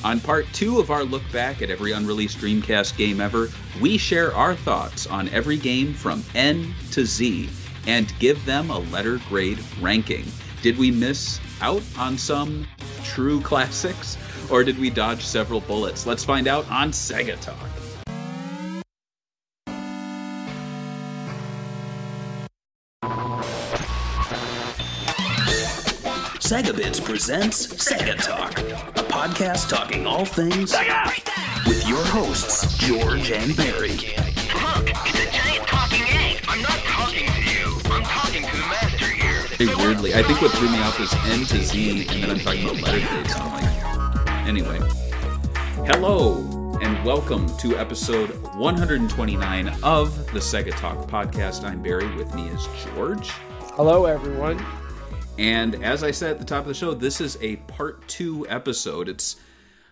On part 2 of our look back at every unreleased Dreamcast game ever, we share our thoughts on every game from N to Z and give them a letter grade ranking. Did we miss out on some true classics, or did we dodge several bullets? Let's find out on SEGA Talk. SEGA Bits presents SEGA Talk, a podcast talking all things SEGA! With your hosts, George and Barry. Look, it's a giant talking egg. I'm not talking to you. I'm talking to the master here. Hey, weirdly, I think what threw me off was N to Z, and then I'm talking about letter grades. I'm like, anyway. Hello, and welcome to episode 129 of the SEGA Talk podcast. I'm Barry. With me is George. Hello, everyone. And as I said at the top of the show, this is a part 2 episode. It's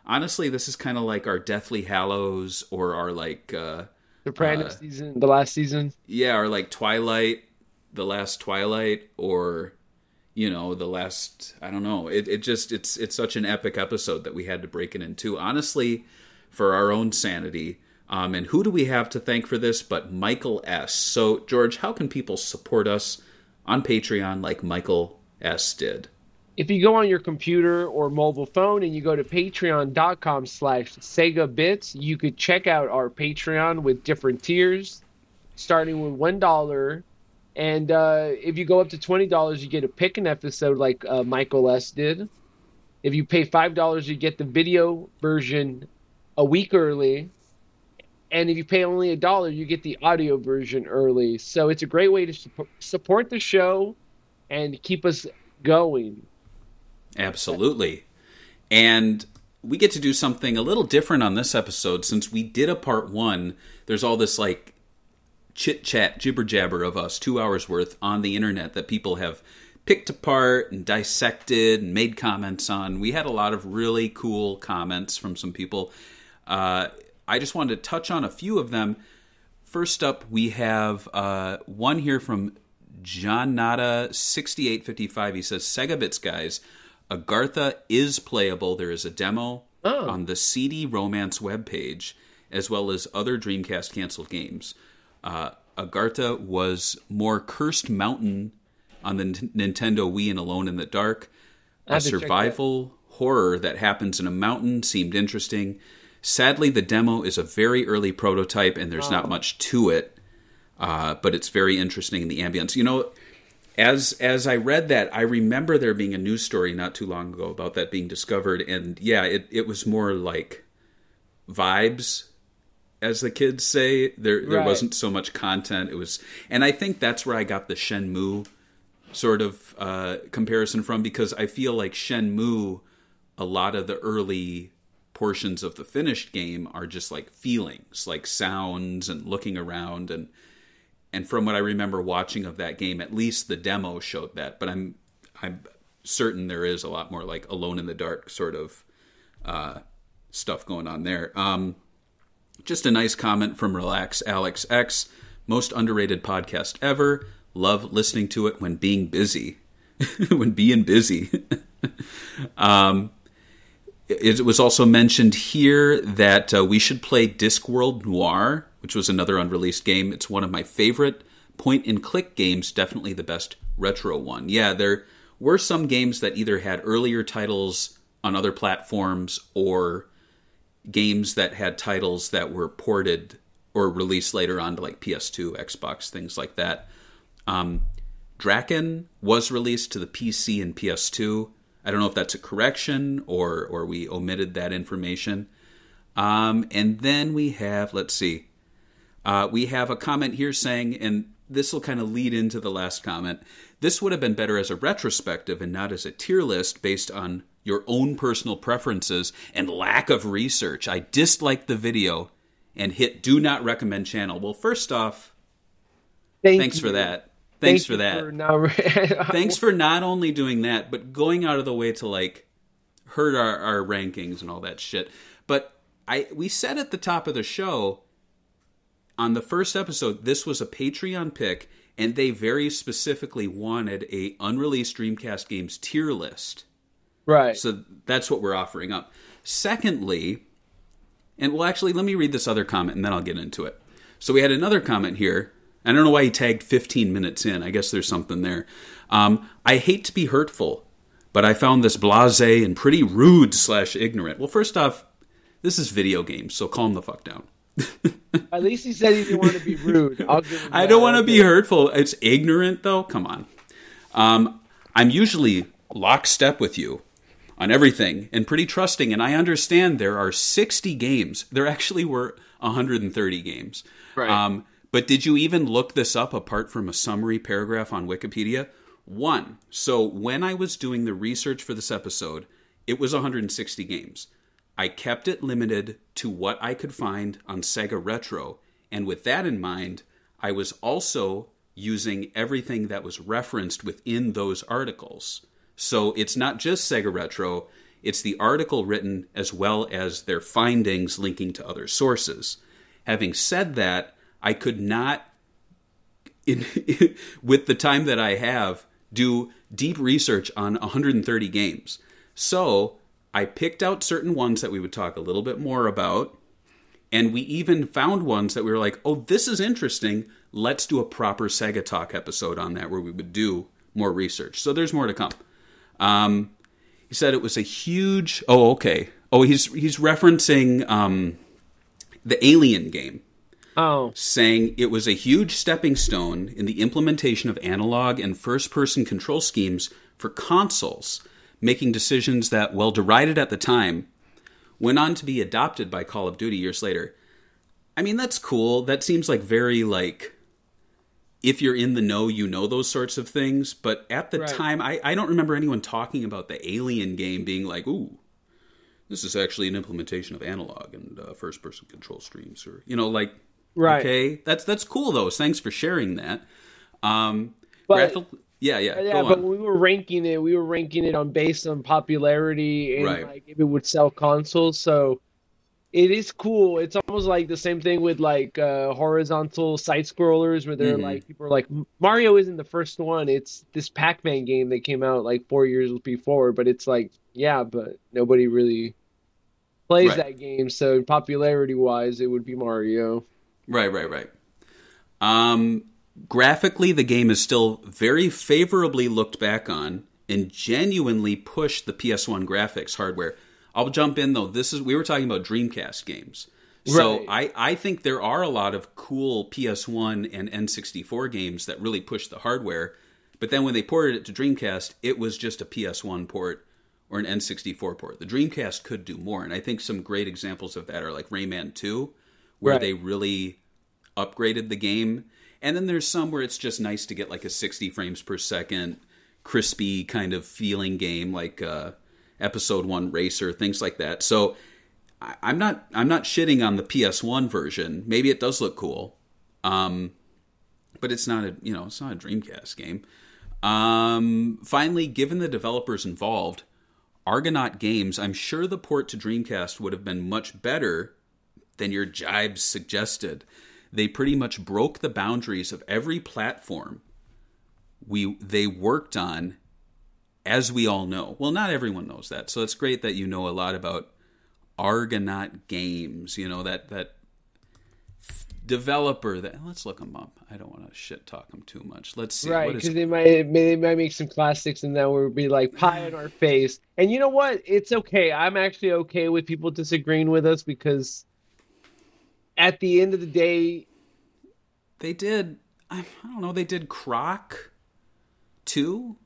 honestly, this is kind of like our Deathly Hallows or our like Sopranos season, the last season. Yeah, or like Twilight, the last Twilight, or you know, the last. I don't know. It's such an epic episode that we had to break it in two. Honestly, for our own sanity. And who do we have to thank for this but Michael S? So George, how can people support us on Patreon like Michael S did? If you go on your computer or mobile phone and you go to patreon.com/SegaBits, you could check out our Patreon with different tiers, starting with $1. And if you go up to $20, you get a pick an episode like Michael S did. If you pay $5, you get the video version a week early. And if you pay only $1, you get the audio version early. So it's a great way to support the show and keep us going. Absolutely. And we get to do something a little different on this episode. Since we did a part 1, there's all this like chit-chat, jibber-jabber of us, 2 hours worth on the internet that people have picked apart and dissected and made comments on. We had a lot of really cool comments from some people. I just wanted to touch on a few of them. First up, we have one here from John Nada 6855. He says, Sega Bits guys, Agartha is playable. There is a demo on the CD Romance webpage, as well as other Dreamcast canceled games. Agartha was more Cursed Mountain on the Nintendo Wii and Alone in the Dark. A survival horror that happens in a mountain seemed interesting. Sadly, the demo is a very early prototype, and there's not much to it. But it's very interesting in the ambience. You know, as I read that, I remember there being a news story not too long ago about that being discovered. And yeah, it was more like vibes, as the kids say. There wasn't so much content. It was, and I think that's where I got the Shenmue sort of comparison from, because I feel like Shenmue, a lot of the early portions of the finished game are just like feelings, like sounds and looking around, and from what I remember watching of that game, at least the demo showed that. But I'm certain there is a lot more like Alone in the Dark sort of stuff going on there. Just a nice comment from Relax Alex X. Most underrated podcast ever. Love listening to it when being busy. When being busy. It was also mentioned here that we should play Discworld Noir, which was another unreleased game. It's one of my favorite point-and-click games, definitely the best retro one. Yeah, there were some games that either had earlier titles on other platforms or games that had titles that were ported or released later on to like PS2, Xbox, things like that. Draken was released to the PC and PS2. I don't know if that's a correction or we omitted that information. And then we have, let's see. We have a comment here saying, and this will kind of lead into the last comment, this would have been better as a retrospective and not as a tier list based on your own personal preferences and lack of research. I disliked the video and hit do not recommend channel. Well, first off, thanks for that. Thanks for that. Thanks for not only doing that, but going out of the way to like hurt our rankings and all that shit. But we said at the top of the show on the first episode, this was a Patreon pick, and they very specifically wanted a unreleased Dreamcast games tier list. Right. So that's what we're offering up. Secondly, and well, actually, let me read this other comment and then I'll get into it. So we had another comment here. I don't know why he tagged 15 minutes in. I guess there's something there. I hate to be hurtful, but I found this blasé and pretty rude / ignorant. Well, first off, this is video games, so calm the fuck down. At least he said he didn't want to be rude. I'll give him I that. don't want to be hurtful. It's ignorant, though. Come on. I'm usually lockstep with you on everything and pretty trusting, and I understand there are 60 games. There actually were 130 games. Right. But did you even look this up apart from a summary paragraph on Wikipedia? One. So when I was doing the research for this episode, it was 160 games. I kept it limited to what I could find on Sega Retro, and with that in mind, I was also using everything that was referenced within those articles. So it's not just Sega Retro, it's the article written as well as their findings linking to other sources. Having said that, I could not, with the time that I have, do deep research on 130 games. So I picked out certain ones that we would talk a little bit more about, and we even found ones that we were like, oh, this is interesting. Let's do a proper Sega Talk episode on that where we would do more research. So there's more to come. He said it was a huge... Oh, okay. Oh, he's referencing the Alien game. Oh. Saying it was a huge stepping stone in the implementation of analog and first-person control schemes for consoles, making decisions that, while derided at the time, went on to be adopted by Call of Duty years later. I mean, that's cool. That seems like very, like, if you're in the know, you know those sorts of things. But at the time, I don't remember anyone talking about the Alien game being like, ooh, this is actually an implementation of analog and first-person control streams. Or, you know, like, okay, that's cool, though. Thanks for sharing that. But... Yeah, but when we were ranking it on based on popularity and like if it would sell consoles. So it is cool. It's almost like the same thing with like horizontal side scrollers where they're like people are like Mario isn't the first one. It's this Pac-Man game that came out like 4 years before. But it's like but nobody really plays that game. So popularity wise, it would be Mario. Right. Graphically, the game is still very favorably looked back on and genuinely pushed the PS1 graphics hardware. I'll jump in, though. We were talking about Dreamcast games. So I think there are a lot of cool PS1 and N64 games that really pushed the hardware. But then when they ported it to Dreamcast, it was just a PS1 port or an N64 port. The Dreamcast could do more. And I think some great examples of that are like Rayman 2, where they really upgraded the game. And then there's some where it's just nice to get like a 60 frames per second, crispy kind of feeling game like Episode 1 Racer, things like that. So I'm not shitting on the PS1 version. Maybe it does look cool, but it's not a Dreamcast game. Finally, given the developers involved, Argonaut Games, I'm sure the port to Dreamcast would have been much better than your jibes suggested. They pretty much broke the boundaries of every platform they worked on, as we all know. Well, not everyone knows that, so it's great that you know a lot about Argonaut Games. You know, that developer. Let's look them up. I don't want to shit talk them too much. Let's see. Right, because they might make some classics, and that would be like pie in our face. And you know what? It's okay. I'm actually okay with people disagreeing with us because at the end of the day, they did. I don't know. They did Croc 2.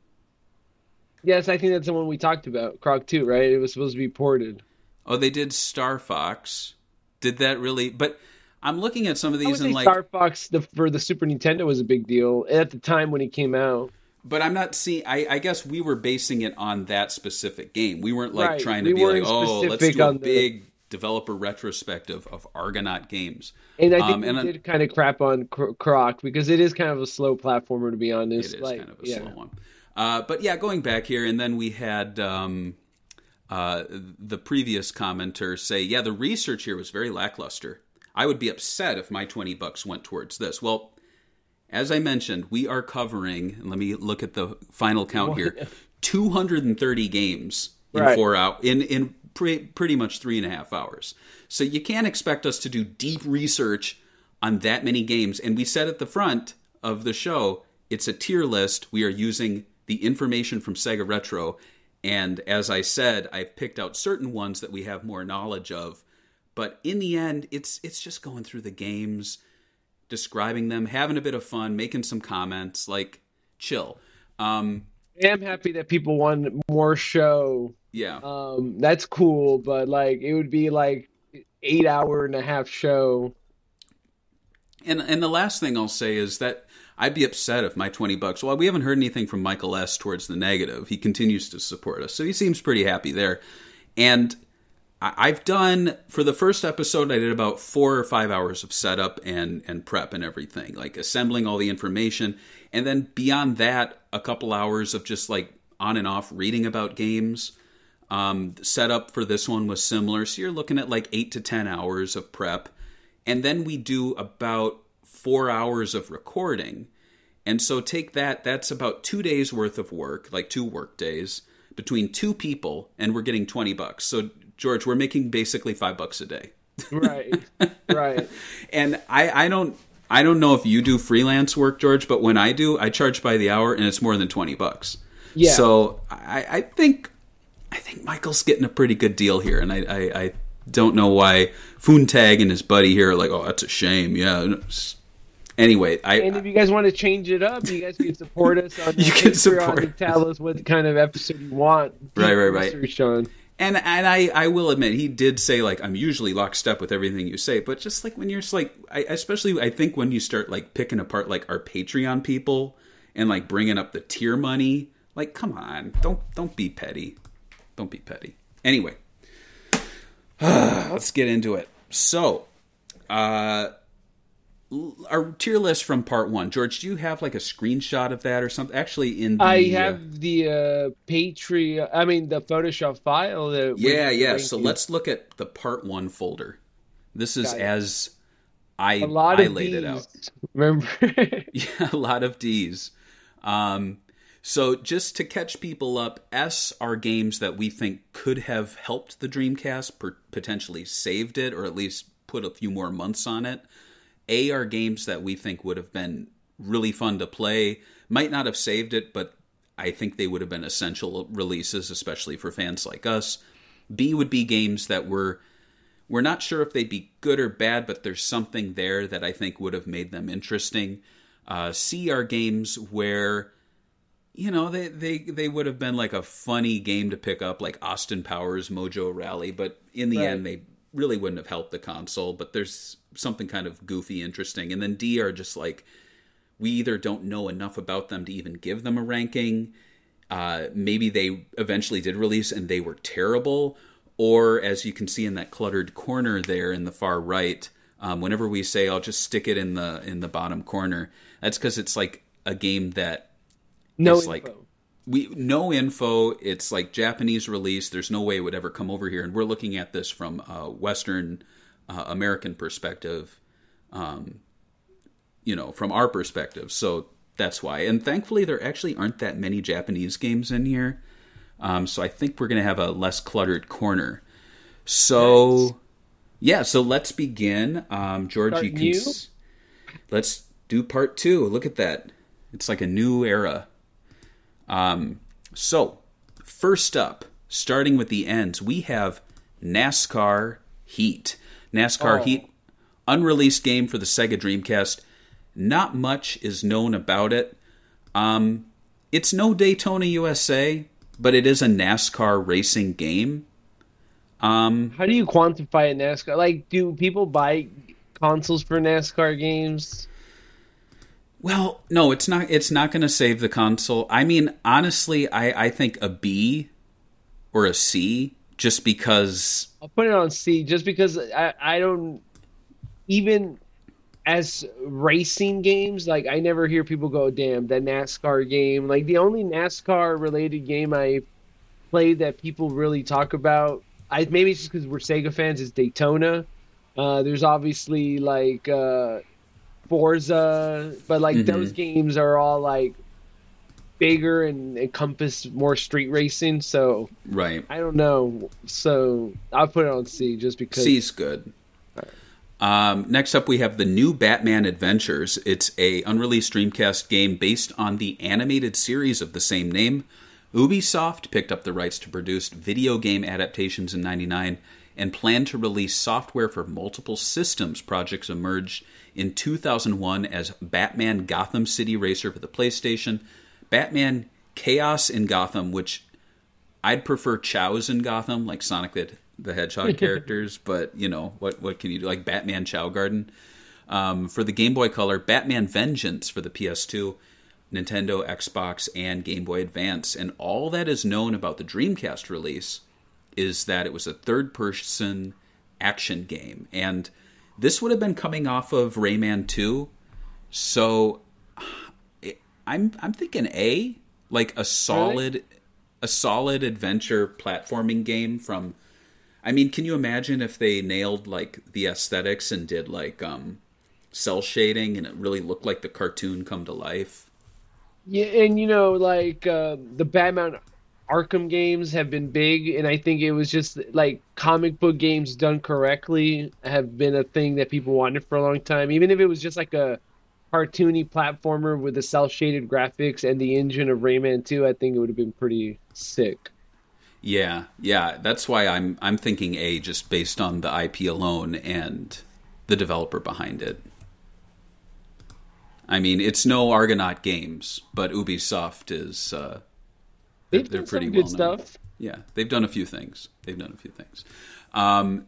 Yes, I think that's the one we talked about. Croc 2, right? It was supposed to be ported. Oh, they did Star Fox. Did that really? But I'm looking at some of these and like Star Fox for the Super Nintendo was a big deal at the time when it came out. But I'm not seeing. I guess we were basing it on that specific game. We weren't like trying to be like, oh, let's do a big developer retrospective of Argonaut Games. And I think we did kind of crap on Croc because it is kind of a slow platformer, to be honest. It is kind of a slow one. But yeah, going back here, and then we had the previous commenter say, yeah, the research here was very lackluster. I would be upset if my $20 went towards this. Well, as I mentioned, we are covering, and let me look at the final count here, 230 games in 4 hours, in pretty much 3.5 hours. So you can't expect us to do deep research on that many games. And we said at the front of the show, it's a tier list. We are using the information from Sega Retro. And as I said, I've picked out certain ones that we have more knowledge of. But in the end, it's just going through the games, describing them, having a bit of fun, making some comments, like, chill. I am happy that people want more show. Yeah. That's cool, but like it would be like 8.5 show. And the last thing I'll say is that I'd be upset if my $20. Well, we haven't heard anything from Michael S. towards the negative. He continues to support us, so he seems pretty happy there. And I've done, for the first episode, I did about 4 or 5 hours of setup and prep and everything, like assembling all the information. And then beyond that, a couple hours of just like on and off reading about games. Setup for this one was similar. So you're looking at like 8 to 10 hours of prep. And then we do about 4 hours of recording. And so take that, that's about 2 days worth of work, like 2 work days between 2 people, and we're getting $20. So George, we're making basically $5 a day. Right. Right. And I don't know if you do freelance work, George, but when I do, I charge by the hour and it's more than $20. Yeah. So I think Michael's getting a pretty good deal here, and I don't know why Foontag and his buddy here are like, oh, that's a shame. Yeah. Anyway, and if you guys want to change it up, you guys can support us on you can support and tell us what kind of episode you want. Right. Sean. And I will admit, he did say, like, I'm usually lockstep with everything you say, but just like when you're just like, especially I think when you start like picking apart like our Patreon people and like bringing up the tier money, like, come on, don't be petty. Don't be petty. Anyway, let's get into it. So, our tier list from part 1. George, do you have like a screenshot of that or something? Actually, in the, I have the Patreon. I mean, the Photoshop file. Yeah. So let's look at the part 1 folder. This is as I laid it out. Remember? Yeah, a lot of D's. So just to catch people up, S are games that we think could have helped the Dreamcast, potentially saved it, or at least put a few more months on it. A are games that we think would have been really fun to play. Might not have saved it, but I think they would have been essential releases, especially for fans like us. B would be games that we're not sure if they'd be good or bad, but there's something there that I think would have made them interesting. C are games where, you know, they would have been like a funny game to pick up, like Austin Powers Mojo Rally, but in the end, they really wouldn't have helped the console, but there's something kind of goofy, interesting. And then D are just like, we either don't know enough about them to even give them a ranking. Maybe they eventually did release and they were terrible. Or as you can see in that cluttered corner there in the far right, whenever we say, I'll just stick it in the bottom corner, that's because it's like a game that no info. Like, no info. It's like Japanese release. There's no way it would ever come over here. And we're looking at this from a Western American perspective, from our perspective. So that's why. And thankfully, there actually aren't that many Japanese games in here. So I think we're going to have a less cluttered corner. So, yeah, so let's begin. George, you can... Let's do part 2. Look at that. It's like a new era. So, first up, starting with the ends, we have NASCAR Heat. NASCAR Heat, unreleased game for the Sega Dreamcast. Not much is known about it. It's no Daytona USA, but it is a NASCAR racing game. How do you quantify a NASCAR? Like, do people buy consoles for NASCAR games? Well, no, it's not. It's not going to save the console. I mean, honestly, I think a B or a C, just because. I'll put it on C, just because I don't even as racing games. Like, I never hear people go, "Damn, that NASCAR game." Like, the only NASCAR related game I played that people really talk about, maybe it's just because we're Sega fans, is Daytona. There's obviously like. Forza, but like those games are all like bigger and encompass more street racing. So Right. I don't know. So I'll put it on C just because. C's good. Next up, we have the new Batman Adventures. It's a unreleased Dreamcast game based on the animated series of the same name. Ubisoft picked up the rights to produce video game adaptations in '99 and planned to release software for multiple systems. Projects emerged in 2001 as Batman Gotham City Racer for the PlayStation, Batman Chaos in Gotham, which I'd prefer Chows in Gotham, like Sonic the Hedgehog characters, but, you know, what can you do? Like Batman Chow Garden. For the Game Boy Color, Batman Vengeance for the PS2, Nintendo, Xbox, and Game Boy Advance. And all that is known about the Dreamcast release is that it was a third-person action game. And this would have been coming off of Rayman 2, so I'm thinking A, like a solid adventure platforming game from. I mean, can you imagine if they nailed like the aesthetics and did like cell shading and it really looked like the cartoon come to life? Yeah, and you know, like the Batman Arkham games have been big, and I think it was just like comic book games done correctly have been a thing that people wanted for a long time. Even if it was just like a cartoony platformer with the cell shaded graphics and the engine of Rayman 2, I think it would have been pretty sick. Yeah, that's why I'm thinking A, just based on the IP alone and the developer behind it. I mean, it's no Argonaut Games, but Ubisoft is they're pretty well known. Stuff. Yeah, they've done a few things.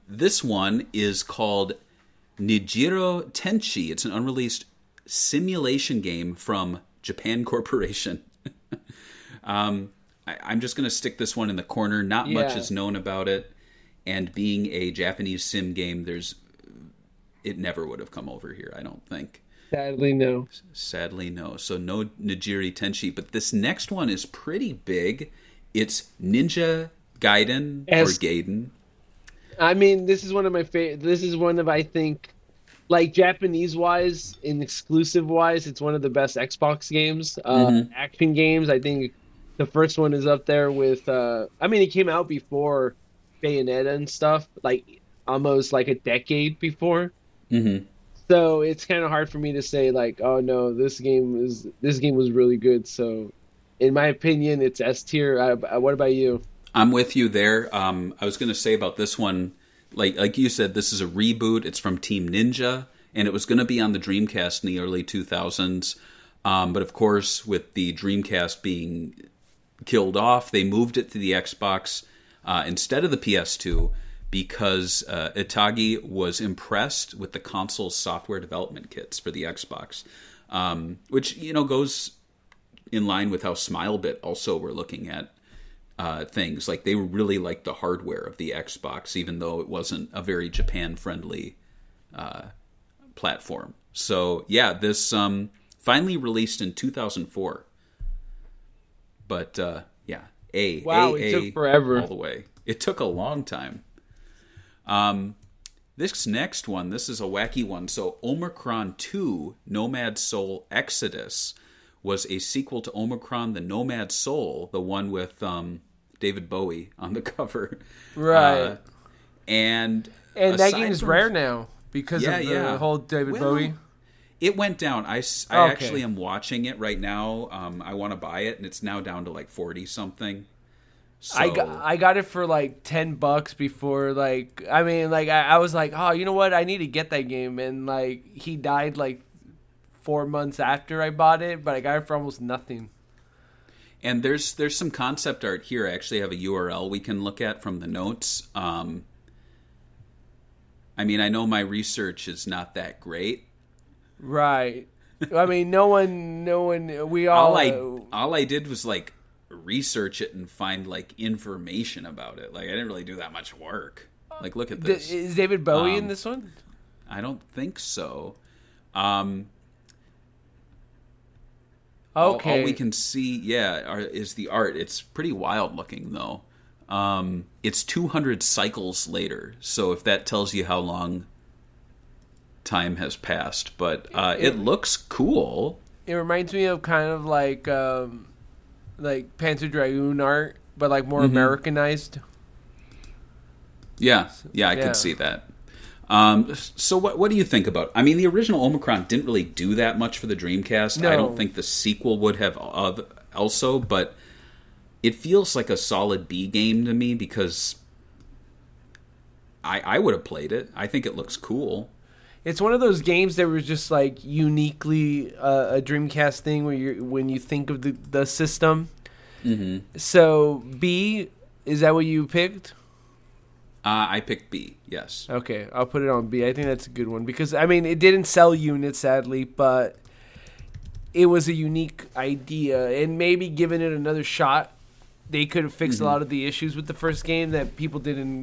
This one is called Nijiro Tenchi. It's an unreleased simulation game from Japan Corporation. I'm just going to stick this one in the corner. Not much is known about it. And being a Japanese sim game, it never would have come over here, I don't think. Sadly, no. So no Nijiri Tenchi. But this next one is pretty big. It's Ninja Gaiden or Gaiden. I mean, this is one of my favorite. This is one of, I think, like Japanese-wise and exclusive-wise, it's one of the best Xbox games. Action games, I think the first one is up there with, I mean, it came out before Bayonetta and stuff, like almost like a decade before. Mm-hmm. So it's kind of hard for me to say like, oh no, this game was really good. So in my opinion, it's S tier. What about you? I'm with you there. I was going to say about this one, like you said, this is a reboot. It's from Team Ninja, and it was going to be on the Dreamcast in the early 2000s. But of course, with the Dreamcast being killed off, they moved it to the Xbox instead of the PS2 because Itagi was impressed with the console's software development kits for the Xbox, which, you know, goes in line with how Smilebit also were looking at things. Like, they really liked the hardware of the Xbox, even though it wasn't a very Japan-friendly platform. So, yeah, this finally released in 2004. But, yeah, Wow, it took forever. All the way. It took a long time. This next one, this is a wacky one. So, Omicron 2, Nomad Soul Exodus, was a sequel to Omicron, the Nomad Soul, the one with David Bowie on the cover. Right. And that game is rare now because of the whole David Bowie. It went down. I actually am watching it right now. I want to buy it, and it's now down to like 40 something. So, I got it for like $10 before, like, I mean, like, I was like, oh, you know what, I need to get that game, and like, he died like 4 months after I bought it, but I got it for almost nothing. And there's some concept art here. I actually have a URL we can look at from the notes. I mean, I know my research is not that great. Right. I mean, no one, we all... All I did was, like, research it and find, like, information about it. Like, I didn't really do that much work. Like, look at this. Is David Bowie in this one? I don't think so. Okay. All we can see, is the art. It's pretty wild looking, though. It's 200 cycles later, so if that tells you how long time has passed. But it looks cool. It reminds me of kind of like like Panzer Dragoon art, but like more Americanized. Yeah, I could see that. So what do you think about? I mean, the original Omicron didn't really do that much for the Dreamcast. No. I don't think the sequel would have also, but it feels like a solid B game to me because I would have played it. I think it looks cool. It's one of those games that was just like uniquely a Dreamcast thing when you think of the system. Mm-hmm. So B, is that what you picked? I picked B, yes. Okay, I'll put it on B. I think that's a good one because, I mean, it didn't sell units, sadly, but it was a unique idea. And maybe giving it another shot, they could have fixed a lot of the issues with the first game that people didn't,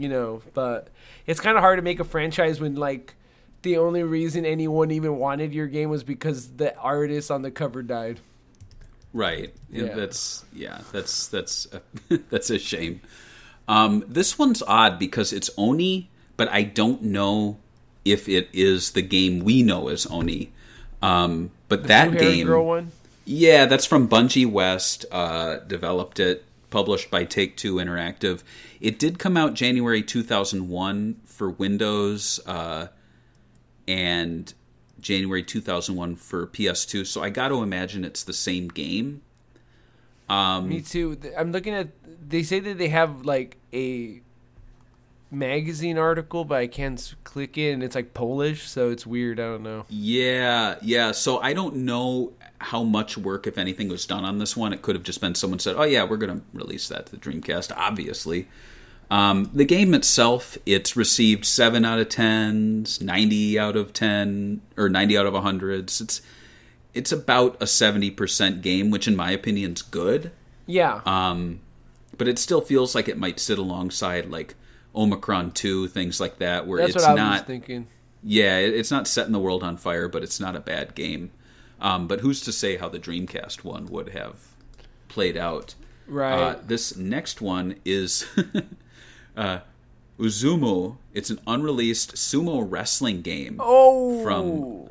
But it's kind of hard to make a franchise when, like, the only reason anyone even wanted your game was because the artist on the cover died. Right. Yeah. That's that's a shame. This one's odd because it's Oni, but I don't know if it is the game we know as Oni. But the that game, girl one? Yeah, that's from Bungie West. Developed it, published by Take-Two Interactive. It did come out January 2001 for Windows, and January 2001 for PS2. So I got to imagine it's the same game. Me too. I'm looking at. They say that they have like a magazine article, but I can't click it, and it's like Polish, so it's weird. I don't know. Yeah. So I don't know how much work, if anything, was done on this one. It could have just been someone said, "Oh yeah, we're going to release that to the Dreamcast." Obviously, the game itself, it's received 7 out of 10s, 90 out of 10, or 90 out of 100s. It's about a 70% game, which in my opinion is good. Yeah. But it still feels like it might sit alongside like Omicron 2, things like that, where That's it's what I was not thinking. Yeah, it's not setting the world on fire, but it's not a bad game. But who's to say how the Dreamcast one would have played out? Right. This next one is Uzumu. It's an unreleased sumo wrestling game from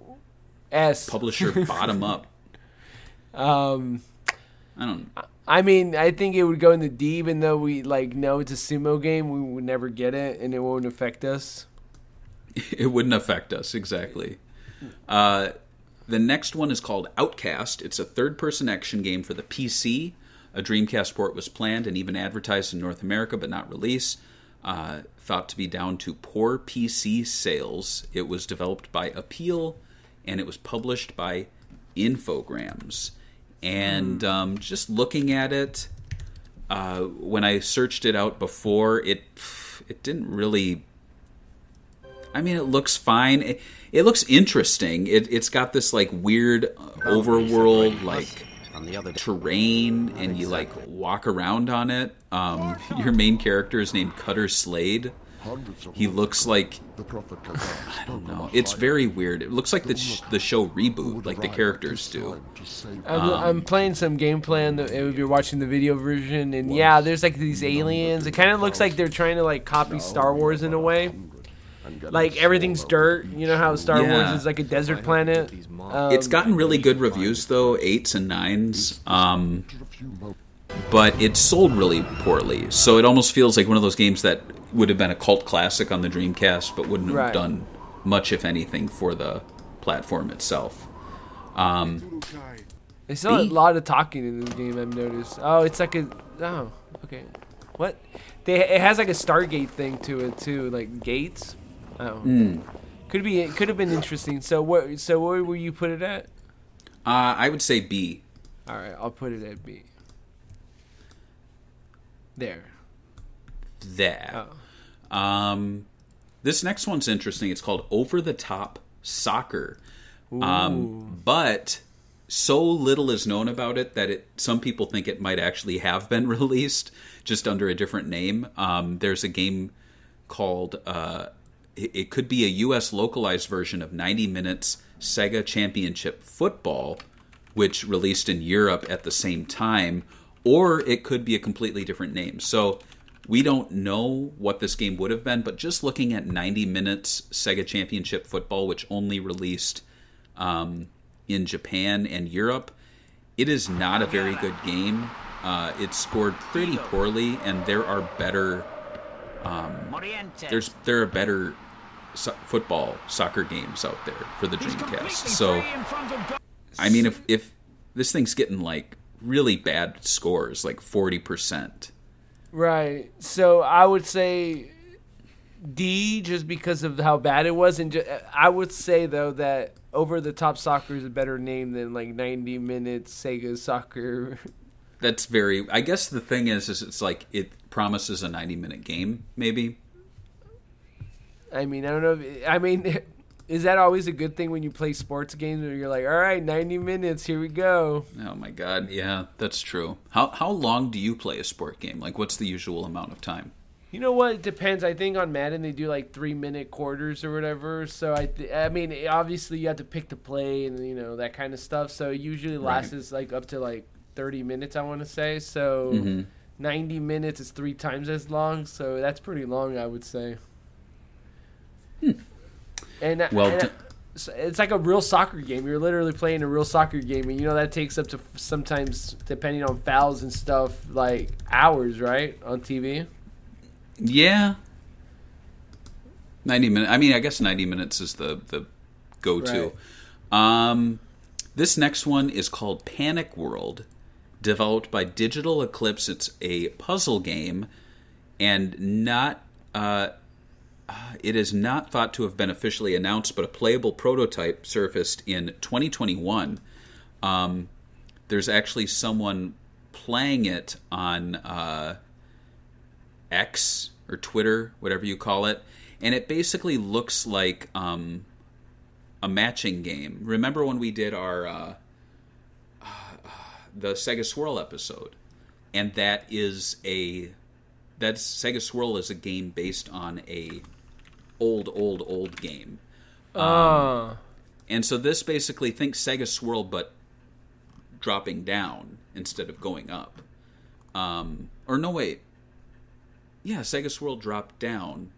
publisher Bottom Up. I don't know. I mean, I think it would go in the D, even though we know it's a sumo game. We would never get it, and it won't affect us. It wouldn't affect us, exactly. The next one is called Outcast. It's a third-person action game for the PC. A Dreamcast port was planned and even advertised in North America, but not released. Thought to be down to poor PC sales. It was developed by Appeal, and it was published by Infogrames. And just looking at it, when I searched it out before, it didn't really... I mean, it looks fine. It looks interesting. It's got this like weird overworld like terrain, and you like walk around on it. Your main character is named Cutter Slade. He looks like, I don't know. It's very weird. It looks like the show Reboot, like the characters do. I'm playing some gameplay, and if you're watching the video version, and yeah, there's like these aliens. It kind of looks like they're trying to like copy Star Wars in a way. Like everything's dirt. You know how Star Wars is like a desert planet. It's gotten really good reviews though, 8s and 9s. But it sold really poorly. So it almost feels like one of those games that would have been a cult classic on the Dreamcast, but wouldn't have done much, if anything, for the platform itself. There's still a lot of talking in this game, I've noticed. Oh, it's like a... Oh, okay. What? It has like a Stargate thing to it, too. Like, gates? Oh. It could have been interesting. So where will you put it at? I would say B. All right, I'll put it at B. There. This next one's interesting. It's called Over the Top Soccer. But so little is known about it that some people think it might actually have been released just under a different name. There's a game called it could be a US localized version of 90 Minutes SEGA Championship Football, which released in Europe at the same time, or it could be a completely different name. So we don't know what this game would have been, but just looking at 90 Minutes SEGA Championship Football, which only released in Japan and Europe, it is not a very good game. it scored pretty poorly, and there are better. There are better soccer games out there for the Dreamcast. So, I mean, if this thing's getting like really bad scores, like 40%. Right. So I would say D, just because of how bad it was, and I would say though that Over the Top Soccer is a better name than like 90 Minutes Sega Soccer. That's very. I guess the thing is it's like it promises a 90-minute game, maybe. I mean, I don't know. I mean, is that always a good thing when you play sports games where you're like, all right, 90 minutes, here we go? Oh my God, yeah, that's true. How long do you play a sport game? Like, what's the usual amount of time? You know what? It depends. I think on Madden they do like 3-minute quarters or whatever. So I mean, obviously you have to pick the play and that kind of stuff. So it usually lasts like up to like 30 minutes, I want to say. So 90 minutes is 3 times as long. So that's pretty long, I would say. And it's like a real soccer game. You're literally playing a real soccer game, and that takes up to sometimes, depending on fouls and stuff, like hours, right, on TV. Yeah. 90 minutes. I mean, I guess 90 minutes is the go-to. Right. This next one is called Panic World, developed by Digital Eclipse. It's a puzzle game, and it is not thought to have been officially announced, but a playable prototype surfaced in 2021. There's actually someone playing it on X or Twitter, whatever you call it, and it basically looks like a matching game. Remember when we did our the Sega Swirl episode, and that Sega Swirl is a game based on a old game. And so this basically thinks Sega Swirl, but dropping down instead of going up. Or no, wait. Yeah, Sega Swirl dropped down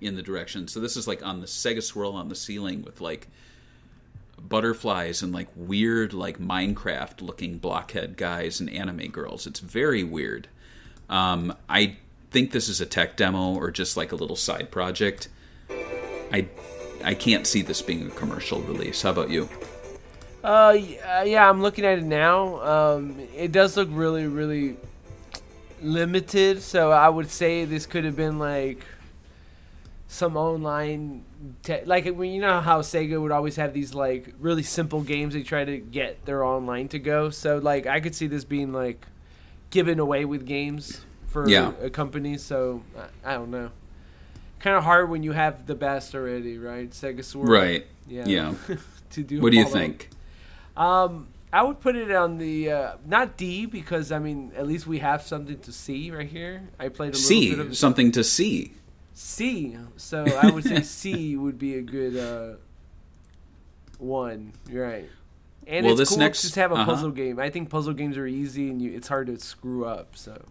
in the direction. So this is like on the Sega Swirl on the ceiling with like butterflies and like weird like Minecraft looking blockhead guys and anime girls. It's very weird. I think this is a tech demo or just like a little side project. I can't see this being a commercial release. How about you? Yeah, I'm looking at it now. It does look really, really limited. So I would say this could have been like some online, like when how Sega would always have these like really simple games they try to get their online to go. So like I could see this being like given away with games for a company. So I don't know. Kind of hard when you have the best already, right? Sega Swirl. Right. Yeah. To do. What do you think? I would put it on the not D, because I mean at least we have something to see right here. I played a little bit of something to see. C. So I would say C would be a good one. You're right. And it's cool to just have a puzzle game. I think puzzle games are easy and it's hard to screw up. So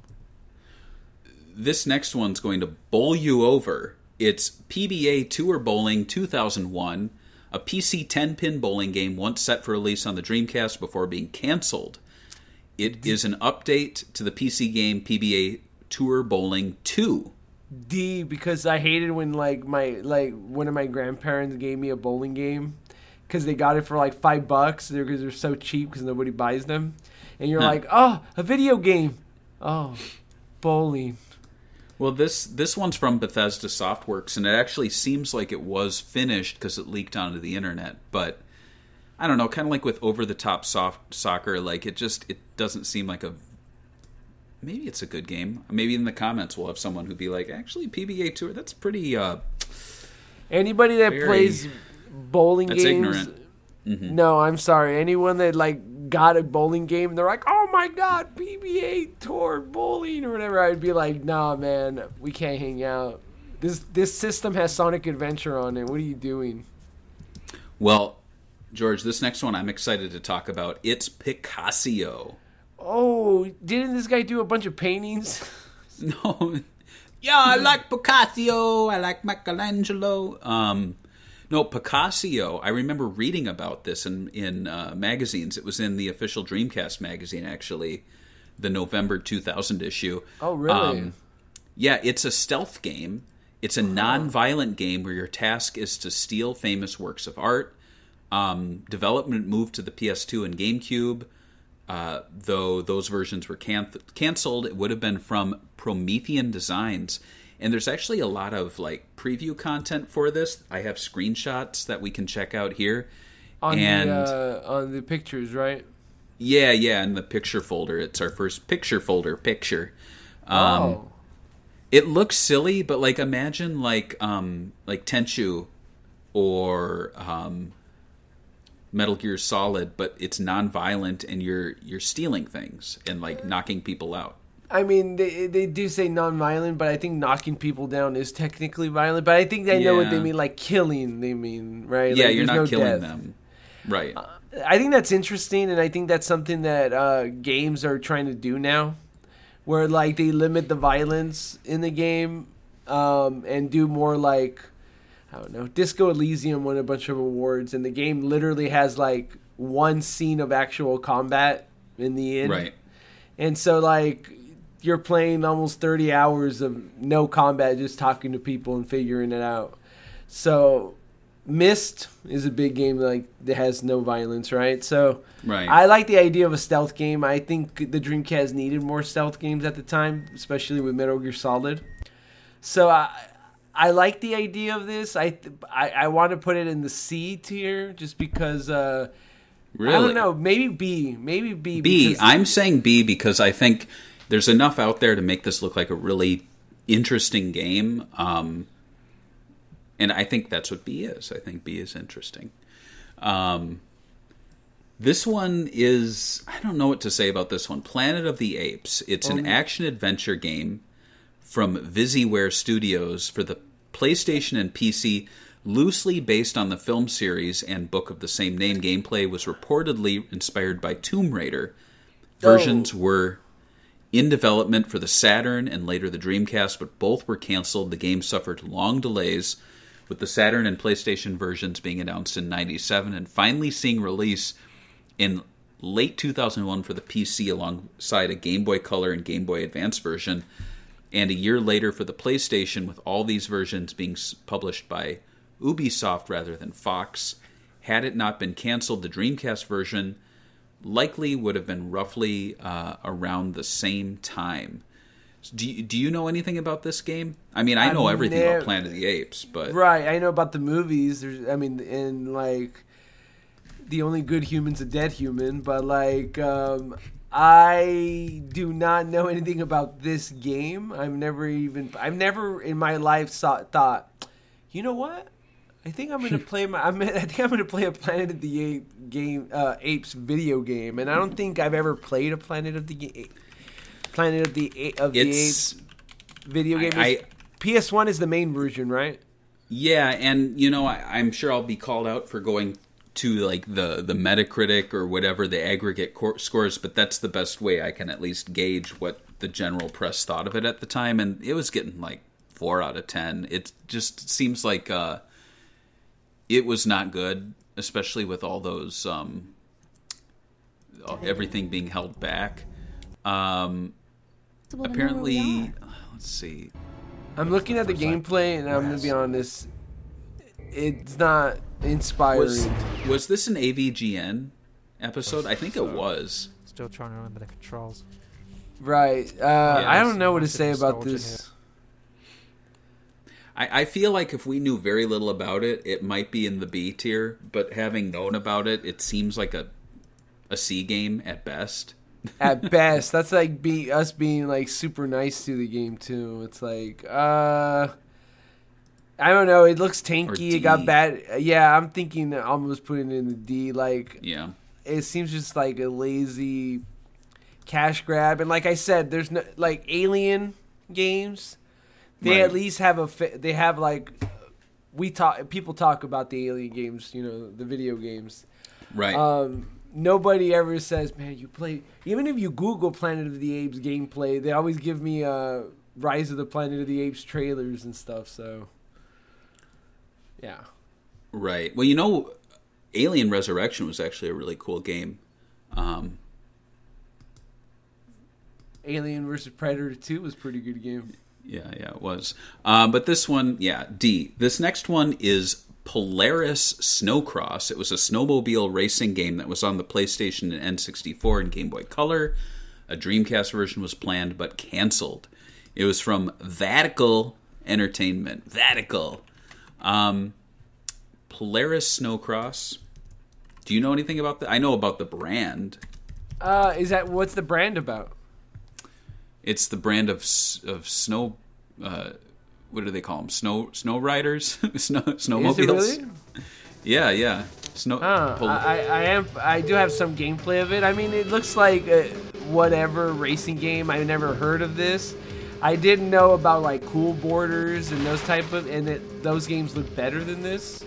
this next one's going to bowl you over. It's PBA Tour Bowling 2001, a PC 10-pin bowling game once set for release on the Dreamcast before being canceled. It is an update to the PC game PBA Tour Bowling 2. D, because I hated when one of my grandparents gave me a bowling game because they got it for like $5 because they're so cheap because nobody buys them, and you're like, oh, a video game, oh, bowling. Well, this one's from Bethesda Softworks, and it actually seems like it was finished because it leaked onto the internet. But I don't know, kind of like with Over the Top Soccer, like it doesn't seem like maybe it's a good game. Maybe in the comments we'll have someone who'd be like, actually, PBA Tour, that's pretty. Anybody that plays bowling games, ignorant. Mm-hmm. No, I'm sorry. Anyone that got a bowling game, they're like, oh my god, PBA Tour Bowling or whatever. I'd be like, nah, man, we can't hang out. This system has Sonic Adventure on it. What are you doing? Well, George, this next one I'm excited to talk about. It's Picasso. Oh, didn't this guy do a bunch of paintings? No. Yeah, I like Picasso. I like Michelangelo. No, Picasso, I remember reading about this in magazines. It was in the official Dreamcast magazine, actually. the November 2000 issue. Oh, really? Yeah, it's a stealth game. It's a non-violent game where your task is to steal famous works of art. Development moved to the PS2 and GameCube, though those versions were canceled. It would have been from Promethean Designs. And there's actually a lot of like preview content for this. I have screenshots that we can check out here. On the pictures, right? Yeah, in the picture folder. It's our first picture folder picture. It looks silly, but like imagine like Tenchu or Metal Gear Solid, but it's non-violent and you're stealing things and like knocking people out. I mean, they do say non-violent, but I think knocking people down is technically violent. But I think they know what they mean, like killing. They mean, right? Yeah, like, you're not no killing death. them, right? I think that's interesting, and I think that's something that games are trying to do now, where like they limit the violence in the game, and do more like, I don't know, Disco Elysium won a bunch of awards, and the game literally has like one scene of actual combat in the end, right? And so like you're playing almost 30 hours of no combat, just talking to people and figuring it out. So Myst is a big game like that has no violence, right? So right. I like the idea of a stealth game. I think the Dreamcast needed more stealth games at the time, especially with Metal Gear Solid. So I like the idea of this. I want to put it in the C tier just because really? I don't know, maybe B. B. I'm saying B because I think there's enough out there to make this look like a really interesting game. And I think that's what B is. I think B is interesting. This one is... I don't know what to say about this one. Planet of the Apes. It's an action-adventure game from VisiWare Studios for the PlayStation and PC, loosely based on the film series and book of the same name. Gameplay was reportedly inspired by Tomb Raider. Versions were in development for the Saturn and later the Dreamcast, but both were canceled. The game suffered long delays, with the Saturn and PlayStation versions being announced in '97 and finally seeing release in late 2001 for the PC alongside a Game Boy Color and Game Boy Advance version, and a year later for the PlayStation, with all these versions being published by Ubisoft rather than Fox. Had it not been canceled, the Dreamcast version likely would have been roughly around the same time. Do you know anything about this game? I mean, I know everything about Planet of the Apes, but... Right, I know about the movies. And like, the only good human's a dead human, but like, I do not know anything about this game. I've never in my life thought, you know what? I think I'm gonna play a Planet of the Apes video game, and I don't think I've ever played a Planet of the Apes video game. PS1 is the main version, right? Yeah, and you know, I'm sure I'll be called out for going to like the Metacritic or whatever the aggregate scores, but that's the best way I can at least gauge what the general press thought of it at the time, and it was getting like 4 out of 10. It just seems like it was not good, especially with all those everything being held back. Apparently, let's see. I'm looking at the gameplay, and I'm going to be honest, it's not inspiring. Was this an AVGN episode? I think it was. Still trying to remember the controls. Right. I don't know what to say about this. I feel like if we knew very little about it, it might be in the B tier, but having known about it, it seems like a C game at best. At best. That's like us being like super nice to the game too. It's like I don't know, it looks tanky, it got bad. Yeah, I'm thinking almost putting it in the D. Like, yeah, it seems just like a lazy cash grab. And like I said, there's no like Alien games. They at least have they have like people talk about the Alien games, you know, the video games. Right. Nobody ever says, man, you play... Even if you Google Planet of the Apes gameplay, they always give me Rise of the Planet of the Apes trailers and stuff, so... Yeah. Right. Well, you know, Alien Resurrection was actually a really cool game. Alien vs. Predator 2 was a pretty good game. Yeah, it was. But this one, D. This next one is Polaris Snowcross. It was a snowmobile racing game that was on the PlayStation and N64 and Game Boy Color. A Dreamcast version was planned but canceled. It was from Vatical Entertainment. Vatical. Polaris Snowcross. Do you know anything about that? I know about the brand. What's the brand about? It's the brand of snow. What do they call them? Snow riders, snowmobiles. Is it really? Yeah. I do have some gameplay of it. I mean, it looks like whatever racing game. I never heard of this. I didn't know about like Cool Borders and those type of, and those games look better than this.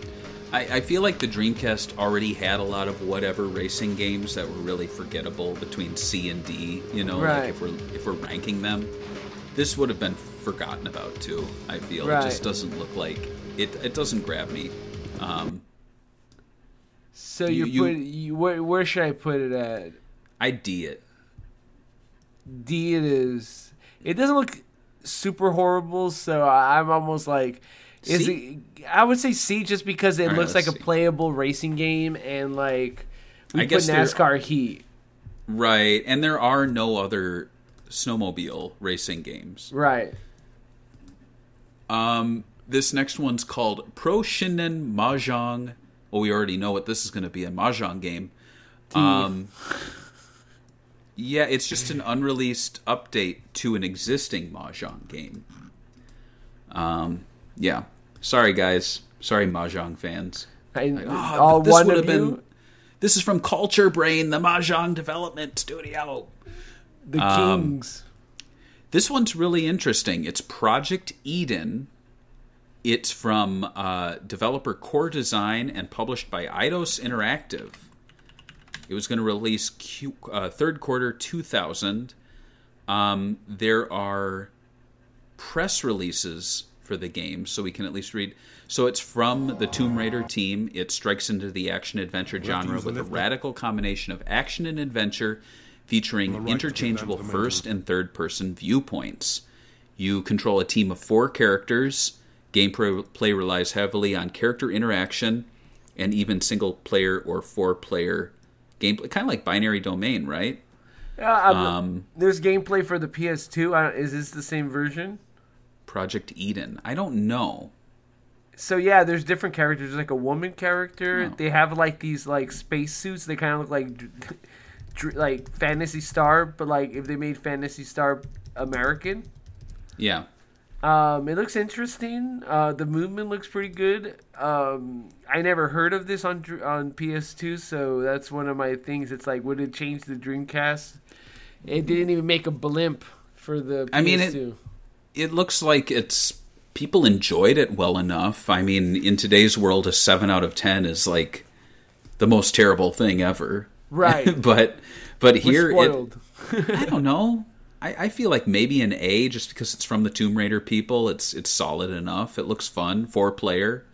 I feel like the Dreamcast already had a lot of whatever racing games that were really forgettable between C and D. You know, right. Like if we're ranking them, this would have been forgotten about too. I feel right. It just doesn't look like it. It doesn't grab me. So where should I put it at? I D it. D it is. It doesn't look super horrible, so I'm almost like. I would say C just because it looks like a playable racing game, and like we put NASCAR Heat. Right, and there are no other snowmobile racing games. Right. This next one's called Pro Shinen Mahjong. Well, we already know what this is going to be, a Mahjong game. Yeah, it's just an unreleased update to an existing Mahjong game. Yeah. Sorry, guys. Sorry, Mahjong fans. One of you? This is from Culture Brain, the Mahjong Development Studio. The Kings. This one's really interesting. It's Project Eden. It's from developer Core Design and published by Eidos Interactive. It was going to release third quarter 2000. There are press releases for the game, so we can at least read. So it's from the Tomb Raider team. It strikes into the action-adventure genre with a radical combination of action and adventure featuring interchangeable first and third-person viewpoints. You control a team of 4 characters. Gameplay relies heavily on character interaction and even single-player or 4-player gameplay. Kind of like Binary Domain, right? There's gameplay for the PS2. Is this the same version? Project Eden. I don't know. So yeah, there's different characters. There's like a woman character. Oh. They have like these like space suits. They kind of look like Phantasy Star, but like if they made Phantasy Star American. Yeah. It looks interesting. The movement looks pretty good. I never heard of this on PS2, so that's one of my things. It's like, would it change the Dreamcast? It didn't even make a blimp for the PS2. I mean, it looks like people enjoyed it well enough. I mean, in today's world, a 7 out of 10 is like the most terrible thing ever. Right. but here, I don't know. I feel like maybe an A just because it's from the Tomb Raider people. It's solid enough. It looks fun. 4-player.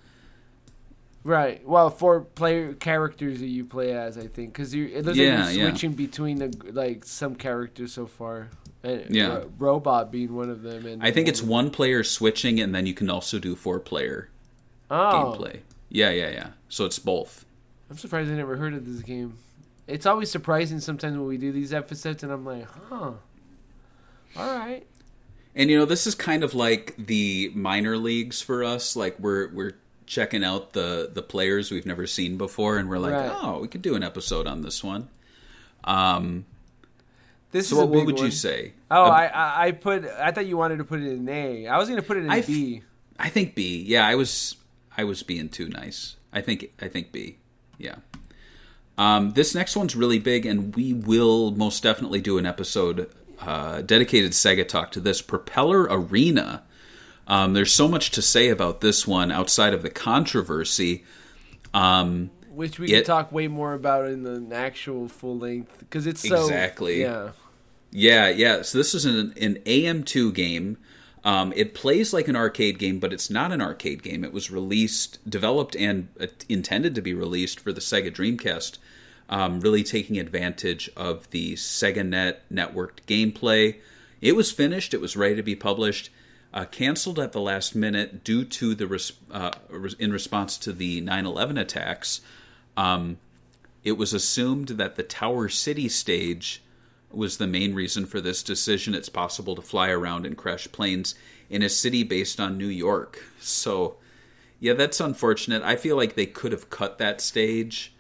Right. Well, 4-player characters that you play as, I think, because it looks like you're switching between some characters so far. Robot being one of them. And I think it's 1-player switching, and then you can also do 4-player gameplay. Yeah. So it's both. I'm surprised I never heard of this game. It's always surprising sometimes when we do these episodes, and I'm like, huh. All right. And this is kind of like the minor leagues for us. Like we're checking out the players we've never seen before, and we're like, oh, we could do an episode on this one. What would you say? Oh, I thought you wanted to put it in A. I was going to put it in B. I think B. Yeah, I was being too nice. I think B. Yeah. This next one's really big, and we will most definitely do an episode dedicated Sega talk to this. Propeller Arena. There's so much to say about this one outside of the controversy. Which we can talk way more about in the actual full length, because it's so... Exactly. Yeah. So this is an AM2 game. It plays like an arcade game, but it's not an arcade game. It was developed and intended to be released for the Sega Dreamcast, really taking advantage of the SegaNet networked gameplay. It was finished. It was ready to be published. Canceled at the last minute due to in response to the 9/11 attacks. It was assumed that the Tower City stage was the main reason for this decision. It's possible to fly around and crash planes in a city based on New York. So, yeah, that's unfortunate. I feel like they could have cut that stage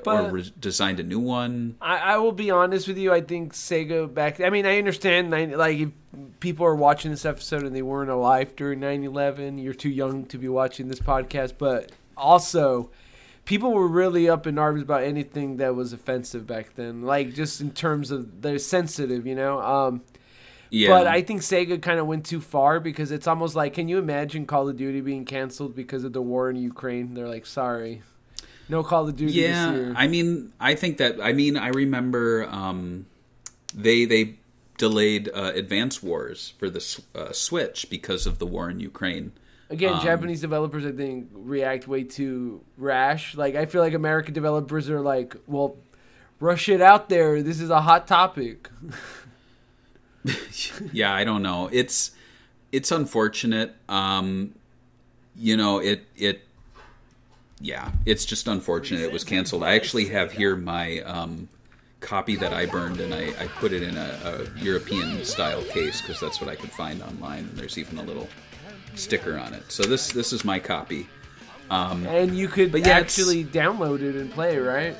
or designed a new one. I will be honest with you. I think Sega I mean, I understand, like, if people are watching this episode and they weren't alive during 9/11, you're too young to be watching this podcast. But also, people were really up in arms about anything that was offensive back then. Like, just in terms of they're sensitive, you know? Yeah. But I think Sega kind of went too far because it's almost like, can you imagine Call of Duty being canceled because of the war in Ukraine? They're like, sorry. No Call of Duty this year. I mean, I remember they delayed Advance Wars for the Switch because of the war in Ukraine. Again, Japanese developers, I think, react way too rash. Like, I feel like American developers are like, well, rush it out there. This is a hot topic. Yeah, I don't know. It's unfortunate. You know, yeah, it's just unfortunate it was canceled. I actually have here my copy that I burned, and I put it in a European-style case because that's what I could find online. And there's even a little sticker on it. So this is my copy. And you could actually download it and play it, right?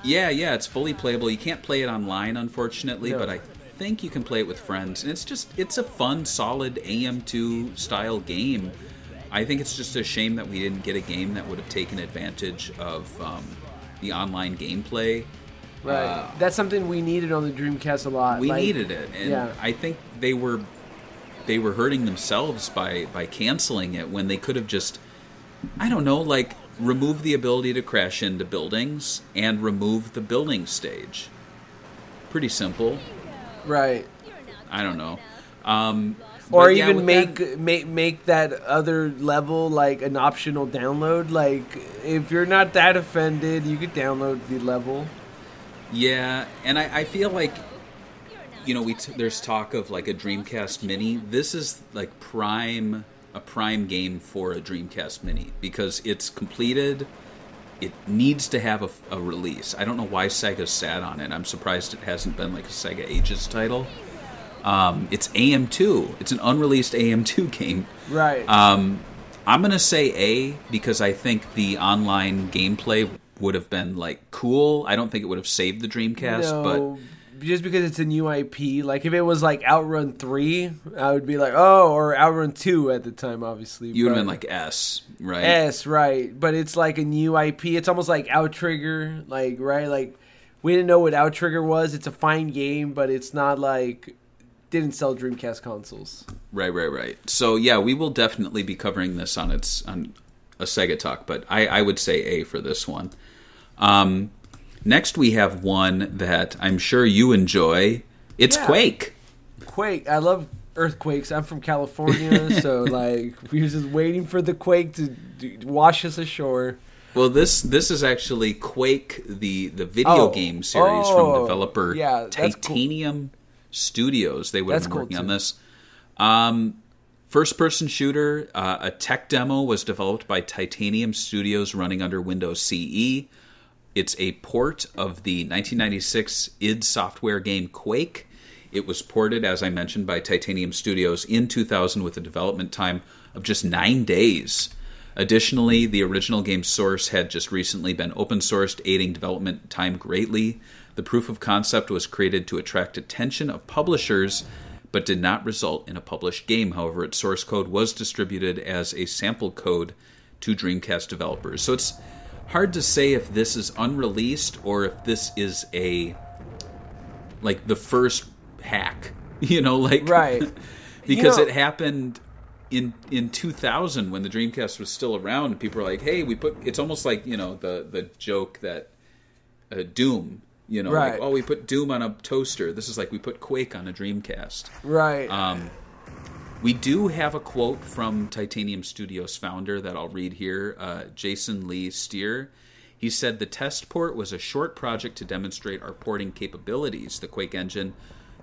Yeah, it's fully playable. You can't play it online, unfortunately, but I think you can play it with friends. And it's a fun, solid AM2 style game. I think it's just a shame that we didn't get a game that would have taken advantage of the online gameplay. Right. That's something we needed on the Dreamcast a lot. We needed it. And I think they were hurting themselves by canceling it when they could have just, I don't know, like, remove the ability to crash into buildings and remove the building stage. Pretty simple. Right. I don't know. Or even make that other level like an optional download. Like, if you're not that offended, you could download the level. Yeah, and I feel like, you know, there's talk of like a Dreamcast Mini. This is like a prime game for a Dreamcast Mini because it's completed. It needs to have a release. I don't know why Sega's sat on it. I'm surprised it hasn't been like a Sega Ages title. It's AM2. It's an unreleased AM2 game. Right. I'm going to say A because I think the online gameplay would have been like cool. I don't think it would have saved the Dreamcast, but just because it's a new IP, like if it was like Outrun 3, I would be like, oh, or Outrun 2 at the time, obviously. You would have been like S, right? S, right. But it's like a new IP. It's almost like Outrigger, like, right? Like, we didn't know what Outrigger was. It's a fine game, but it's not like, didn't sell Dreamcast consoles. Right. So, yeah, we will definitely be covering this on a Sega Talk, but I would say A for this one. Next, we have one that I'm sure you enjoy. It's Quake. Quake. I love earthquakes. I'm from California, so like we were just waiting for the quake to wash us ashore. Well, this is actually Quake, the video game series from developer Titanium Studios. They would have been working on this. First-person shooter. A tech demo was developed by Titanium Studios running under Windows CE. It's a port of the 1996 id Software game Quake. It was ported, as I mentioned, by Titanium Studios in 2000 with a development time of just 9 days. Additionally, the original game's source had just recently been open-sourced, aiding development time greatly. The proof of concept was created to attract attention of publishers, but did not result in a published game. However, its source code was distributed as a sample code to Dreamcast developers. So it's hard to say if this is unreleased or if this is the first hack, right? Because it happened in 2000 when the Dreamcast was still around. People were like, "Hey, it's almost like the joke that Doom, right? Like, oh, we put Doom on a toaster. This is like we put Quake on a Dreamcast, right?" We do have a quote from Titanium Studios founder that I'll read here, Jason Lee Steer. He said, "The test port was a short project to demonstrate our porting capabilities. The Quake engine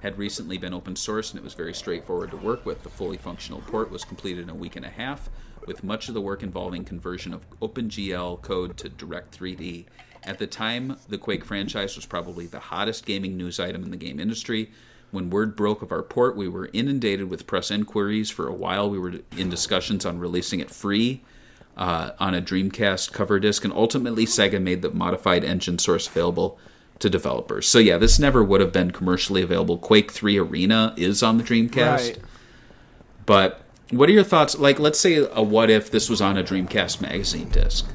had recently been open source, and it was very straightforward to work with. The fully functional port was completed in a week and a half, with much of the work involving conversion of OpenGL code to Direct 3D. At the time, the Quake franchise was probably the hottest gaming news item in the game industry. When word broke of our port, we were inundated with press inquiries. For a while, we were in discussions on releasing it free on a Dreamcast cover disc, and ultimately Sega made the modified engine source available to developers. So yeah, this never would have been commercially available. Quake 3 Arena is on the Dreamcast. Right. But what are your thoughts? Like, let's say a what if this was on a Dreamcast magazine disc?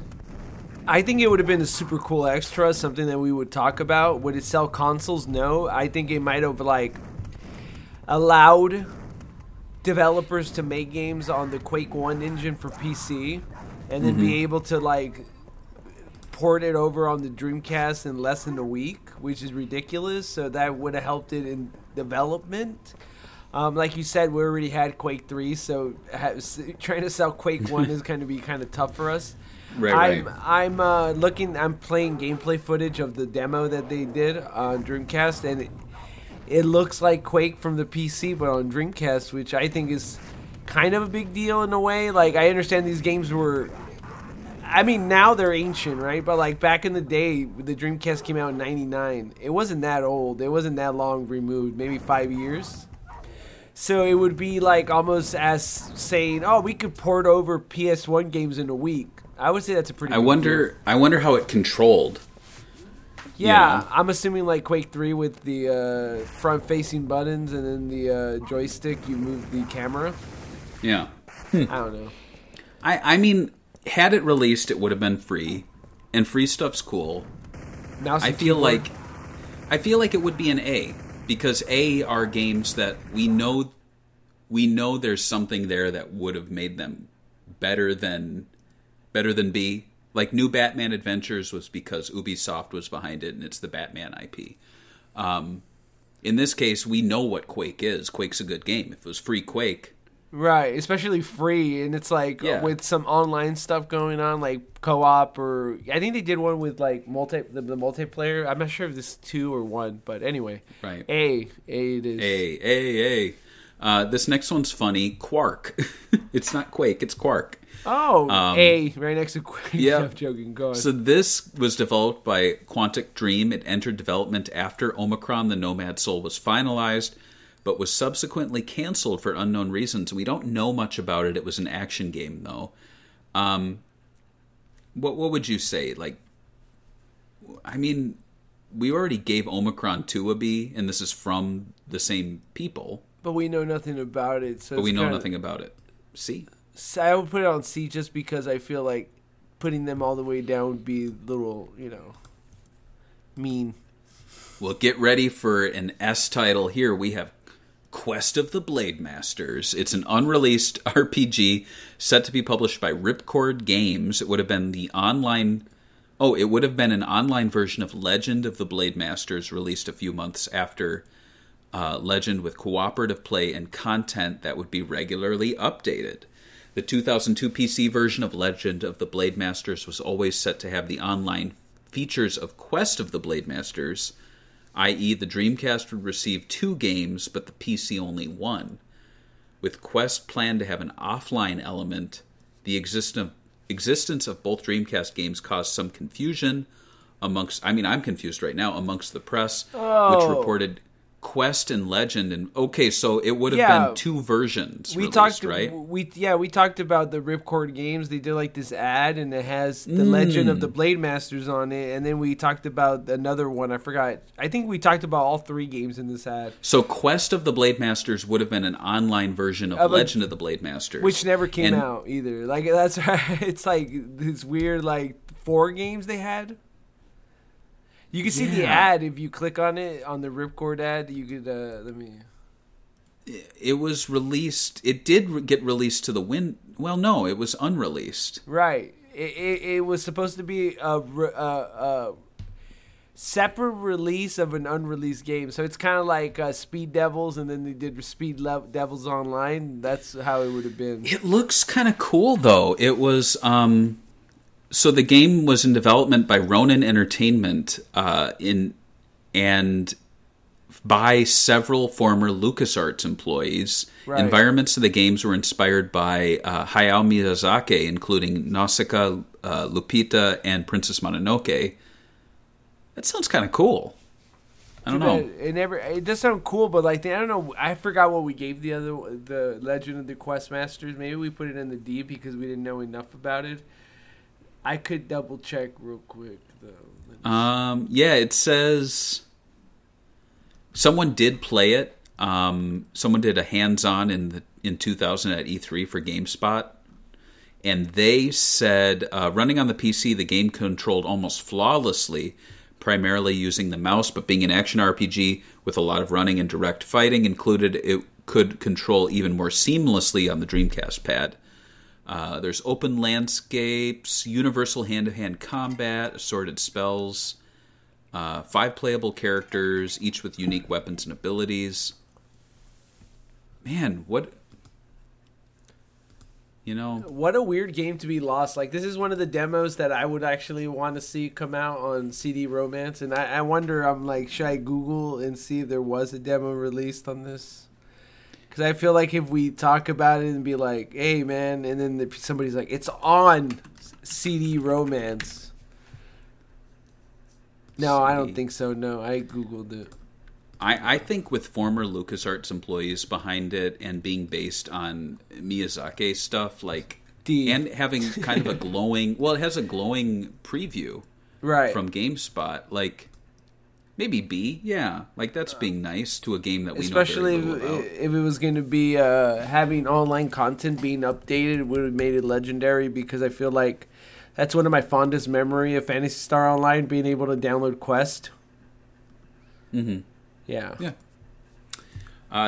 I think it would have been a super cool extra, something that we would talk about. Would it sell consoles? No. I think it might have, like, allowed developers to make games on the Quake 1 engine for PC and then be able to, like, port it over on the Dreamcast in less than a week, which is ridiculous. So that would have helped it in development. Like you said, we already had Quake 3, so trying to sell Quake 1 is going to be kind of tough for us. Right. I'm playing gameplay footage of the demo that they did on Dreamcast, and it looks like Quake from the PC, but on Dreamcast, which I think is kind of a big deal in a way. Like, I understand these games were, I mean, now they're ancient, right? But like back in the day, the Dreamcast came out in '99. It wasn't that old. It wasn't that long removed, maybe 5 years. So it would be like almost as saying, "Oh, we could port over PS1 games in a week." I would say that's a pretty. I wonder how it controlled. Yeah, you know? I'm assuming like Quake 3 with the front-facing buttons, and then the joystick, you move the camera. Yeah. I don't know. I mean, had it released, it would have been free, and free stuff's cool. Mouse I and feel keyboard. like it would be an A, because A are games that we know there's something there that would have made them better than B. Like, New Batman Adventures was because Ubisoft was behind it, and it's the Batman IP. In this case, we know what Quake is. Quake's a good game. If it was free Quake... Right, especially free, and it's like with some online stuff going on, like co-op, or I think they did one with like the multiplayer. I'm not sure if this is 2 or 1, but anyway. Right. A it is. A. This next one's funny. Quark. It's not Quake, it's Quark. Oh, A, right next to Quake. Yeah. I'm joking. Go on. So this was developed by Quantic Dream. It entered development after Omicron: The Nomad Soul was finalized, but was subsequently canceled for unknown reasons. We don't know much about it. It was an action game, though. What would you say? Like, I mean, we already gave Omicron 2 a B, and this is from the same people. But we know nothing about it. So But we know nothing about it. C? I would put it on C just because I feel like putting them all the way down would be a little, mean. Well, get ready for an S title here. We have Quest of the Blade Masters. It's an unreleased RPG set to be published by Ripcord Games. It would have been an online version of Legend of the Blade Masters, released a few months after Legend, with cooperative play and content that would be regularly updated. The 2002 PC version of Legend of the Blade Masters was always set to have the online features of Quest of the Blade Masters, i.e. the Dreamcast would receive 2 games, but the PC only 1. With Quest planned to have an offline element, the existence of both Dreamcast games caused some confusion I'm confused right now, amongst the press, which reported Quest and Legend, and so it would have been 2 versions released, right? We talked about the Ripcord Games. They did like this ad, and it has the Legend of the Blade Masters on it, and then we talked about another one. I forgot. I think we talked about all 3 games in this ad. So Quest of the Blade Masters would have been an online version of Legend of the Blade Masters, which never came out either. Like, that's right. It's like this weird 4 games they had. You can see the ad if you click on it, on the Ripcord ad. You could, let me... It was released... It did get released to the Well, no, it was unreleased. Right. It was supposed to be a separate release of an unreleased game. So it's kind of like Speed Devils, and then they did Speed Devils Online. That's how it would have been. It looks kind of cool, though. It was... So the game was in development by Ronin Entertainment, and by several former LucasArts employees. Right. Environments of the games were inspired by Hayao Miyazaki, including Nausicaa, Lupita, and Princess Mononoke. That sounds kind of cool. I don't know. It does sound cool, but like I don't know. I forgot what we gave the Legend of the Quest Masters. Maybe we put it in the D because we didn't know enough about it. I could double check real quick though. Yeah, it says someone did play it. Someone did a hands-on in 2000 at E3 for GameSpot, and they said running on the PC, the game controlled almost flawlessly, primarily using the mouse, but being an action RPG with a lot of running and direct fighting included, it could control even more seamlessly on the Dreamcast pad. There's open landscapes, universal hand-to-hand combat, assorted spells, 5 playable characters, each with unique weapons and abilities. Man, what a weird game to be lost. Like, this is one of the demos that I would actually want to see come out on CD Romance, and I wonder, I'm like, should I Google and see if there was a demo released on this? Because I feel like if we talk about it and be like, hey, man, and then somebody's like, it's on CD Romance. No, I don't think so. No, I Googled it. I think with former LucasArts employees behind it and being based on Miyazaki stuff, like, D. and having kind of a glowing, well, it has a glowing preview right from GameSpot, like, maybe B, yeah, like that's being nice to a game that we especially know very little about. If it was going to be having online content being updated, it would have made it legendary, because I feel like that's one of my fondest memory of Phantasy Star Online, being able to download Quest. Mm-hmm. Yeah.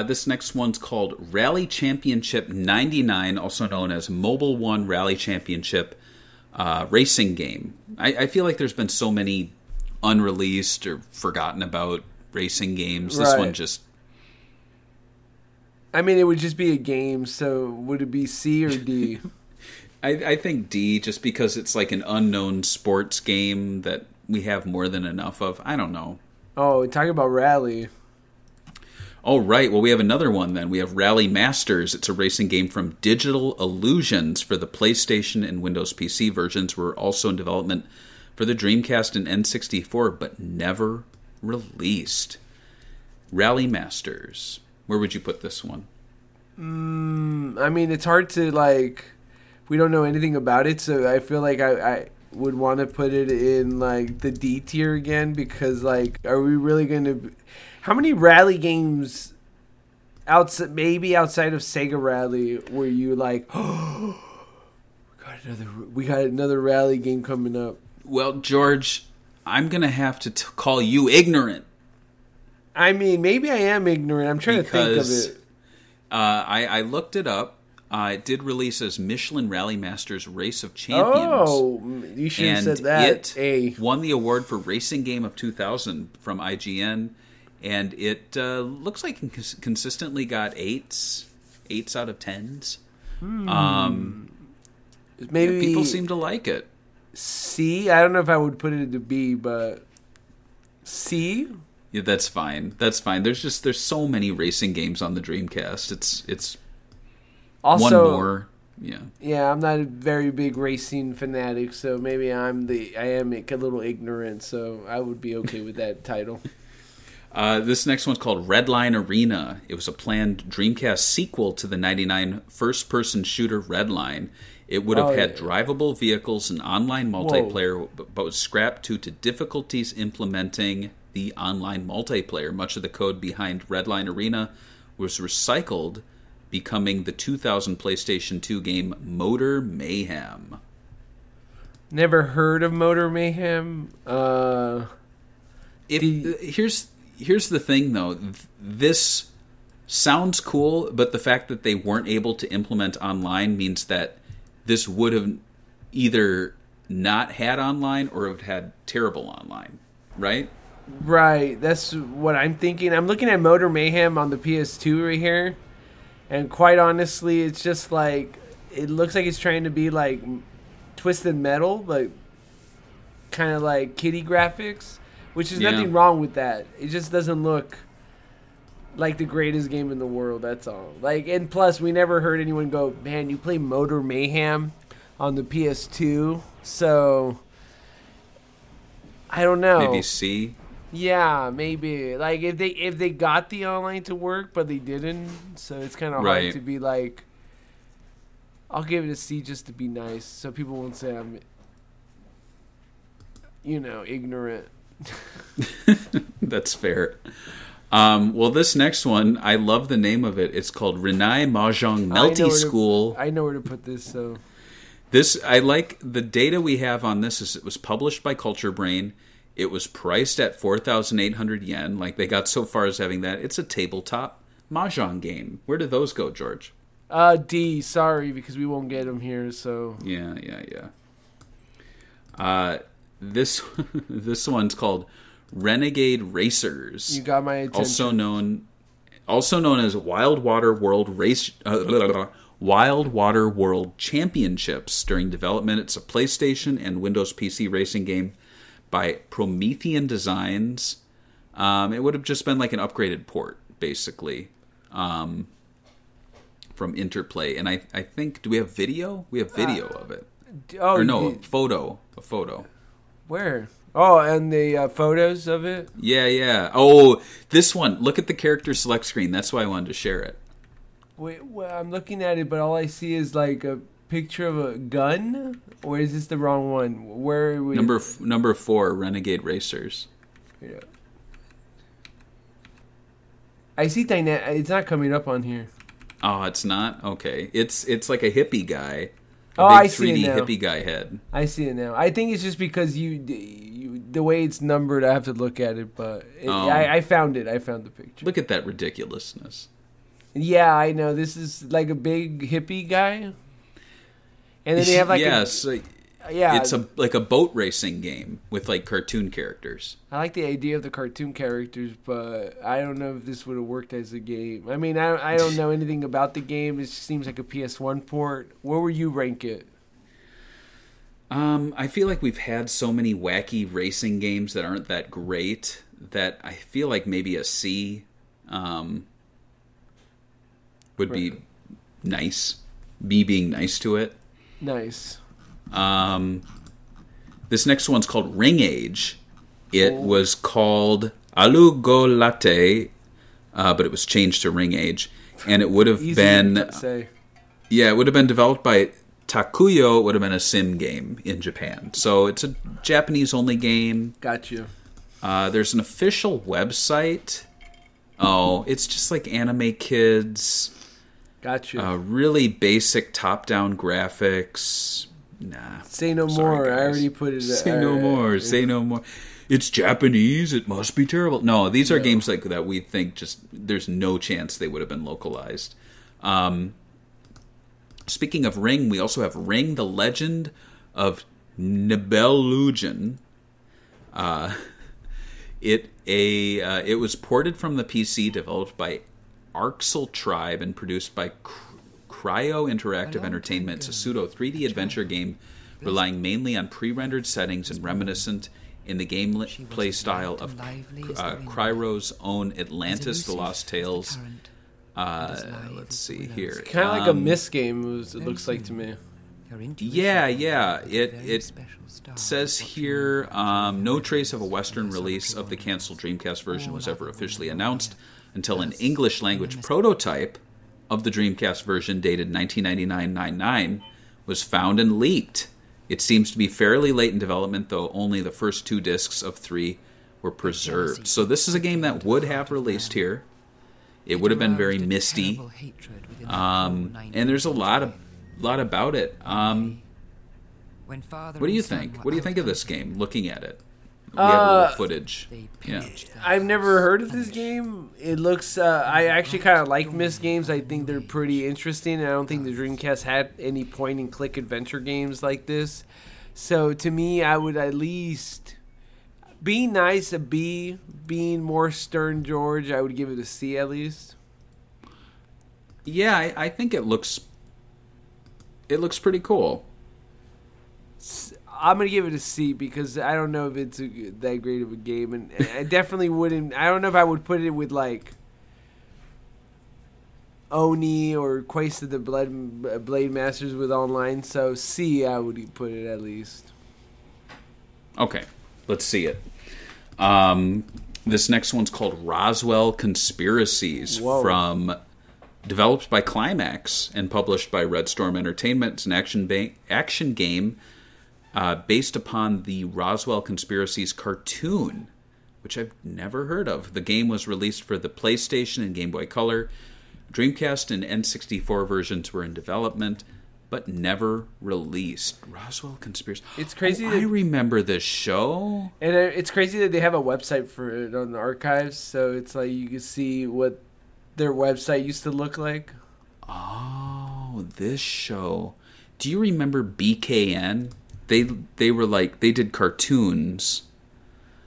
This next one's called Rally Championship 99, also known as Mobile One Rally Championship racing game. I feel like there's been so many unreleased or forgotten about racing games. This one just... I mean, it would just be a game, so would it be C or D? I think D, just because it's like an unknown sports game that we have more than enough of. I don't know. Oh, talking about Rally. Oh, right. Well, we have another one then. We have Rally Masters. It's a racing game from Digital Illusions for the PlayStation and Windows PC versions. Were also in development for the Dreamcast and N64, but never released. Rally Masters. Where would you put this one? I mean, it's hard to, like... We don't know anything about it, so I feel like I would want to put it in, like, the D tier again, because, like, are we really going to... How many rally games, maybe outside of Sega Rally, were you like, oh, we got another rally game coming up? Well, George, I'm going to have to call you ignorant. I mean, maybe I am ignorant. I'm trying to think of it. I looked it up. It did release as Michelin Rally Masters Race of Champions. Oh, you should have said that. It won the award for Racing Game of 2000 from IGN, and it looks like it consistently got 8s out of 10s. Maybe people seem to like it. C? I don't know if I would put it into B, but C? Yeah, that's fine. That's fine. There's so many racing games on the Dreamcast. It's also, one more. Yeah, I'm not a very big racing fanatic, so maybe I am a little ignorant, so I would be okay with that title. This next one's called Redline Arena. It was a planned Dreamcast sequel to the 99 first-person shooter Redline. It would have had drivable vehicles and online multiplayer, but was scrapped due to difficulties implementing the online multiplayer. Much of the code behind Redline Arena was recycled, becoming the 2000 PlayStation 2 game Motor Mayhem. Never heard of Motor Mayhem. Here's the thing, though. This sounds cool, but the fact that they weren't able to implement online means that this would have either not had online or it would have had terrible online, right? Right. That's what I'm thinking. I'm looking at Motor Mayhem on the PS2 right here. And quite honestly, it's just like, it looks like it's trying to be like Twisted Metal, but kind of like kiddie graphics, which is nothing wrong with that. It just doesn't look like the greatest game in the world. That's all. Like, and plus, we never heard anyone go, "Man, you play Motor Mayhem on the PS2." So I don't know. Maybe C. Yeah, maybe. Like if they got the online to work, but they didn't, so it's kind of Right. hard to be like. I'll give it a C just to be nice, so people won't say I'm, ignorant. That's fair. Well, this next one, I love the name of it. It's called Renai Mahjong Melty School. I know where to put this, so. This, I like the data we have on this is it was published by Culture Brain. It was priced at 4,800 yen. Like, they got so far as having that. It's a tabletop Mahjong game. Where did those go, George? D, sorry, because we won't get them here, so. Yeah. This this one's called Renegade Racers. You got my attention. Also known as Wild Water World Championships during development. It's a PlayStation and Windows PC racing game by Promethean Designs. It would have just been like an upgraded port, basically, from Interplay. And I think, do we have video? We have video of it. Oh, or no, a photo. Where? Oh, and the photos of it? Yeah. Oh, this one. Look at the character select screen. That's why I wanted to share it. Wait, well, I'm looking at it, but all I see is like a picture of a gun? Or is this the wrong one? Where are we? Number 4, Renegade Racers. Yeah. I see it's not coming up on here. Oh, it's not? Okay. It's like a hippie guy. I big see 3D it now. hippie guy head. I see it now. I think it's just because the way it's numbered, I have to look at it, but I found it. I found the picture. Look at that ridiculousness. Yeah, I know. This is like a big hippie guy. And then they have like it's like a boat racing game with like cartoon characters. I like the idea of the cartoon characters, but I don't know if this would have worked as a game. I mean, I don't know anything about the game. It seems like a PS1 port. Where would you rank it? I feel like we've had so many wacky racing games that aren't that great that I feel like maybe a C would be nice. Me being nice to it. Nice. This next one's called Ring Age. It was called Alu Go Latte, but it was changed to Ring Age, and it would have been it would have been developed by Takuyo. It would have been a sim game in Japan, so it's a Japanese only game. Got you. There's an official website. Oh, it's just like Anime Kids. Got you. Really basic top-down graphics. Nah. Say no Sorry, more. guys. I already put it. Say no more. Say no more. It's Japanese. It must be terrible. No, these are games like that we think just there's no chance they would have been localized. Speaking of Ring, we also have Ring: The Legend of Nibelungen. It was ported from the PC, developed by Arxel Tribe, and produced by Cryo Interactive Entertainment. It's a pseudo 3D adventure game relying mainly on pre-rendered settings and reminiscent in the gameplay style of Cryo's own Atlantis: The Lost Tales. Let's see here. Kind of like a Myst game, it looks like to me. Yeah. It says here, no trace of a Western release of the canceled Dreamcast version was ever officially announced until an English language prototype of the Dreamcast version dated 1999-99 was found and leaked. It seems to be fairly late in development, though only the first 2 discs of 3 were preserved. So this is a game that would have released here. It would have been very misty. And there's a lot about it. What do you think? What do you think of this game, looking at it? We have a little footage. Yeah. I've never heard of this game. It looks... I actually kind of like Myst games. I think they're pretty interesting. I don't think the Dreamcast had any point-and-click adventure games like this. So, to me, I would at least... Being nice, a B. Being more stern George, I would give it a C at least. Yeah, I think it looks pretty cool. I'm going to give it a C because I don't know if it's that great of a game. And I definitely wouldn't... I don't know if I would put it with, like... Oni or Quest of the Blade Masters with online. So C, I would put it at least. Okay, let's see it. This next one's called Roswell Conspiracies, developed by Climax and published by Red Storm Entertainment. It's an action game based upon the Roswell Conspiracies cartoon, which I've never heard of. The game was released for the PlayStation and Game Boy Color. Dreamcast and N64 versions were in development, but never released. Roswell Conspiracy. It's crazy. I remember this show. And it's crazy that they have a website for it on the archives, so it's like you can see what their website used to look like. Oh, this show. Do you remember BKN? They were like, they did cartoons.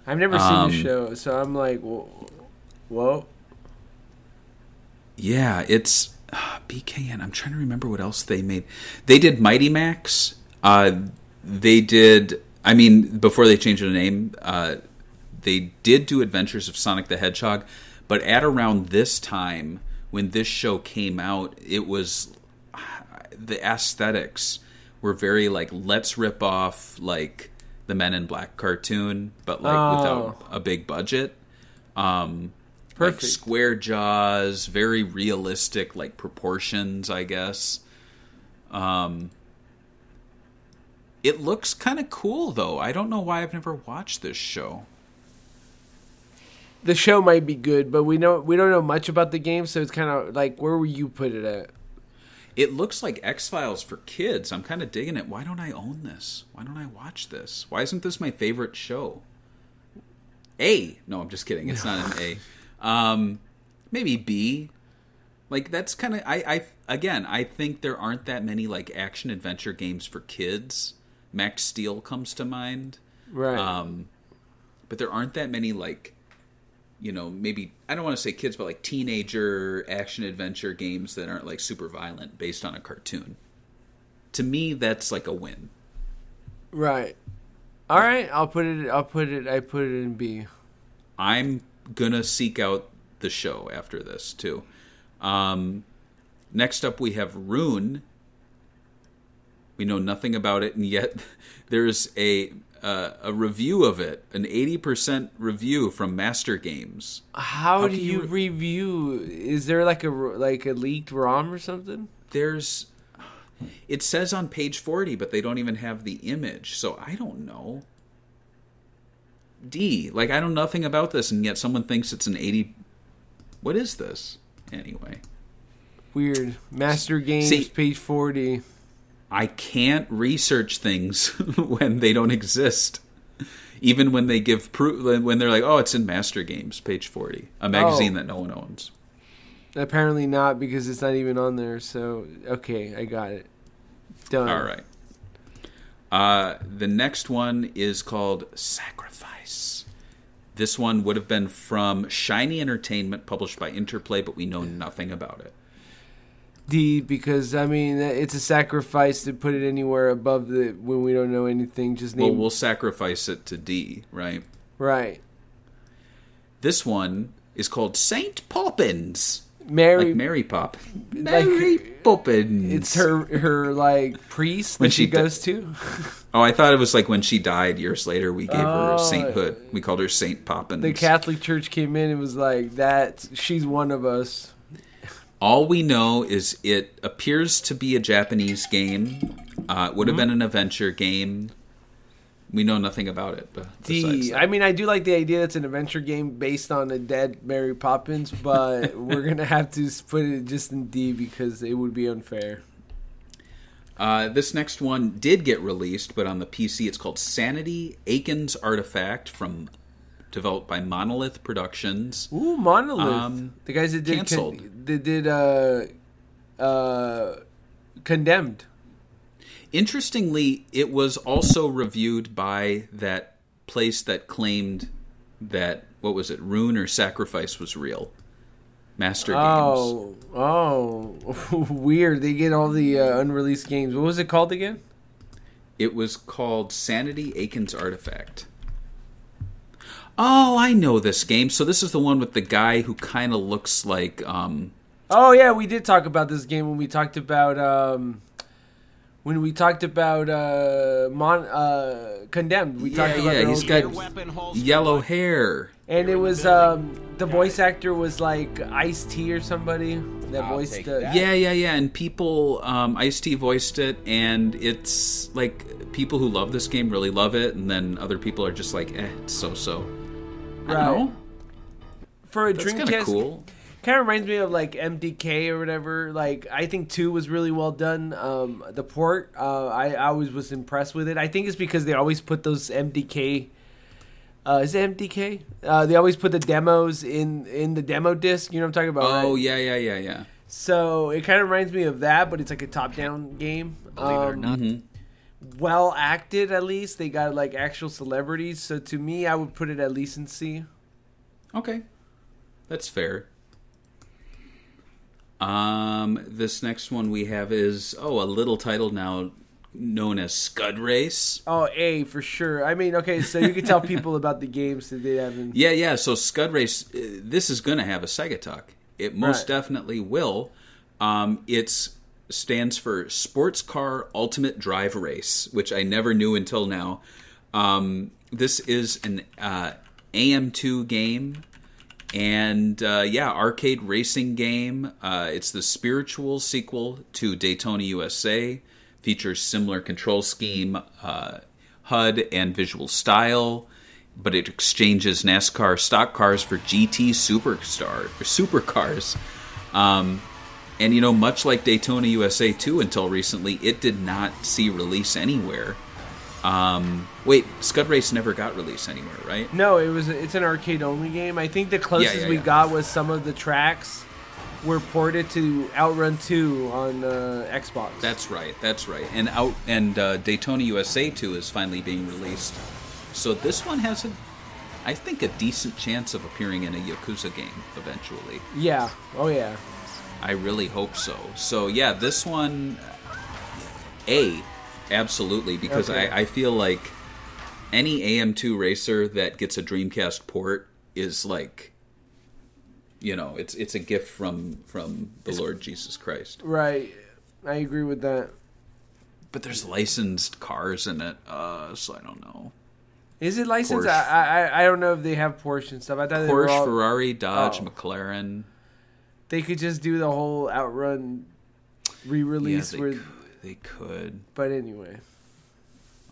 I've never seen the show, so I'm like, whoa. Yeah, it's BKN. I'm trying to remember what else they made. They did Mighty Max. They did, before they changed their name, they did do Adventures of Sonic the Hedgehog, but at around this time, when this show came out, it was, the aesthetics were very like, let's rip off like the Men in Black cartoon, but like without a big budget. Perfect. Like square jaws, very realistic, like proportions, I guess. It looks kind of cool, though. I don't know why I've never watched this show. The show might be good, but we don't know much about the game, so it's kind of like, where would you put it at? It looks like X-Files for kids. I'm kind of digging it. Why don't I own this? Why don't I watch this? Why isn't this my favorite show? A. No, I'm just kidding. It's not an A. Maybe B. Like, that's kind of, I think there aren't that many like action adventure games for kids. Max Steel comes to mind. Right. But there aren't that many like, maybe, I don't want to say kids, but like teenager action adventure games that aren't like super violent based on a cartoon. To me, that's like a win. Right. All right, I put it in B. I'm gonna seek out the show after this too. Next up, we have Rune. We know nothing about it, and yet there's a review of it, an 80% review from Master Games. How do you review? Is there like a leaked ROM or something? It says on page 40, but they don't even have the image, so I don't know. D. Like, I know nothing about this, and yet someone thinks it's an 80... What is this? Anyway. Weird. Master Games, page 40. I can't research things when they don't exist. Even when they give proof, when they're like, oh, it's in Master Games, page 40. A magazine that no one owns. Apparently not, because it's not even on there, so... Okay, I got it. Done. All right. The next one is called Sacrifice. This one would have been from Shiny Entertainment, published by Interplay, but we know nothing about it. D, because, it's a sacrifice to put it anywhere above when we don't know anything. Well, we'll sacrifice it to D, right? Right. This one is called Saint Poppins. Mary Pop. Mary Poppins. It's her like priest when she goes to. Oh, I thought it was like when she died years later. We gave her sainthood. We called her Saint Poppins. The Catholic Church came in and was like, "That she's one of us." All we know is it appears to be a Japanese game. It would have been an adventure game. We know nothing about it. I do like the idea that it's an adventure game based on a dead Mary Poppins, but we're going to have to put it just in D because it would be unfair. This next one did get released, but on the PC it's called Sanity Aiken's Artifact, developed by Monolith Productions. Ooh, Monolith. The guys that did canceled. They did Condemned. Interestingly, it was also reviewed by that place that claimed that, Rune or Sacrifice was real. Master Games. Oh, weird. They get all the unreleased games. What was it called again? It was called Sanity Aiken's Artifact. Oh, I know this game. So this is the one with the guy who kind of looks like Oh yeah, we did talk about this game when we talked about Condemned. We talked about he's got yellow hair. and it was the voice actor was like Ice-T or somebody that voiced it. Yeah, and people Ice-T voiced it, and it's like people who love this game really love it, and then other people are just like, it's so. I don't know. For a That's Dreamcast, kind of cool. Kind of reminds me of like MDK or whatever. Like I think 2 was really well done. The port, I always was impressed with it. I think it's because they always put those MDK. Is it MDK? They always put the demos in the demo disc. You know what I'm talking about? Oh, right? yeah. So it kind of reminds me of that, but it's like a top-down game. Believe it or not. Well acted, at least. They got like actual celebrities. So to me, I would put it at least in C. Okay, that's fair. This next one we have is a little title now known as Scud Race. Oh, A for sure. I mean, okay, so you can tell people about the games that they haven't. Yeah. So Scud Race, this is going to have a Sega Talk. It most definitely will. It stands for Sports Car Ultimate Drive Race, which I never knew until now. This is an AM2 game. And arcade racing game. It's the spiritual sequel to Daytona USA. Features similar control scheme, HUD, and visual style. But it exchanges NASCAR stock cars for GT supercars. And much like Daytona USA 2 until recently, it did not see release anywhere. Wait, Scud Race never got released anywhere, right? No, it's an arcade only game. I think the closest we got was some of the tracks were ported to Outrun 2 on Xbox. That's right. And Daytona USA 2 is finally being released. So this one has I think a decent chance of appearing in a Yakuza game eventually. Yeah. Oh yeah. I really hope so. So yeah, this one absolutely, because I feel like any AM2 racer that gets a Dreamcast port is like, it's a gift from the Lord Jesus Christ. Right. I agree with that. But there's licensed cars in it, so I don't know. Is it licensed? Porsche. I don't know if they have Porsche and stuff. I thought Porsche, Ferrari, Dodge, McLaren. They could just do the whole Outrun re-release They could. But anyway.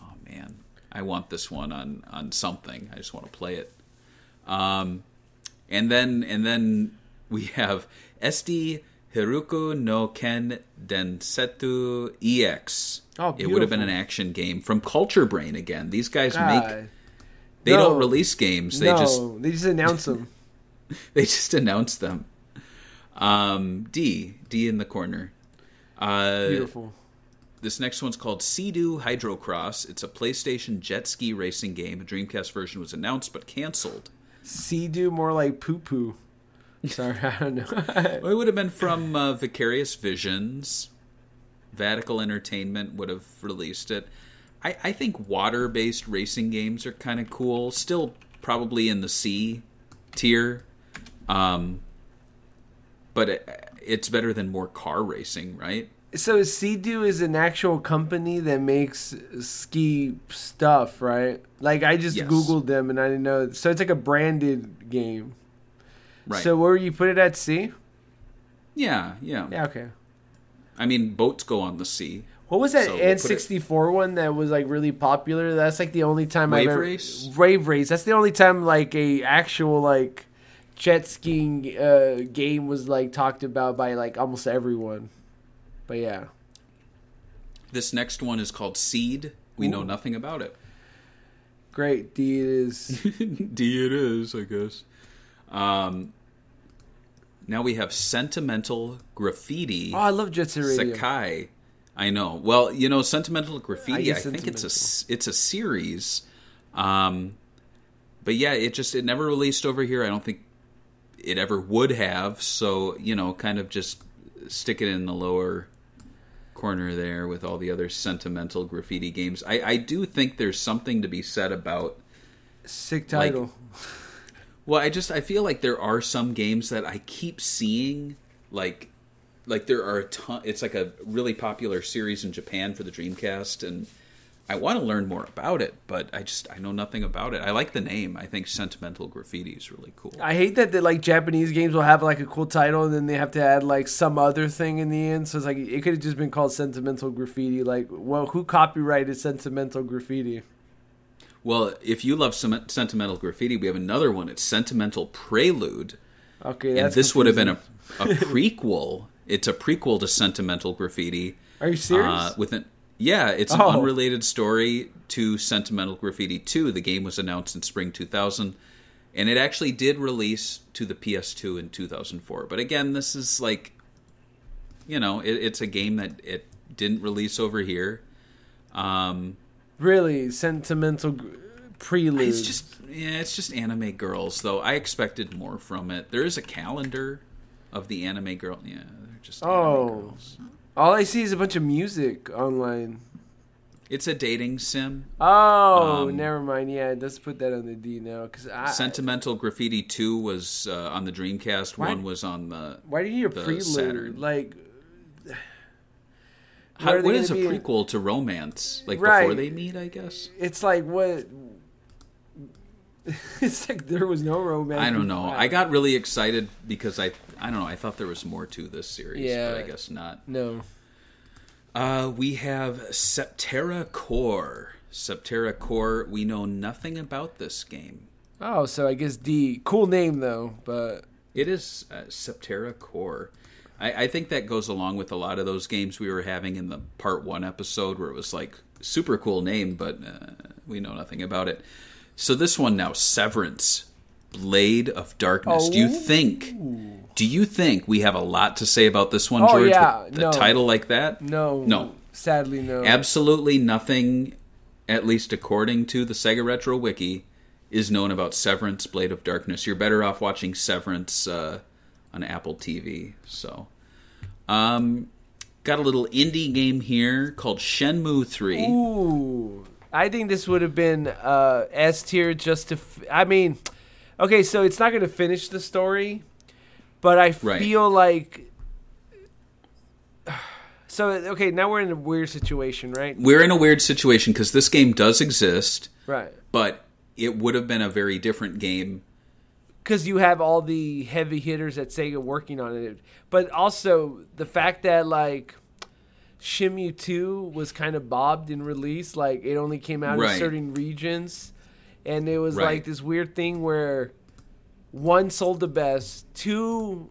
Oh, man. I want this one on something. I just want to play it. And then we have SD Hiruko no Ken Densetsu EX. Oh, beautiful. It would have been an action game from Culture Brain again. These guys don't release games. They just announce them. They just announce them. D in the corner. Beautiful. This next one's called Sea-Doo Hydrocross. It's a PlayStation jet ski racing game. A Dreamcast version was announced but canceled. Sea-Doo, more like poo-poo. Sorry, I don't know. Well, it would have been from Vicarious Visions. Vatical Entertainment would have released it. I think water-based racing games are kind of cool. Still probably in the C tier. But it's better than more car racing, right? So Sea-Doo is an actual company that makes ski stuff, right? Like I just Googled them and I didn't know. So it's like a branded game. Right. So where you put it at sea? Yeah. Yeah, okay. I mean, boats go on the sea. What was that N64 one that was like really popular? That's like the only time Wave Race? Wave Race. That's the only time like a actual like jet skiing game was like talked about by like almost everyone. But yeah. This next one is called Seed. We know nothing about it. Great. D it is. D it is, I guess. Now we have Sentimental Graffiti. Oh, I love Jet Set Radio. Sakai. I know. Well, Sentimental Graffiti, I think it's a series. But yeah, it never released over here. I don't think it ever would have. So, kind of just stick it in the lower corner there with all the other Sentimental Graffiti games. I do think there's something to be said about sick title. Well, I feel like there are some games that I keep seeing like there are a ton. It's like a really popular series in Japan for the Dreamcast, and I want to learn more about it, but I know nothing about it. I like the name. I think Sentimental Graffiti is really cool. I hate that like Japanese games will have like a cool title and then they have to add like some other thing in the end. So it's like it could have just been called Sentimental Graffiti. Like, well, who copyrighted Sentimental Graffiti? Well, if you love Sentimental Graffiti, we have another one. It's Sentimental Prelude. Okay, and this would have been a prequel. It's a prequel to Sentimental Graffiti. Are you serious? Yeah, it's an unrelated story to Sentimental Graffiti 2. The game was announced in spring 2000, and it actually did release to the PS2 in 2004. But again, this is like, it's a game that it didn't release over here. Really? Sentimental Prelude? It's just anime girls, though. I expected more from it. There is a calendar of the anime girl. Yeah, they're just anime girls. All I see is a bunch of music online. It's a dating sim. Oh, never mind. Yeah, let's put that on the D now. Sentimental Graffiti 2 was on the Dreamcast. One was on the Why do you need a prelude? Saturn. Like, what is a prequel to romance? Like before they meet, I guess? It's like what... It's like there was no romance. I don't know. I got really excited because I don't know. I thought there was more to this series, but I guess not. No. We have Septerra Core. Septerra Core. We know nothing about this game. Oh, so I guess D. Cool name though, but it is Septerra Core. I think that goes along with a lot of those games we were having in the Part 1 episode where it was like super cool name, but we know nothing about it. So this one now, Severance, Blade of Darkness. Do you think we have a lot to say about this one, George? With a title like that? No. Sadly, no. Absolutely nothing, at least according to the Sega Retro Wiki, is known about Severance, Blade of Darkness. You're better off watching Severance on Apple TV. So, got a little indie game here called Shenmue 3. Ooh. I think this would have been S tier just to... okay, so it's not going to finish the story, but I feel like... So, okay, now we're in a weird situation, right? We're in a weird situation because this game does exist. Right. But it would have been a very different game. Because you have all the heavy hitters at Sega working on it. But also, the fact that, like... Shenmue 2 was kind of bobbed in release. Like, it only came out in certain regions. And it was like this weird thing where 1 sold the best, 2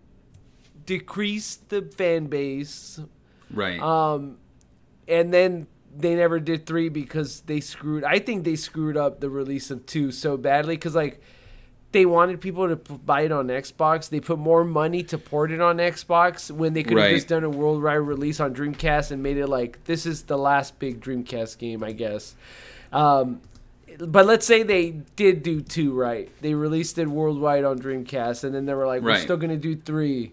decreased the fan base. Right. And then they never did 3 because I think they screwed up the release of 2 so badly. Because, like, they wanted people to buy it on Xbox. They put more money to port it on Xbox when they could have just done a worldwide release on Dreamcast and made it like, this is the last big Dreamcast game, I guess. But let's say they did do 2 right. They released it worldwide on Dreamcast, and then they were like, we're still going to do 3.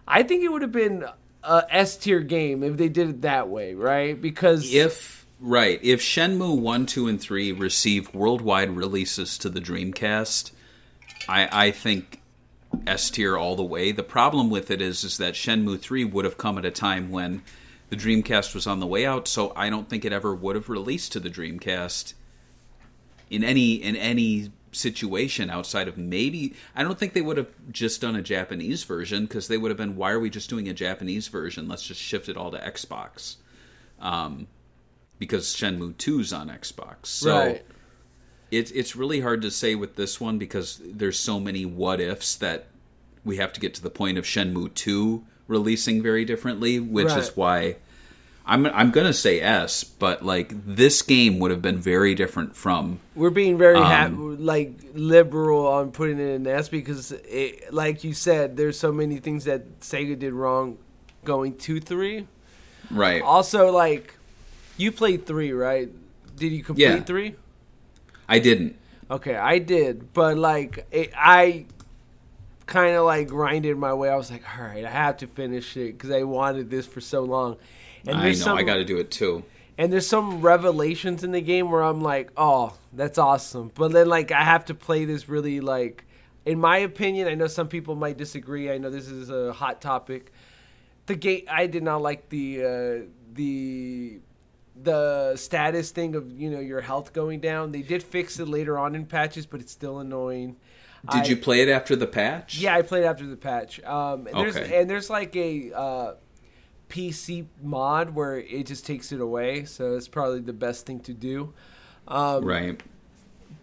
I think it would have been a S-tier game if they did it that way, right? Because... If Shenmue 1, 2, and 3 receive worldwide releases to the Dreamcast, I think S tier all the way. The problem with it is that Shenmue 3 would have come at a time when the Dreamcast was on the way out, so I don't think it ever would have released to the Dreamcast in any situation outside of maybe... I don't think they would have just done a Japanese version, because they would have been, why are we just doing a Japanese version? Let's just shift it all to Xbox. Because Shenmue 2's on Xbox. So it's really hard to say with this one because there's so many what-ifs that we have to get to the point of Shenmue 2 releasing very differently, which is why I'm going to say S, but like this game would have been very different from... We're being very liberal on putting it in S because, like you said, there's so many things that Sega did wrong going to 3. Right. Also, like... You played 3, right? Did you complete 3? I didn't. Okay, I did. But, like, I kind of, like, grinded my way. I was like, all right, I have to finish it because I wanted this for so long. And I know, I got to do it, too. And there's some revelations in the game where I'm like, oh, that's awesome. But then, like, I have to play this really, like, in my opinion, I know some people might disagree. I know this is a hot topic. The game, I did not like the status thing of your health going down. They did fix it later on in patches, but it's still annoying. Did you play it after the patch? Yeah, I played after the patch. Okay. There's like a PC mod where it just takes it away, so it's probably the best thing to do. Right.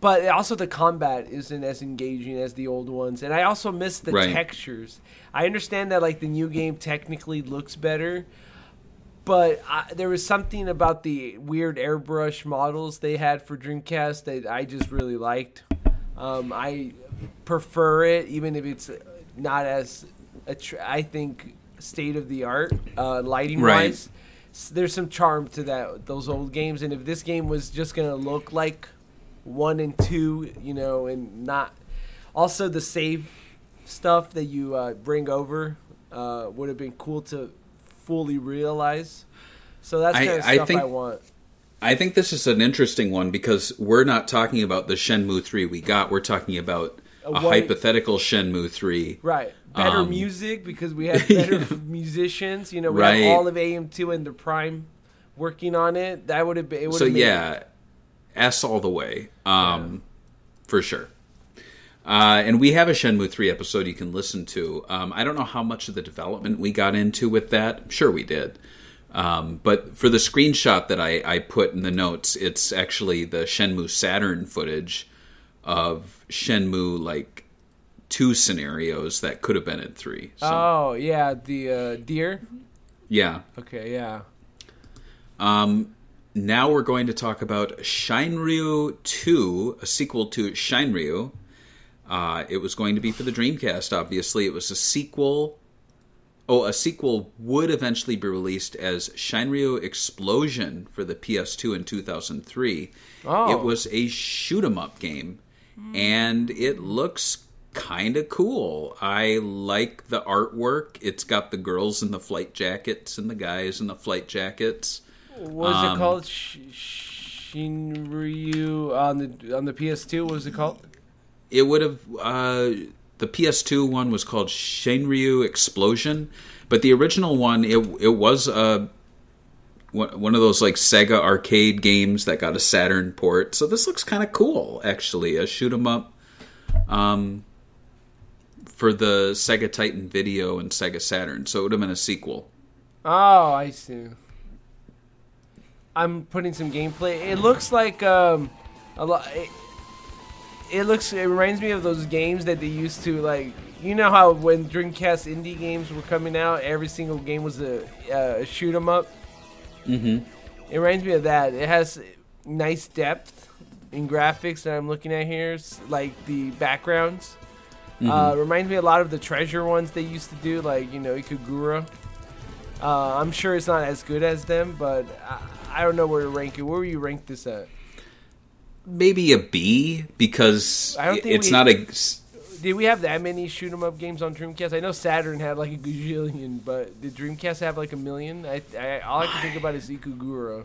But also the combat isn't as engaging as the old ones, and I also miss the textures. I understand that like the new game technically looks better, but there was something about the weird airbrush models they had for Dreamcast that I just really liked. I prefer it, even if it's not as I think state of the art lighting wise. There's some charm to those old games, and if this game was just gonna look like 1 and 2, and not also the save stuff that you bring over would have been cool to fully realize. So that's kind of stuff I want. I think this is an interesting one because we're not talking about the Shenmue 3 we got. We're talking about a hypothetical Shenmue 3. Right. Better music because we had better musicians. We had all of AM2 and the Prime working on it. That would have been... S all the way. For sure. And we have a Shenmue 3 episode you can listen to. I don't know how much of the development we got into with that. I'm sure we did. But for the screenshot that I put in the notes, it's actually the Shenmue Saturn footage of Shenmue 2 scenarios that could have been in 3. So. Oh, yeah, the deer? Yeah. Okay, yeah. Now we're going to talk about Shenmue 2, a sequel to Shenmue. It was going to be for the Dreamcast, obviously. It was a sequel. A sequel would eventually be released as Shenmue Explosion for the PS2 in 2003. Oh. It was a shoot-'em-up game, and it looks kind of cool. I like the artwork. It's got the girls in the flight jackets and the guys in the flight jackets. What was it called? Shenmue on the PS2? What was it called? It would have... the PS2 one was called Shenmue Explosion, but the original one, it was one of those SEGA arcade games that got a Saturn port. So this looks kind of cool, actually, a shoot 'em up for the Sega Titan Video and Sega Saturn. So it would have been a sequel. Oh, I see. I'm putting some gameplay. It looks like a lot. It reminds me of those games that they used to how when Dreamcast indie games were coming out, every single game was a shoot 'em up. Mm-hmm. It reminds me of that. It has nice depth in graphics that I'm looking at here, like the backgrounds. Mm-hmm. Reminds me a lot of the treasure ones they used to do, Ikagura. I'm sure it's not as good as them, but I don't know where to rank it. Where would you rank this at? Maybe a B, because it's not a... Did we have that many shoot 'em up games on Dreamcast? I know Saturn had a gajillion, but did Dreamcast have a million? All I can think about is Ikagura.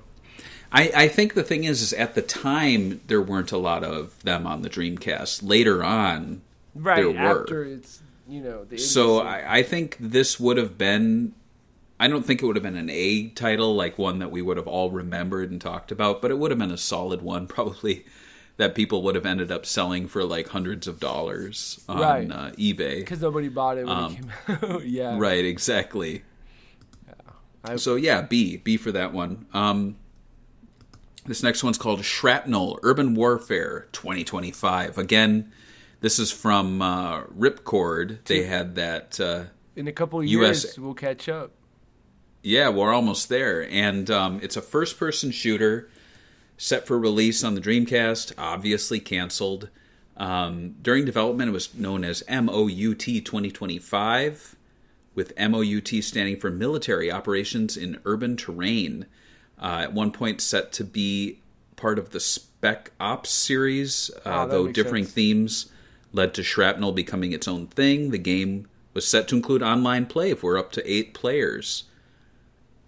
I think the thing is at the time, there weren't a lot of them on the Dreamcast. Later on, there were. After it's, the So I think this would have been... I don't think it would have been an A title, one that we would have all remembered and talked about, but it would have been a solid one, probably, that people would have ended up selling for hundreds of dollars on eBay. Because nobody bought it when it came out. Yeah. Right, exactly. Yeah. B for that one. This next one's called Shrapnel Urban Warfare 2025. Again, this is from Ripcord. They had that... in a couple of years, we'll catch up. Yeah, we're almost there. And it's a first-person shooter set for release on the Dreamcast, obviously canceled. During development, it was known as MOUT 2025, with MOUT standing for Military Operations in Urban Terrain. At one point set to be part of the Spec Ops series, though differing themes led to Shrapnel becoming its own thing. The game was set to include online play for up to 8 players.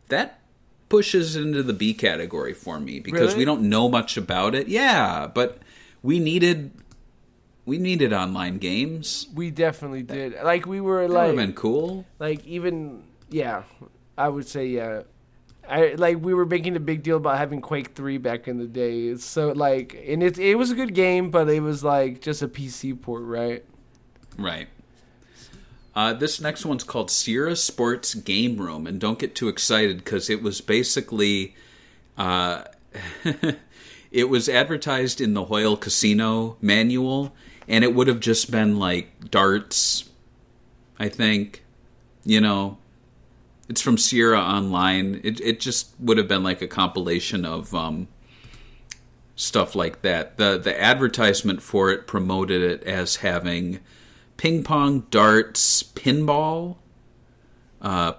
That pushes into the B category for me because we don't know much about it. Yeah, but we needed We needed online games. We definitely did. Like we were That would have been cool. Like even I would say yeah. We were making a big deal about having Quake 3 back in the day. It's so like, and it was a good game, but it was like just a PC port, right? Right. This next one's called Sierra Sports Game Room, and don't get too excited because it was basically, it was advertised in the Hoyle Casino manual, and it would have just been like darts, I think, you know. It's from Sierra Online. It just would have been like a compilation of stuff like that. The advertisement for it promoted it as having ping pong, darts, pinball,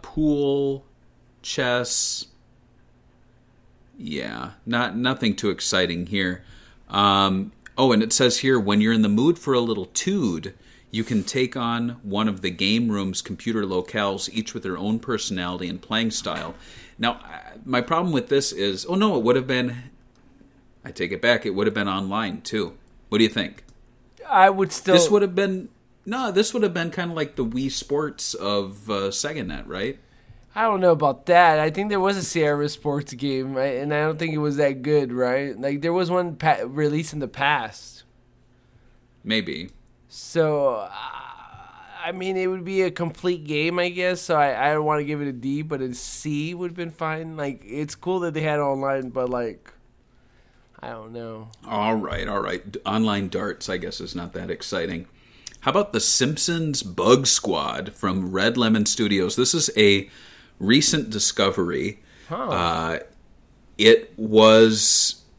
pool, chess. Yeah, nothing too exciting here. And it says here, when you're in the mood for a little tood, you can take on one of the game room's computer locales, each with their own personality and playing style. Now, my problem with this is, it would have been, I take it back, it would have been online too. What do you think? I would still... This would have been kind of like the Wii Sports of SegaNet, right? I don't know about that. I think there was a Sierra Sports game, right? And I don't think it was that good, right? Like, there was one released in the past. Maybe. So, I mean, it would be a complete game, I guess. So I don't want to give it a D, but a C would have been fine. Like, it's cool that they had it online, but, like, I don't know. All right. Online darts, I guess, is not that exciting. How about The Simpsons Bug Squad from Red Lemon Studios? This is a recent discovery.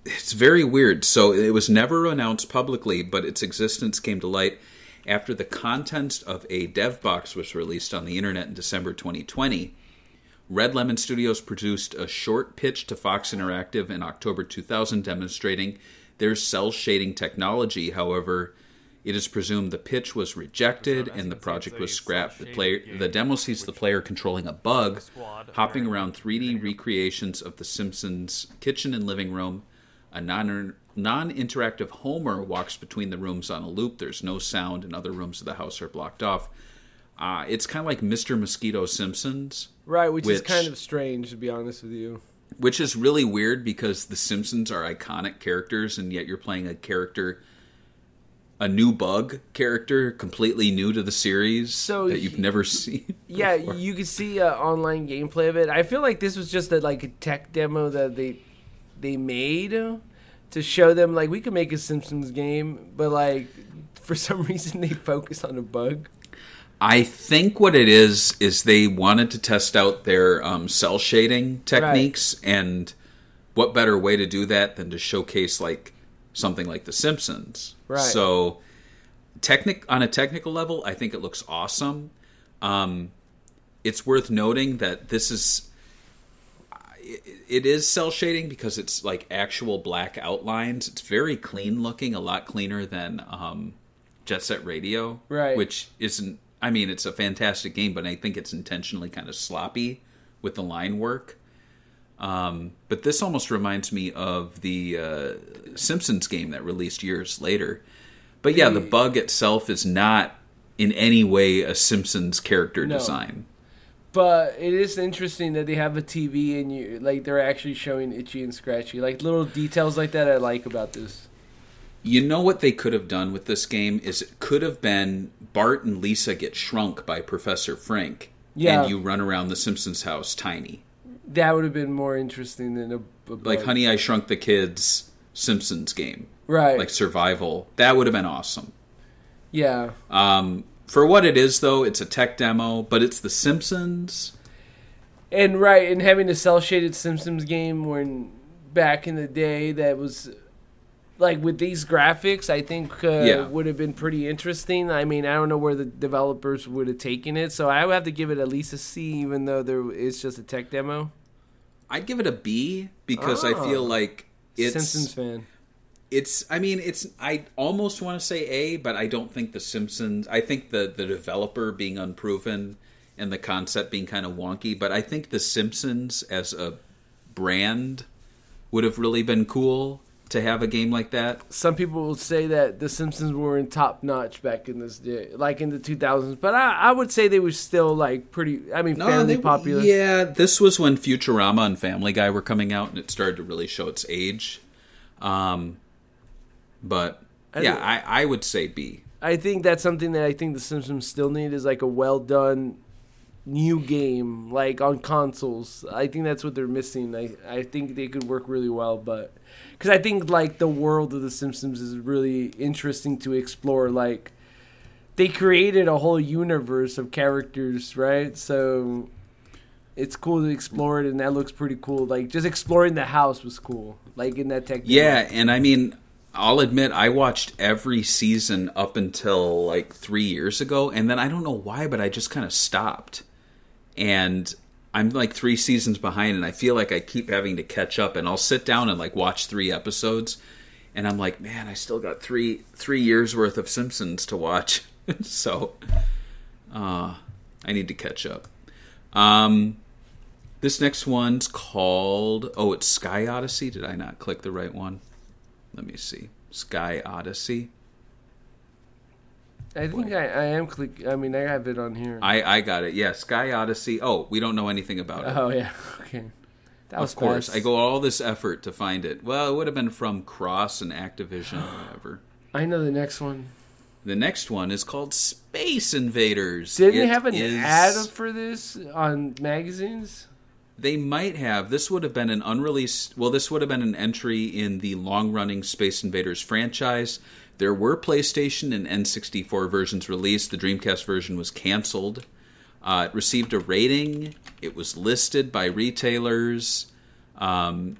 It's very weird. So it was never announced publicly, but its existence came to light after the contents of a dev box was released on the internet in December 2020. Red Lemon Studios produced a short pitch to Fox Interactive in October 2000 demonstrating their cell shading technology. However, it is presumed the pitch was rejected and the project was scrapped. The demo sees the player controlling a bug, hopping around 3D recreations of The Simpsons' kitchen and living room. A non-interactive Homer walks between the rooms on a loop. There's no sound, and other rooms of the house are blocked off. It's kind of like Mr. Mosquito Simpsons. Right, which is kind of strange, to be honest with you. Which is really weird because the Simpsons are iconic characters, and yet you're playing a new bug character, completely new to the series that you've never seen. Yeah, before. You can see online gameplay of it. I feel like this was just a tech demo that they made to show them, like, we could make a Simpsons game, but, like, for some reason they focus on a bug. I think what it is they wanted to test out their cell shading techniques, right. And what better way to do that than to showcase, like, something like The Simpsons. Right. So, on a technical level, I think it looks awesome. It's worth noting that this is... It is cell shading because it's like actual black outlines. It's very clean looking, a lot cleaner than Jet Set Radio, right? Which isn't. I mean, it's a fantastic game, but I think it's intentionally kind of sloppy with the line work. But this almost reminds me of the Simpsons game that released years later. But yeah, the bug itself is not in any way a Simpsons character design. But it is interesting that they have a TV and they're actually showing Itchy and Scratchy. Like, little details like that I like about this. You know what they could have done with this game is it could have been Bart and Lisa get shrunk by Professor Frink. Yeah. And you run around the Simpsons house tiny. That would have been more interesting than a like Honey, I Shrunk the Kids Simpsons game. Right. Like survival. That would have been awesome. Yeah. For what it is, though, it's a tech demo, but it's The Simpsons. And having a cel-shaded Simpsons game when back in the day that was, like, with these graphics, I think would have been pretty interesting. I mean, I don't know where the developers would have taken it, so I would have to give it at least a C, even though it's just a tech demo. I'd give it a B because I feel like it's... Simpsons fan. I almost want to say A, but I don't think The Simpsons... I think the developer being unproven and the concept being kind of wonky, but I think The Simpsons as a brand would have really been cool to have a game like that. Some people will say that The Simpsons were in top notch back in this day, like in the 2000s. But I would say they were still like fairly popular. Yeah, this was when Futurama and Family Guy were coming out, and it started to really show its age. I would say B. I think that's something that I think The Simpsons still need is like a well done new game, like on consoles. I think that's what they're missing. I think they could work really well, but because I think like the world of The Simpsons is really interesting to explore. Like they created a whole universe of characters, right? So it's cool to explore it, and that looks pretty cool. Like just exploring the house was cool, like in that technology. Yeah, and I mean, I'll admit I watched every season up until like 3 years ago, and then I don't know why, but I just kind of stopped. And I'm like 3 seasons behind, and I feel like I keep having to catch up, and I'll sit down and like watch 3 episodes, and I'm like, man, I still got three years worth of Simpsons to watch. So I need to catch up. This next one's called, it's Sky Odyssey. Did I not click the right one? Let me see. Sky Odyssey. I think I am click. I mean, I have it on here. I got it. Yeah, Sky Odyssey. Oh, we don't know anything about it. Oh, yeah. Okay. That was of course. fast. I go all this effort to find it. Well, it would have been from Cross and Activision or whatever. I know the next one. The next one is called Space Invaders. Didn't they have an ad for this on magazines? They might have. This would have been an unreleased... Well, this would have been an entry in the long-running Space Invaders franchise. There were PlayStation and N64 versions released. The Dreamcast version was canceled. It received a rating. It was listed by retailers. But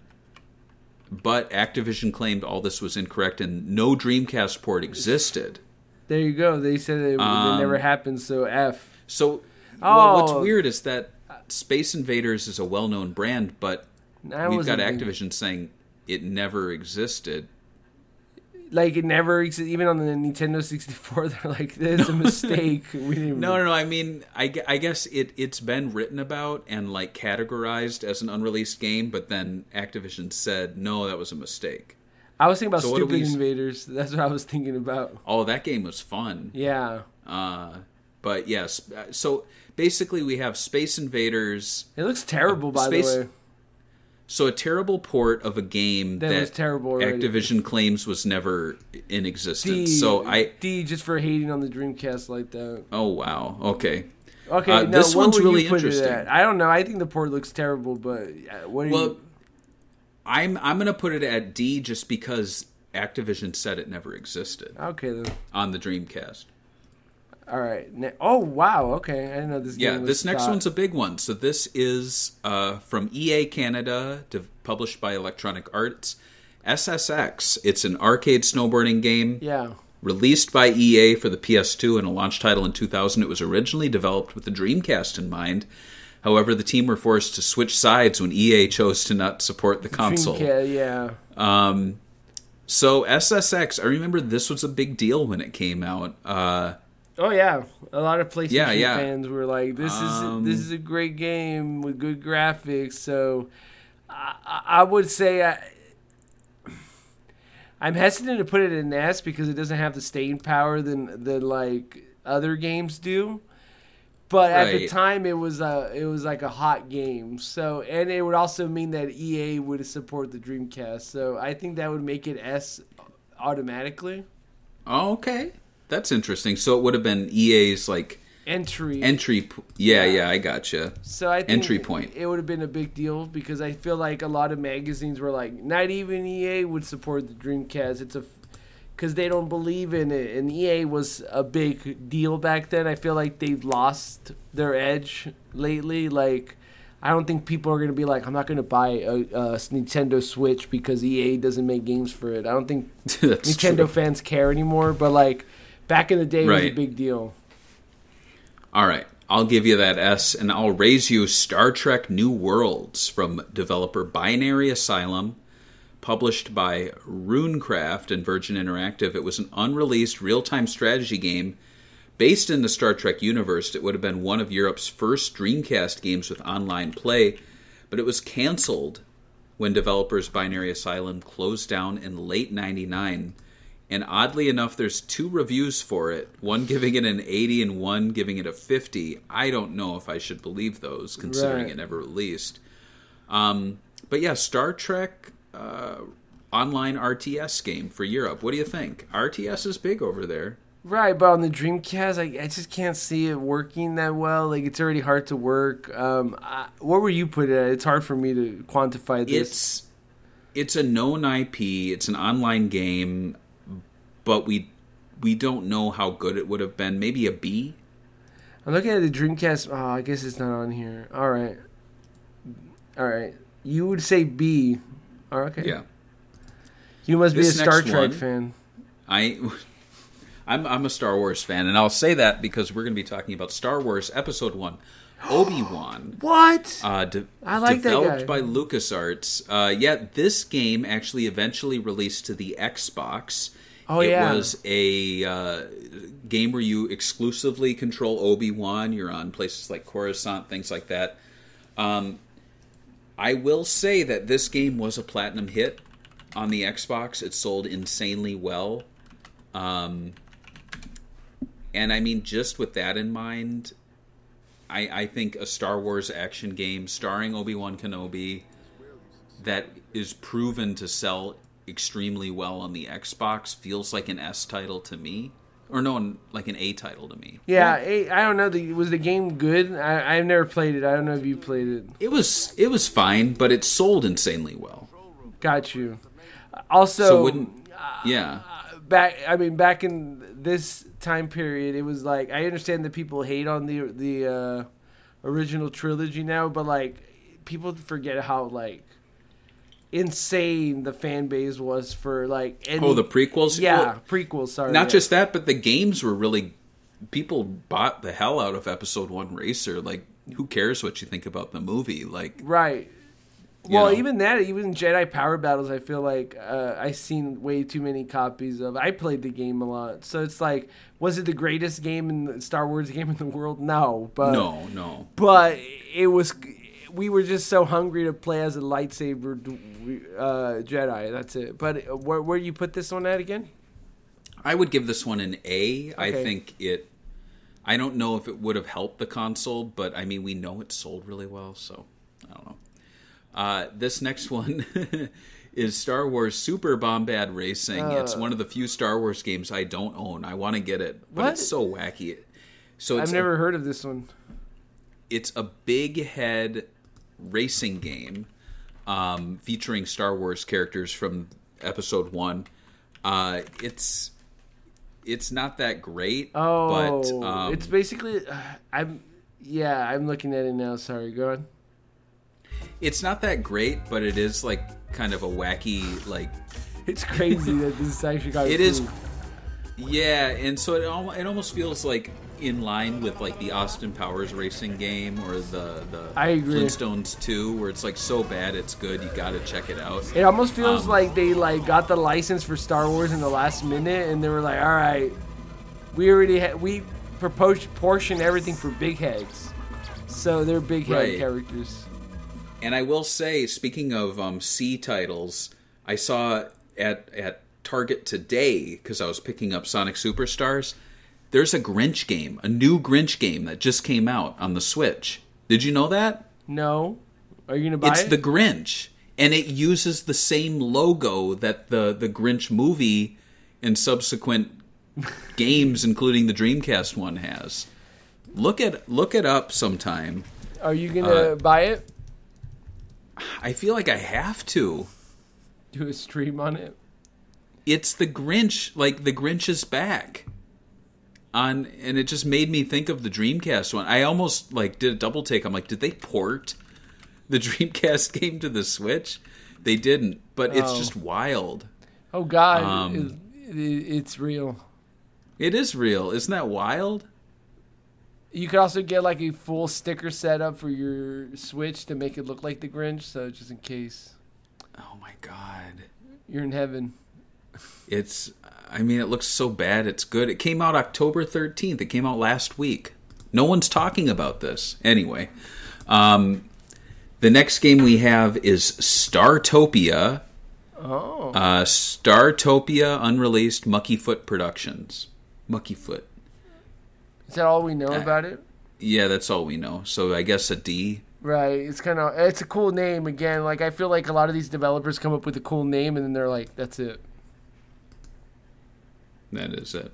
Activision claimed all this was incorrect and no Dreamcast port existed. There you go. They said it never happened, so F. So, what's weird is that Space Invaders is a well-known brand, but we've got Activision saying it never existed. Like, it never existed. Even on the Nintendo 64, they're like, this is a mistake. No. I mean, I guess it's been written about and, like, categorized as an unreleased game, but then Activision said, no, that was a mistake. I was thinking about Stupid Invaders. That's what I was thinking about. Oh, that game was fun. Yeah. But, yes. So, basically, we have Space Invaders. It looks terrible, by the way. So a terrible port of a game that was terrible already. Activision claims was never in existence. D just for hating on the Dreamcast like that. Oh wow. Okay. Okay. This one's really interesting. I don't know. I think the port looks terrible, but what do you? I'm gonna put it at D just because Activision said it never existed. Okay then. On the Dreamcast. All right. Oh, wow. Okay. I didn't know this game was this next one's a big one. So this is from EA Canada, published by Electronic Arts. SSX. It's an arcade snowboarding game. Yeah. Released by EA for the PS2 and a launch title in 2000. It was originally developed with the Dreamcast in mind. However, the team were forced to switch sides when EA chose to not support the console. Dreamcast, yeah. So SSX, I remember this was a big deal when it came out. Oh yeah, a lot of PlayStation fans were like, "This is a great game with good graphics." So, I would say I'm hesitant to put it in S because it doesn't have the staying power than like other games do. But at the time, it was like a hot game. So, and it would also mean that EA would support the Dreamcast. So, I think that would make it S automatically. Oh, okay. That's interesting. So it would have been EA's like entry. Yeah, I gotcha. So I think entry point. It would have been a big deal because I feel like a lot of magazines were like, not even EA would support the Dreamcast. Because they don't believe in it, and EA was a big deal back then. I feel like they've lost their edge lately. Like, I don't think people are going to be like, I'm not going to buy a Nintendo Switch because EA doesn't make games for it. I don't think Nintendo fans care anymore, but like, back in the day, it was a big deal. All right. I'll give you that S, and I'll raise you Star Trek New Worlds from developer Binary Asylum, published by Runecraft and Virgin Interactive. It was an unreleased real-time strategy game based in the Star Trek universe. It would have been one of Europe's first Dreamcast games with online play, but it was canceled when developers Binary Asylum closed down in late 99. And oddly enough, there's 2 reviews for it. One giving it an 80 and one giving it a 50. I don't know if I should believe those, considering it never released. But yeah, Star Trek online RTS game for Europe. What do you think? RTS is big over there. Right, but on the Dreamcast, I just can't see it working that well. Like, it's already hard to work. What were you putting at? It's hard for me to quantify this. It's a known IP. It's an online game. But we don't know how good it would have been. Maybe a B? I'm looking at the Dreamcast. Oh, I guess it's not on here. All right. You would say B. Oh, okay. Yeah. You must be a Star Trek fan. I'm a Star Wars fan, and I'll say that because we're going to be talking about Star Wars Episode 1, Obi-Wan. What? I like developed by LucasArts. This game actually eventually released to the Xbox. It was a game where you exclusively control Obi-Wan. You're on places like Coruscant, things like that. I will say that this game was a platinum hit on the Xbox. It sold insanely well. And I mean, just with that in mind, I think a Star Wars action game starring Obi-Wan Kenobi that is proven to sell extremely well on the Xbox feels like an S title to me. Or no, like an A title to me. Yeah, I don't know. Was the game good? I've never played it. I don't know if you played it. It was fine, but it sold insanely well. Got you. Also, back in this time period, it was like, I understand that people hate on the original trilogy now, but like people forget how like insane the fan base was for like the prequels. Prequels. Sorry, not just that, but the games were really, people bought the hell out of Episode 1 Racer. Like, who cares what you think about the movie? Like, right. Well, even Jedi Power Battles, I feel like I've seen way too many copies of. I played the game a lot, so it's like, was it the greatest game in the Star Wars game in the world? No, but no. But it was. We were just so hungry to play as a lightsaber Jedi. That's it. But where you put this one at again? I would give this one an A. Okay. I think I don't know if it would have helped the console, but I mean, we know it sold really well, so I don't know. This next one is Star Wars Super Bombad Racing. It's one of the few Star Wars games I don't own. I want to get it, but it's so wacky. So I've never heard of this one. It's a big head racing game featuring Star Wars characters from Episode 1. It's not that great. But it's basically I'm looking at it now. Sorry, go on. It's not that great, but it is like kind of a wacky, like, it's crazy that this actually got it is. Yeah, and so it almost feels like in line with like the Austin Powers racing game or the I agree. Flintstones 2, where it's like so bad it's good, you gotta check it out. It almost feels like they like got the license for Star Wars in the last minute, and they were like, all right, we proportion everything for big heads, so they're big head characters. And I will say, speaking of C titles, I saw at Target today, because I was picking up Sonic Superstars, there's a Grinch game, a new Grinch game that just came out on the Switch. Did you know that? No. Are you going to buy it? It's the Grinch, and it uses the same logo that the Grinch movie and subsequent games, including the Dreamcast one, has. Look it up sometime. Are you going to buy it? I feel like I have to. Do a stream on it? It's the Grinch, like the Grinch is back. And it just made me think of the Dreamcast one. I almost like did a double take. I'm like, did they port the Dreamcast game to the Switch? They didn't, but it's just wild. Oh God, it's real. It is real. Isn't that wild? You could also get like a full sticker setup for your Switch to make it look like the Grinch, so just in case. Oh my God. You're in heaven. It looks so bad, it's good. It came out October 13th. It came out last week. No one's talking about this. Anyway, The next game we have is Startopia. Oh. Startopia, unreleased, Muckyfoot Productions. Muckyfoot. Is that all we know about it? Yeah, that's all we know. So I guess a D. Right. It's a cool name. Again, like I feel like a lot of these developers come up with a cool name and then they're like, that's it. That is it.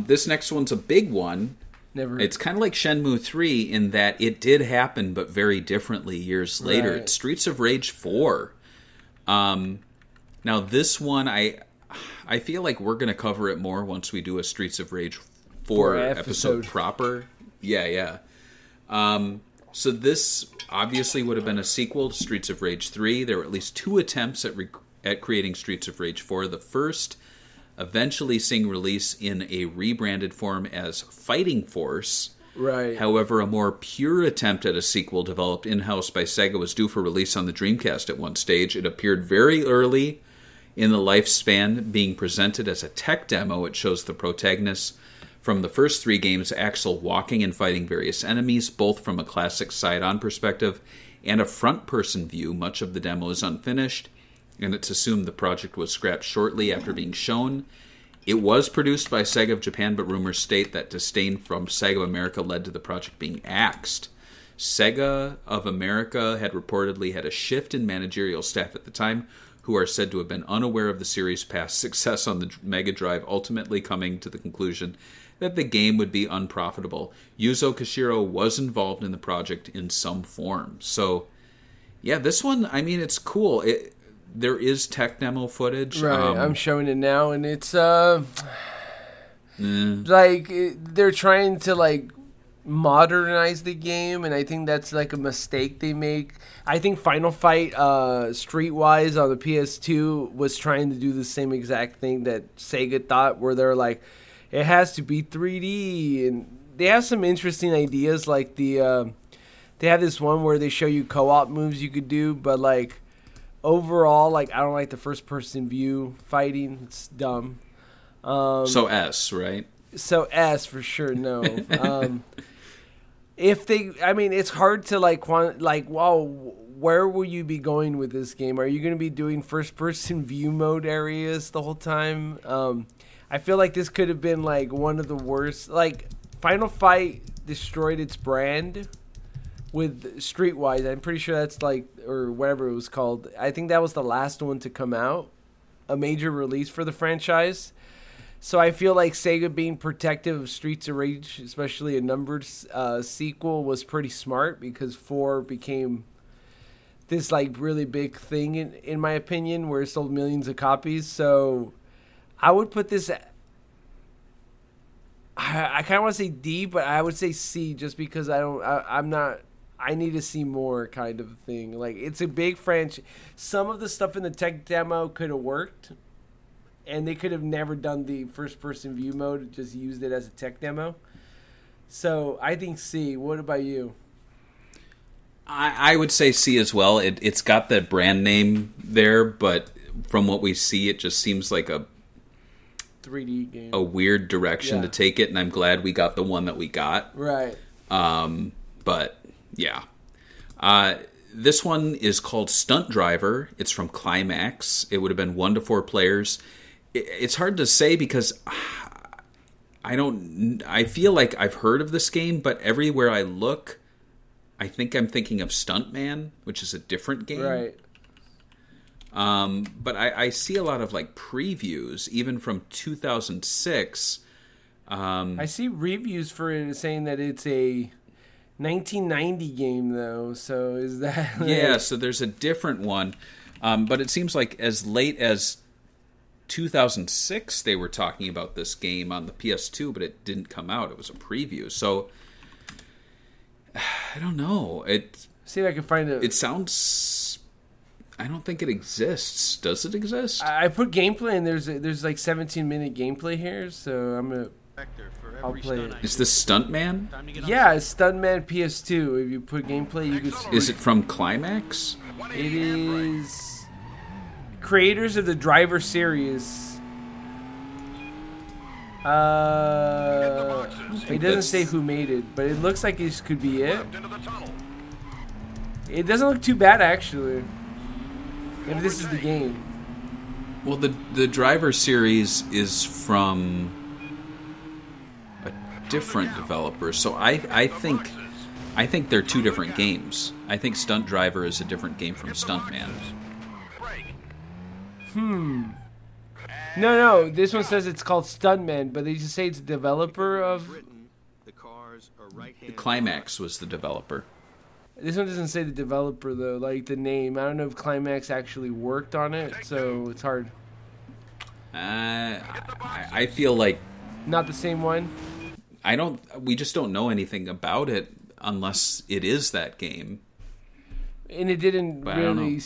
This next one's a big one. It's kind of like Shenmue 3 in that it did happen, but very differently years later. Right. It's Streets of Rage 4. Now, this one, I feel like we're going to cover it more once we do a Streets of Rage 4 episode proper. Yeah. So this obviously would have been a sequel to Streets of Rage 3. There were at least 2 attempts at creating Streets of Rage 4. The first eventually seeing release in a rebranded form as Fighting Force. Right. However, a more pure attempt at a sequel developed in-house by SEGA was due for release on the Dreamcast at one stage. It appeared very early in the lifespan, being presented as a tech demo. It shows the protagonists from the first 3 games, Axel walking and fighting various enemies, both from a classic side-on perspective and a front-person view. Much of the demo is unfinished, and it's assumed the project was scrapped shortly after being shown. It was produced by SEGA of Japan, but rumors state that disdain from SEGA of America led to the project being axed. SEGA of America had reportedly had a shift in managerial staff at the time, who are said to have been unaware of the series' past success on the Mega Drive, ultimately coming to the conclusion that the game would be unprofitable. Yuzo Koshiro was involved in the project in some form. So, yeah, this one, I mean, it's cool. There is tech demo footage. Right, I'm showing it now, and it's they're trying to like modernize the game, and I think that's like a mistake they make. I think Final Fight Streetwise on the PS2 was trying to do the same exact thing that Sega thought, where they're like, it has to be 3D, and they have some interesting ideas. Like they have this one where they show you co-op moves you could do, but like. Overall, like I don't like the first-person view fighting. It's dumb. So S, right? So S for sure. No. It's hard to wow, where will you be going with this game? Are you going to be doing first-person view mode areas the whole time? I feel like this could have been like one of the worst. Like Final Fight destroyed its brand. With Streetwise, I'm pretty sure that's like, or whatever it was called. I think that was the last one to come out, a major release for the franchise. So I feel like Sega being protective of Streets of Rage, especially a numbered sequel, was pretty smart because 4 became this like really big thing in my opinion, where it sold millions of copies. So I would put this. I kind of want to say D, but I would say C just because I'm not. I need to see more kind of thing. Like, it's a big franchise. Some of the stuff in the tech demo could have worked, and they could have never done the first-person view mode, just used it as a tech demo. So, I think C. What about you? I would say C as well. It's got that brand name there, but from what we see, it just seems like a 3D game. A weird direction to take it, and I'm glad we got the one that we got. Right. But... yeah. This one is called Stunt Driver. It's from Climax. It would have been 1 to 4 players. It's hard to say because I feel like I've heard of this game, but everywhere I look, I think I'm thinking of Stuntman, which is a different game. Right. But I see a lot of like previews, even from 2006. I see reviews for it saying that it's a 1990 game though, so is that like... Yeah, so there's a different one, but it seems like as late as 2006 they were talking about this game on the PS2, but it didn't come out. It was a preview, so I don't know. See if I can find it. It sounds... I don't think it exists. Does it exist? I put gameplay, and there's like 17-minute gameplay here, so I'm gonna... I'll play it. Is this Stuntman? Yeah, it's Stuntman PS2. If you put gameplay, you can see. Is it from Climax? It is creators of the Driver series. It doesn't say who made it, but it looks like this could be it. It doesn't look too bad, actually. If this is the game. Well, the driver series is from a different developer, so I think they're two different games. I think Stunt Driver is a different game from Stuntman. No. This one says it's called Stuntman, but they just say it's a developer of. The Climax was the developer. This one doesn't say the developer though, like the name. I don't know if Climax actually worked on it, so it's hard. I feel like Not the same one. we just don't know anything about it unless it is that game. And it didn't But I don't really.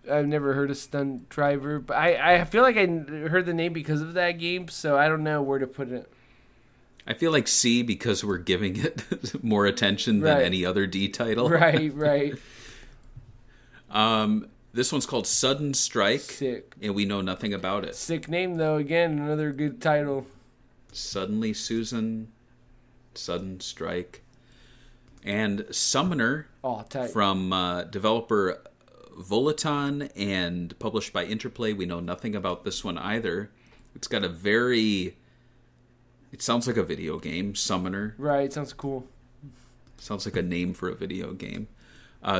I've never heard of Stunt Driver, but I feel like I heard the name because of that game, so I don't know where to put it. I feel like C because we're giving it more attention than Right. any other D title. Right. This one's called Sudden Strike, Sick. and we know nothing about it. Sick name though. Again, another good title. Suddenly Susan, Sudden Strike, and Summoner Oh, tight. from developer Volaton and published by Interplay. We know nothing about this one either. It's got a very... It sounds like a video game, Summoner. Right, sounds cool. Sounds like a name for a video game.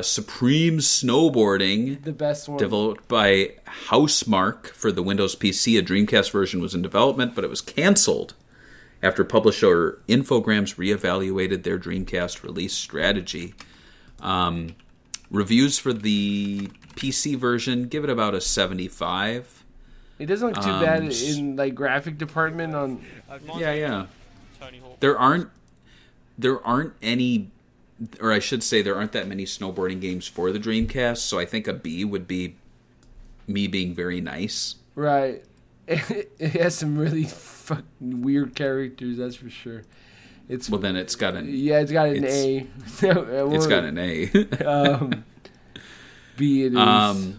Supreme Snowboarding, The best one. developed by Housemarque for the Windows PC. A Dreamcast version was in development, but it was canceled after publisher Infogrames reevaluated their Dreamcast release strategy. Reviews for the PC version give it about a 75. It doesn't look too bad in like graphic department on. Yeah. There aren't any, or I should say there aren't that many snowboarding games for the Dreamcast, so I think a B would be me being very nice. Right. It has some really fucking weird characters, that's for sure. It's Well, then it's got an it's got an A. it's got an A. B it is.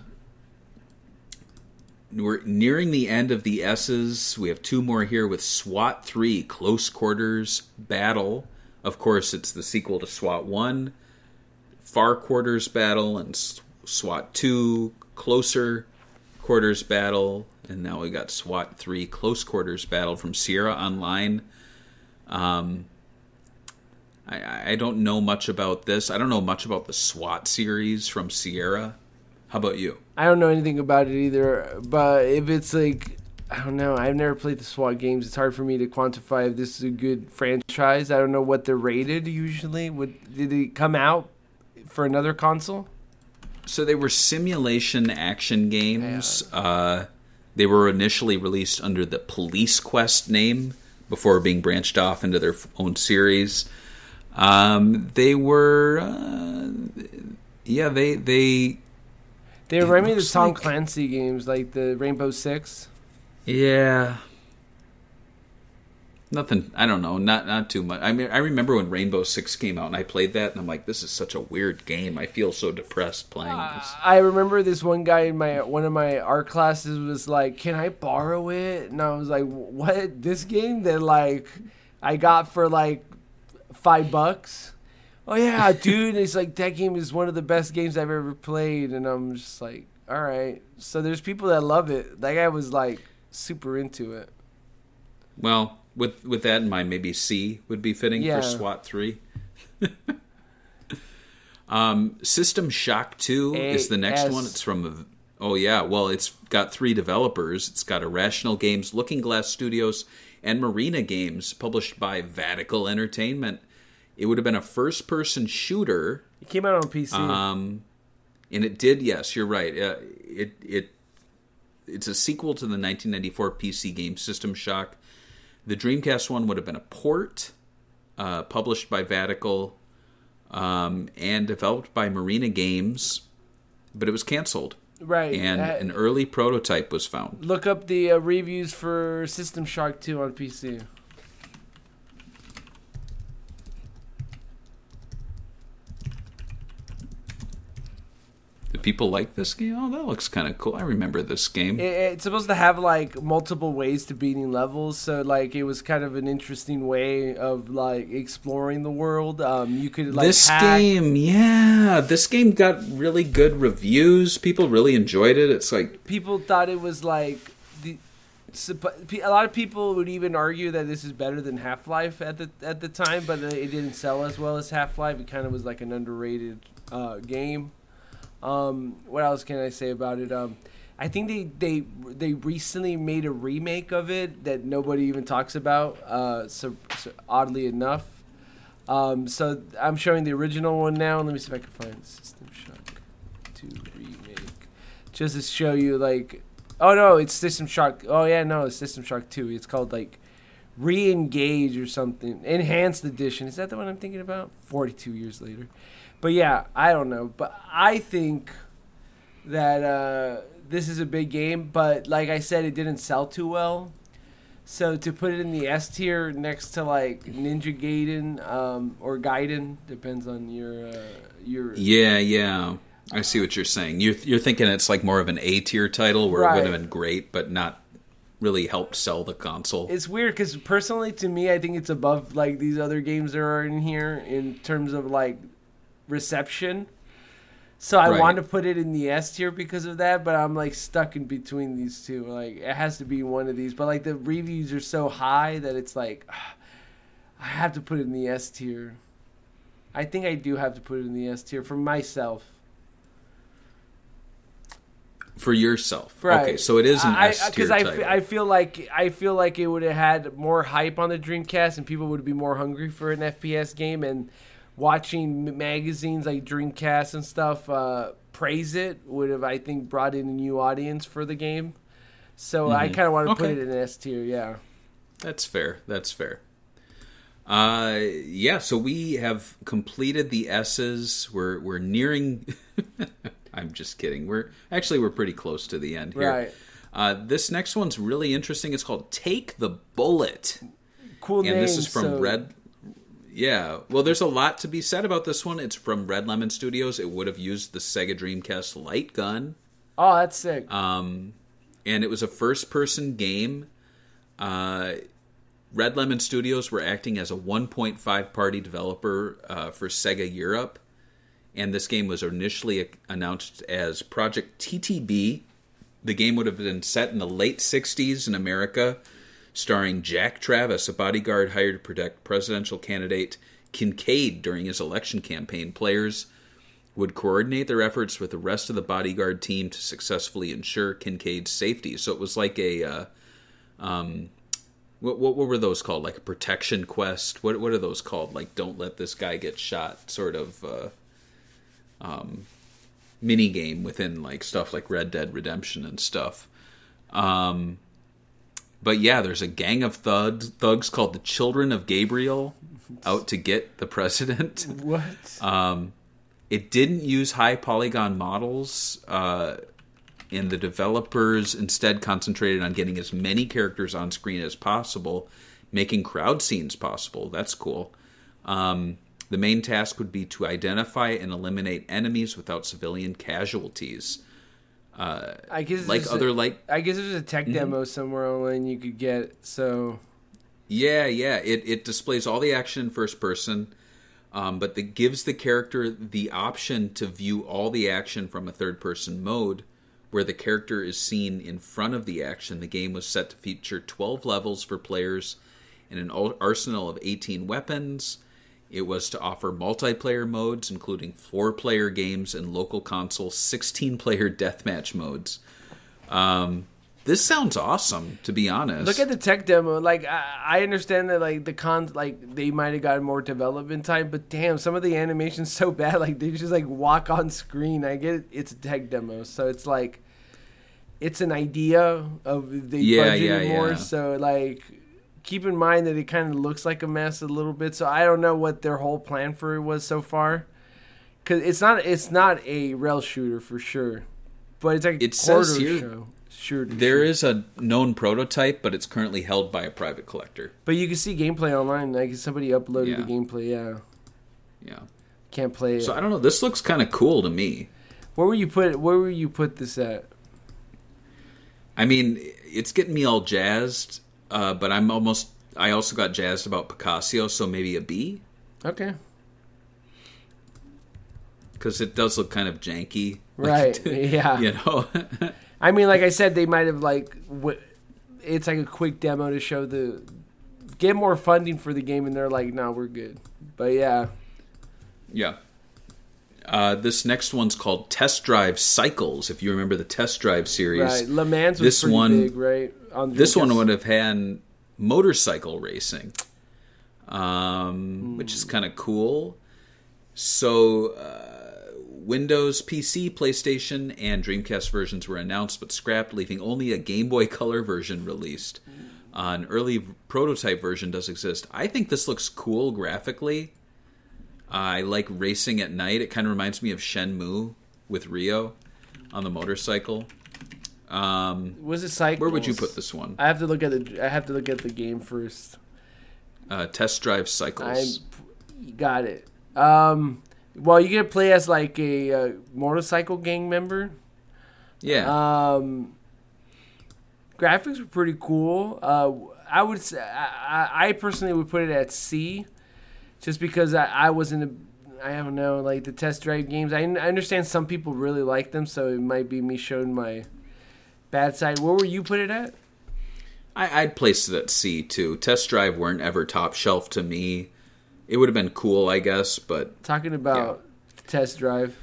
We're nearing the end of the S's. We have two more here with SWAT 3, Close Quarters Battle. Of course, it's the sequel to SWAT 1, Far Quarters Battle, and SWAT 2, Closer Quarters Battle. And now we got SWAT 3, Close Quarters Battle from Sierra Online. I don't know much about this. I don't know much about the SWAT series from Sierra. How about you? I don't know anything about it either, but if it's like, I don't know, I've never played the SWAT games. It's hard for me to quantify if this is a good franchise. I don't know what they're rated usually. Did it come out for another console? So they were simulation action games. They were initially released under the Police Quest name before being branched off into their own series. They were, They remind me of the looks Tom like- Clancy games, like the Rainbow Six. Yeah. Nothing. I don't know. Not too much. I mean, I remember when Rainbow Six came out, and I played that, and I'm like, this is such a weird game. I feel so depressed playing this. I remember this one guy in one of my art classes was like, "Can I borrow it?" And I was like, "What? This game that like I got for like $5?" Oh yeah, dude. And it's like, that game is one of the best games I've ever played, and I'm just like, all right. So there's people that love it. That guy was like super into it. Well, with that in mind, maybe C would be fitting Yeah. for SWAT 3. System Shock 2 is the next one. It's from it's got 3 developers. It's got Irrational Games, Looking Glass Studios, and Marina Games, published by Vatical Entertainment. It would have been a first-person shooter. It came out on PC. And it did, yes, you're right. It's a sequel to the 1994 PC game System Shock. The Dreamcast one would have been a port, published by Vatical, and developed by Marina Games, but it was canceled. Right. And an early prototype was found. Look up the reviews for System Shock 2 on PC. people like this game? Oh, that looks kind of cool. I remember this game. It's supposed to have like multiple ways to beating levels, so like it was kind of an interesting way of like exploring the world. You could like this hack. this game got really good reviews. People really enjoyed it. It's like People thought it was like a lot of people would even argue that this is better than Half-Life at the time, but it didn't sell as well as Half-Life. It kind of was like an underrated game. What else can I say about it? I think they recently made a remake of it that nobody even talks about. So oddly enough, so I'm showing the original one now. Let me see if I can find System Shock 2 remake, just to show you like. Oh no, it's System Shock. Oh yeah, no, it's System Shock 2. It's called like Re-Engage or something. Enhanced Edition. Is that the one I'm thinking about? 42 years later. But yeah, I don't know. But I think that this is a big game. But like I said, it didn't sell too well. So to put it in the S tier next to like Ninja Gaiden or Gaiden, depends on your. Yeah. I see what you're saying. You're thinking it's like more of an A tier title where it would have been great, but not really helped sell the console. It's weird because personally, to me, I think it's above like these other games that are in here in terms of like reception. So I want to put it in the S tier because of that, but I'm like stuck in between these two. Like it has to be one of these, but like the reviews are so high that it's like I have to put it in the S tier. I think I do have to put it in the S tier for myself. For yourself, right? Okay, so it is an S tier title. Because I feel like it would have had more hype on the Dreamcast, and people would be more hungry for an FPS game. And watching magazines like Dreamcast and stuff praise it would have, I think, brought in a new audience for the game. So I kind of want to put it in S tier. Yeah, that's fair. Yeah, so we have completed the S's. We're nearing. I'm just kidding. We're pretty close to the end here. Right. This next one's really interesting. It's called Take the Bullet. Cool name. And this is from Red. Yeah. Well, there's a lot to be said about this one. It's from Red Lemon Studios. It would have used the Sega Dreamcast light gun. Oh, that's sick. And it was a first-person game. Red Lemon Studios were acting as a 1.5 party developer for Sega Europe. And this game was initially announced as Project TTB. The game would have been set in the late 60s in America, starring Jack Travis, a bodyguard hired to protect presidential candidate Kincaid during his election campaign. Players would coordinate their efforts with the rest of the bodyguard team to successfully ensure Kincaid's safety. So it was like a... What were those called? Like a protection quest? What are those called? Like, don't let this guy get shot, sort of... mini game within like stuff like Red Dead Redemption and stuff. But yeah, there's a gang of thugs called the Children of Gabriel out to get the president. What? It didn't use high polygon models, and the developers instead concentrated on getting as many characters on screen as possible, making crowd scenes possible. That's cool. The main task would be to identify and eliminate enemies without civilian casualties. I guess like other like I guess there's a tech demo somewhere online you could get. So yeah, it displays all the action in first person, but it gives the character the option to view all the action from a third person mode, where the character is seen in front of the action. The game was set to feature 12 levels for players and an arsenal of 18 weapons. It was to offer multiplayer modes, including 4-player games and local console 16-player deathmatch modes. This sounds awesome, to be honest. Look at the tech demo. Like I understand that like they might have gotten more development time, but damn, some of the animation's so bad. Like they just like walk on screen. I get it, it's a tech demo, so it's like it's an idea of they budgeted more. So like. Keep in mind that it kind of looks like a mess a little bit, so I don't know what their whole plan for it was so far. Because it's not a rail shooter for sure, but it's like it says here there is a known prototype, but it's currently held by a private collector. But you can see gameplay online. Like somebody uploaded the gameplay. Yeah. Yeah. Can't play it. So I don't know. This looks kind of cool to me. Where will you put this at? I mean, it's getting me all jazzed, but I also got jazzed about Picasso, so maybe a B. Okay. Because it does look kind of janky. Right, yeah. You know? I mean, like I said, they might have, it's like a quick demo to show get more funding for the game, and they're like, no, we're good. But yeah. Yeah. This next one's called Test Drive Cycles, if you remember the Test Drive series. Right, Le Mans was pretty big, right? This one would have had motorcycle racing, which is kind of cool. So, Windows, PC, PlayStation, and Dreamcast versions were announced but scrapped, leaving only a Game Boy Color version released. An early prototype version does exist. I think this looks cool graphically. I like racing at night. It kind of reminds me of Shenmue with Rio on the motorcycle. Was it Cycles? Where would you put this one? I have to look at the game first. Test Drive Cycles. Got it. Well, you get to play as like a motorcycle gang member. Yeah. Graphics were pretty cool. I would say I personally would put it at C, just because I wasn't I don't know, like the test drive games. I understand some people really like them, so it might be me showing my bad side. Where would you put it at? I'd place it at C too. Test Drive weren't ever top shelf to me. It would have been cool, I guess, but talking about Test Drive.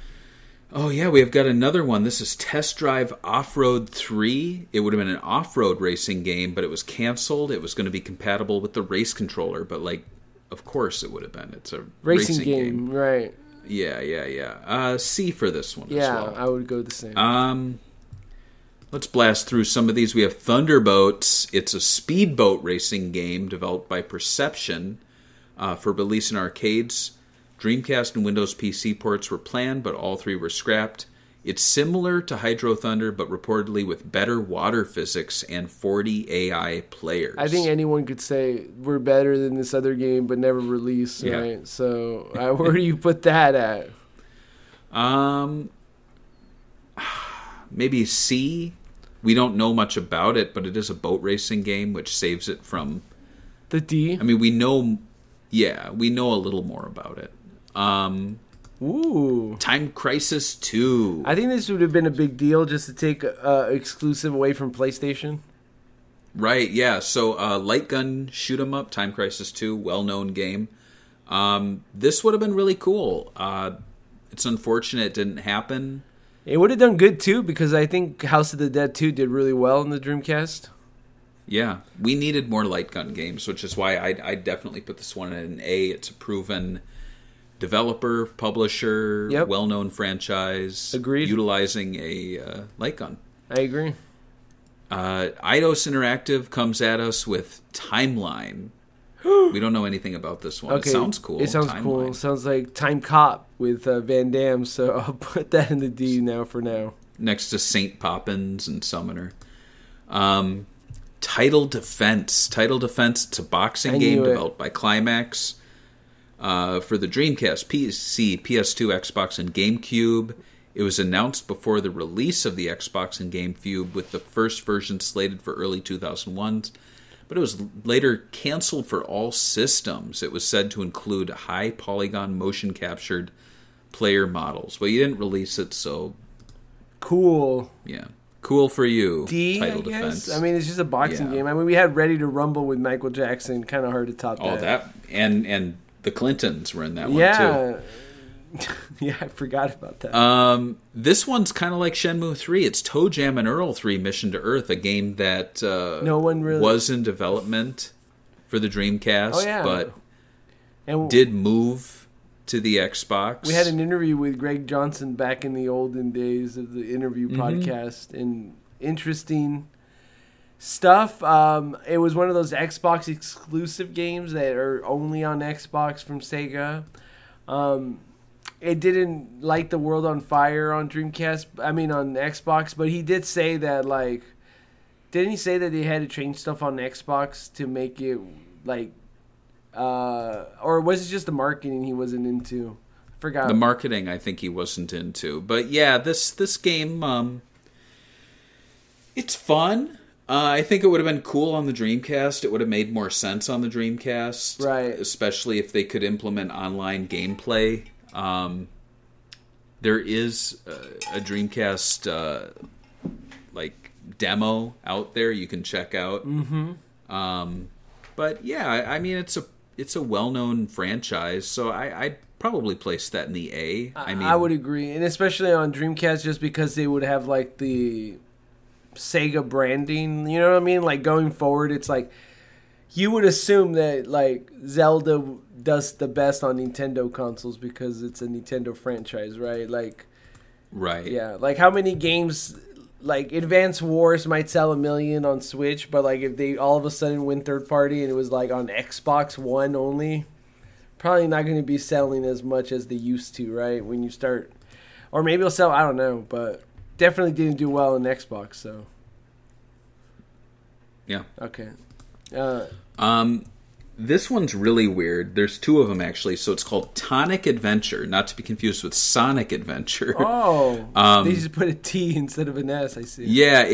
Oh yeah, we have got another one. This is Test Drive Off-Road 3. It would have been an off-road racing game, but it was canceled. It was going to be compatible with the race controller, but like, of course it would have been. It's a racing game, right? Yeah. C for this one. as well. I would go the same. Let's blast through some of these. We have Thunderboats. It's a speedboat racing game developed by Perception for release in arcades. Dreamcast and Windows PC ports were planned, but all three were scrapped. It's similar to Hydro Thunder, but reportedly with better water physics and 40 AI players. I think anyone could say we're better than this other game, but never released, right? So where do you put that at? Maybe C. We don't know much about it, but it is a boat racing game, which saves it from the D. I mean, we know a little more about it. Ooh. Time Crisis 2. I think this would have been a big deal just to take exclusive away from PlayStation. Right, yeah. So light gun shoot 'em up, Time Crisis 2, well-known game. This would have been really cool. It's unfortunate it didn't happen. It would have done good too, because I think House of the Dead 2 did really well in the Dreamcast. Yeah, we needed more light gun games, which is why I definitely put this one at an A. It's a proven developer, publisher, well-known franchise. Agreed. Utilizing a light gun. I agree. Eidos Interactive comes at us with Timeline. We don't know anything about this one. Okay. It sounds cool. It sounds cool. It sounds like Time Cop with Van Damme, so I'll put that in the D now for now. Next to Saint Poppins and Summoner. Title Defense. It's a boxing game developed by Climax for the Dreamcast, PC, PS2, Xbox, and GameCube. It was announced before the release of the Xbox and GameCube, with the first version slated for early 2001s. But it was later canceled for all systems. It was said to include high polygon motion captured player models. Well, you didn't release it, so cool. Yeah. Cool for you. D, Title Defense. I mean, it's just a boxing game. I mean, we had Ready to Rumble with Michael Jackson. Kind of hard to top that. Oh, that. And the Clintons were in that one, too. Yeah, I forgot about that. This one's kind of like Shenmue 3. It's Toe Jam and Earl 3 Mission to Earth, a game that no one really was in development for the Dreamcast, but and did move to the Xbox. We had an interview with Greg Johnson back in the olden days of the interview podcast, and interesting stuff. It was one of those Xbox exclusive games that are only on Xbox from Sega. It didn't light the world on fire on Dreamcast. I mean, on Xbox, but he did say that, like, didn't he say that they had to change stuff on Xbox to make it like, or was it just the marketing he wasn't into? Forgot. The marketing, I think he wasn't into. But yeah, this game, it's fun. I think it would have been cool on the Dreamcast. It would have made more sense on the Dreamcast. Right. Especially if they could implement online gameplay. There is a Dreamcast demo out there you can check out. Mm-hmm. But yeah, I mean it's a well-known franchise, so I'd probably place that in the A. I would agree, and especially on Dreamcast, just because they would have like the SEGA branding. You know what I mean? Like going forward, it's like you would assume that like Zelda does the best on Nintendo consoles because it's a Nintendo franchise, right? Like, right? Yeah. Like how many games? Like Advance Wars might sell 1 million on Switch, but like if they all of a sudden win third party and it was like on Xbox One only, probably not going to be selling as much as they used to, right? When you start, or maybe it'll sell. I don't know, but definitely didn't do well in Xbox. So yeah, okay. This one's really weird. There's two of them actually. So it's called Tonic Adventure, not to be confused with Sonic Adventure. Oh, they just put a T instead of an S. I see. Yeah,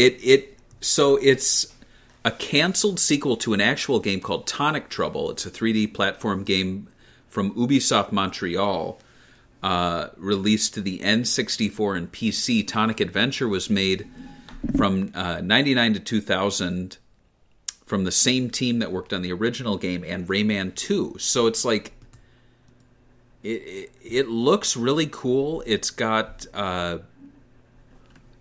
so it's a canceled sequel to an actual game called Tonic Trouble. It's a 3D platform game from Ubisoft Montreal, released to the N64 and PC. Tonic Adventure was made from 99 to 2000. From the same team that worked on the original game and Rayman 2. So it's like, it looks really cool. It's got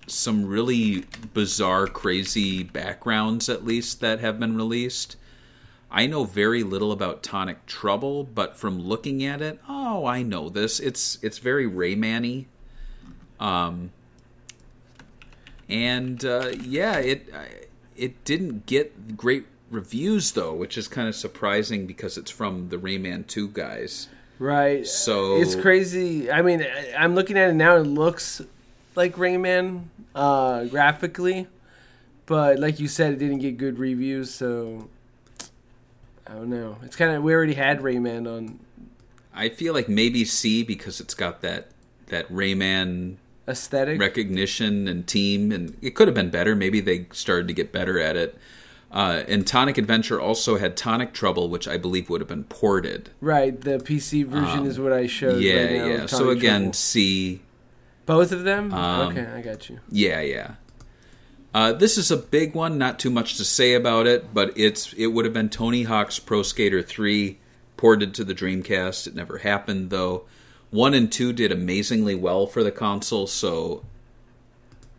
some really bizarre, crazy backgrounds, at least, that have been released. I know very little about Tonic Trouble, but from looking at it, I know this. It's very Rayman-y. It didn't get great reviews, though, which is kind of surprising because it's from the Rayman 2 guys. Right. So it's crazy. I mean, I'm looking at it now. It looks like Rayman graphically, but like you said, it didn't get good reviews, so I don't know. It's kind of, we already had Rayman on. I feel like maybe C because it's got that Rayman aesthetic, recognition, and team, and it could have been better. Maybe they started to get better at it. And Tonic Adventure also had Tonic Trouble, which I believe would have been ported. Right, the PC version is what I showed. Yeah, right now, yeah. So again, Trouble. C. Both of them? Okay, I got you. Yeah, yeah. This is a big one. Not too much to say about it, but it would have been Tony Hawk's Pro Skater 3 ported to the Dreamcast. It never happened, though. 1 and 2 did amazingly well for the console, so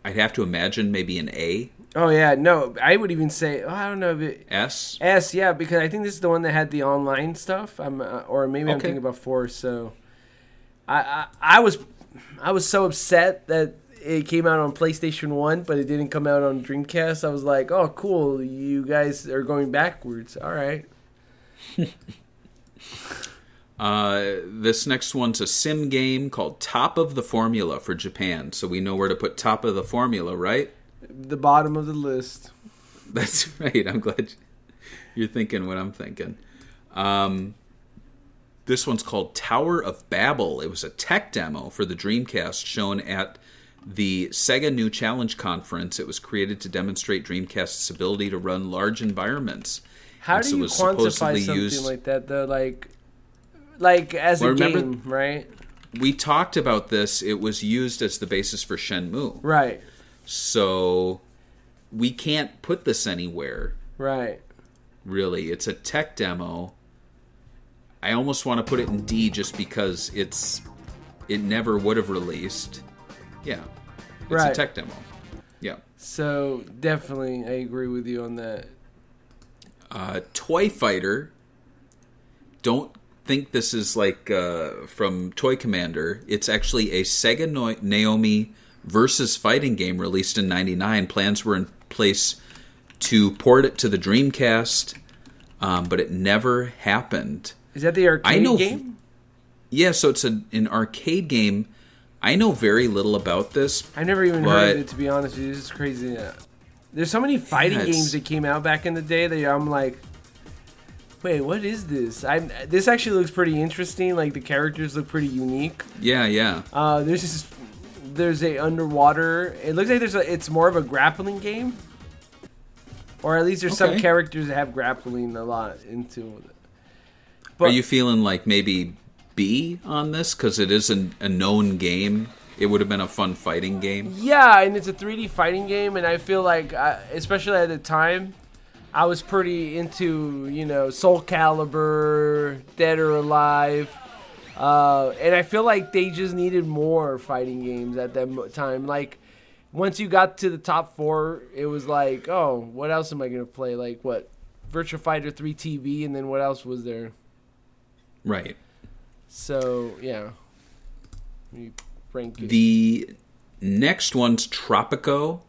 I'd have to imagine maybe an A. Oh, yeah. No, I would even say, I don't know if it... S? S, yeah, because I think this is the one that had the online stuff. Or maybe I'm thinking about 4, so... I was so upset that it came out on PlayStation 1, but it didn't come out on Dreamcast. I was like, oh, cool, you guys are going backwards. All right. This next one's a sim game called Top of the Formula for Japan. So we know where to put Top of the Formula, right? The bottom of the list. That's right. I'm glad you're thinking what I'm thinking. This one's called Tower of Babel. It was a tech demo for the Dreamcast shown at the SEGA New Challenge Conference. It was created to demonstrate Dreamcast's ability to run large environments. How do you quantify something like that, though? Like as a game, right? We talked about this. It was used as the basis for Shenmue. Right. So we can't put this anywhere. Right. Really. It's a tech demo. I almost want to put it in D just because it never would have released. Yeah. It's a tech demo. Yeah. So definitely I agree with you on that. Toy Fighter. Don't think this is like from Toy Commander. It's actually a Sega Naomi versus fighting game released in 99. Plans were in place to port it to the Dreamcast, but it never happened. Is that the arcade game? Yeah, so it's an arcade game. I know very little about this. I never even heard of it, to be honest with you. This is crazy. There's so many fighting games that came out back in the day that I'm like, Wait, what is this? This actually looks pretty interesting. Like the characters look pretty unique. Yeah. There's a underwater. It looks like it's more of a grappling game, or at least there's some characters that have grappling a lot into it. But, are you feeling like maybe B on this because it is a known game? It would have been a fun fighting game. Yeah, and it's a 3D fighting game, and I feel like, especially at the time, I was pretty into, Soul Calibur, Dead or Alive, and I feel like they just needed more fighting games at that time. Like, once you got to the top 4, it was like, oh, what else am I going to play? Like, what? Virtua Fighter 3 TV, and then what else was there? Right. So, yeah. The next one's Tropico.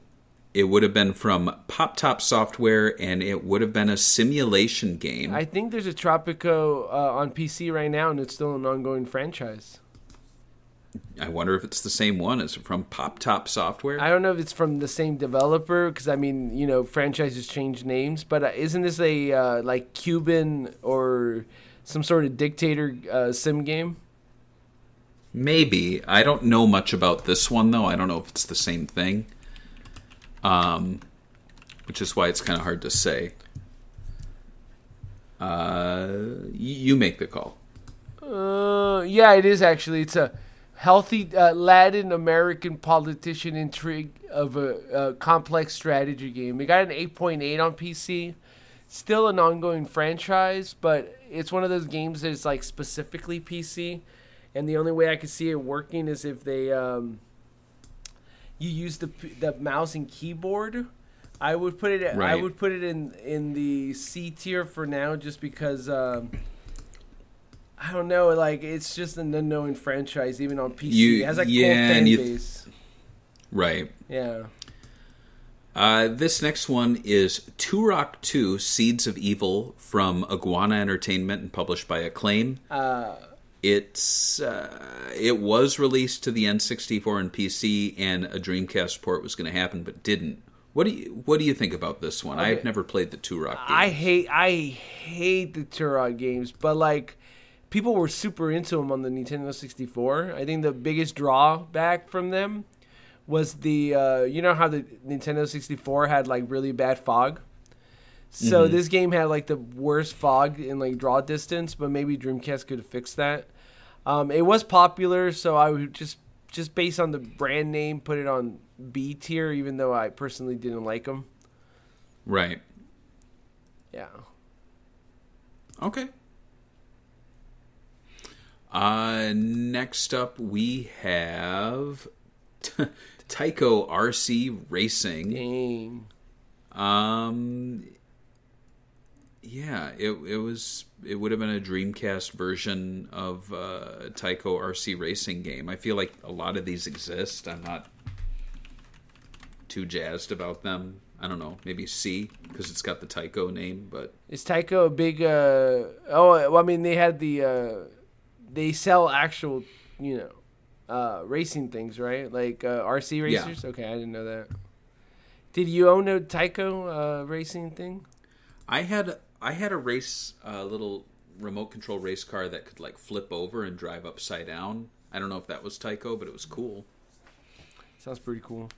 It would have been from Pop Top Software, and it would have been a simulation game. I think there's a Tropico on PC right now, and it's still an ongoing franchise. I wonder if it's the same one. Is it from Pop Top Software? I don't know if it's from the same developer, because, franchises change names. But isn't this a, Cuban or some sort of dictator sim game? Maybe. I don't know much about this one, though. I don't know if it's the same thing. Which is why it's kind of hard to say. You make the call. Yeah, it is actually. It's a healthy Latin American politician intrigue of a complex strategy game. It got an 8.8 on PC. Still an ongoing franchise, but it's one of those games that is like specifically PC. And the only way I could see it working is if they you use the mouse and keyboard. I would put it. Right. I would put it in the C tier for now, just because I don't know. Like, it's just an unknown franchise, even on PC. It has a cool fan base. Right. Yeah. This next one is Turok 2: Seeds of Evil from Iguana Entertainment and published by Acclaim. It was released to the N64 and PC, and a Dreamcast port was going to happen, but didn't. What do you think about this one? Okay. I've never played the Turok games. I hate the Turok games, but like, people were super into them on the Nintendo 64. I think the biggest drawback from them was the you know how the Nintendo 64 had like really bad fog. So this game had like the worst fog in like draw distance, but maybe Dreamcast could have fixed that. It was popular, so I would just based on the brand name, put it on B tier, even though I personally didn't like them. Right. Yeah. Okay. Next up, we have Tyco RC Racing. Dang. Yeah, it would have been a Dreamcast version of Tyco RC Racing game. I feel like a lot of these exist. I'm not too jazzed about them. I don't know, maybe C because it's got the Tyco name, but Is Tyco a big I mean, they had they sell actual, racing things, right? Like RC racers? Yeah. Okay, I didn't know that. Did you own a Tyco racing thing? I had a race, little remote control race car that could like flip over and drive upside down. I don't know if that was Tyco, but it was cool. Sounds pretty cool.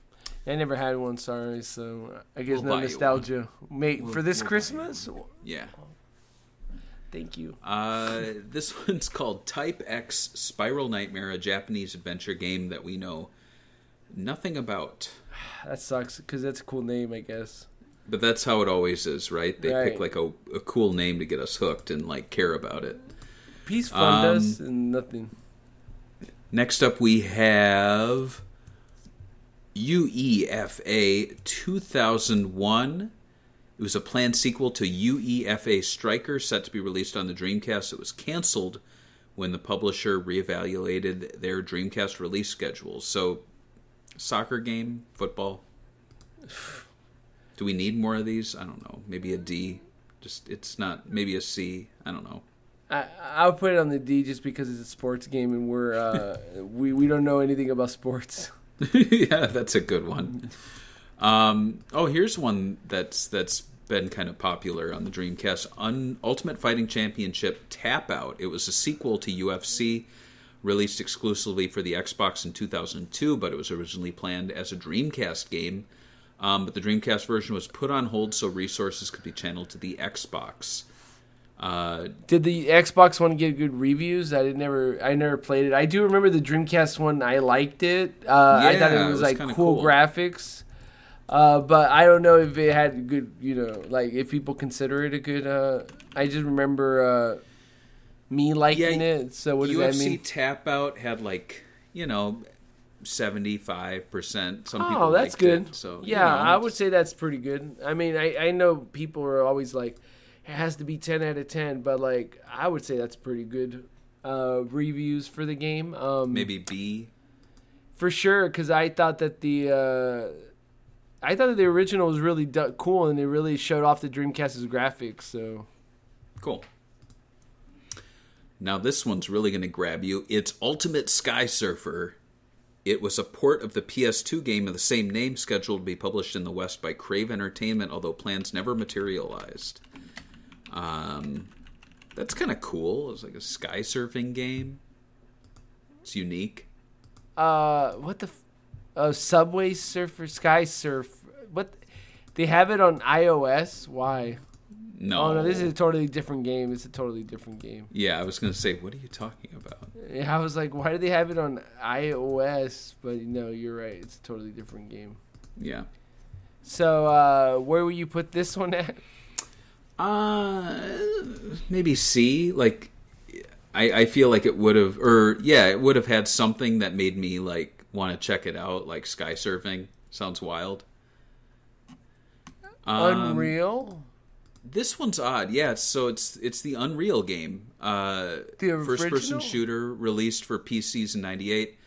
I never had one, sorry, so I guess We'll no buy you nostalgia. Mate, for this we'll buy Christmas? Yeah. Thank you. This one's called Type X Spiral Nightmare, a Japanese adventure game that we know nothing about. That sucks, because that's a cool name, I guess. But that's how it always is, right? They Right. pick like a cool name to get us hooked and like care about it. Peace fund us and nothing. Next up, we have UEFA 2001. It was a planned sequel to UEFA Striker, set to be released on the Dreamcast. It was canceled when the publisher reevaluated their Dreamcast release schedule. So, soccer game, football. Do we need more of these? I don't know. Maybe a D. It's not. Maybe a C. I don't know. I'll put it on the D just because it's a sports game and we're we don't know anything about sports. Yeah, that's a good one. Here's one that's been kind of popular on the Dreamcast. Ultimate Fighting Championship Tap Out. It was a sequel to UFC, released exclusively for the Xbox in 2002, but it was originally planned as a Dreamcast game. But the Dreamcast version was put on hold so resources could be channeled to the Xbox. Did the Xbox one get good reviews? I never played it. I do remember the Dreamcast one. I liked it. I thought it was like cool graphics. But I don't know if it had good, like if people consider it a good. I just remember me liking it. So what does that mean? UFC Tap Out had 75%. Some people Oh, that's liked good. It, so yeah, I would say that's pretty good. I mean, I know people are always like, it has to be 10 out of 10, but like I would say that's pretty good reviews for the game. Maybe B. For sure, because I thought that the original was really cool, and it really showed off the Dreamcast's graphics. So cool. Now this one's really going to grab you. It's Ultimate Sky Surfer. It was a port of the PS2 game of the same name, scheduled to be published in the West by Crave Entertainment, although plans never materialized. That's kind of cool. It's like a sky surfing game. It's unique. What the Subway Surfer, Sky Surf? What? They have it on iOS? Why? No. Oh no, this is a totally different game. It's a totally different game. Yeah, I was gonna say, what are you talking about? Yeah, I was like, why do they have it on iOS? But no, you're right. It's a totally different game. Yeah. So, where will you put this one at? Maybe C. Like, I feel like it would have, it would have had something that made me like want to check it out. Like sky surfing sounds wild. Unreal. This one's odd. Yeah, so it's the Unreal game. The first-person shooter released for PCs in '98.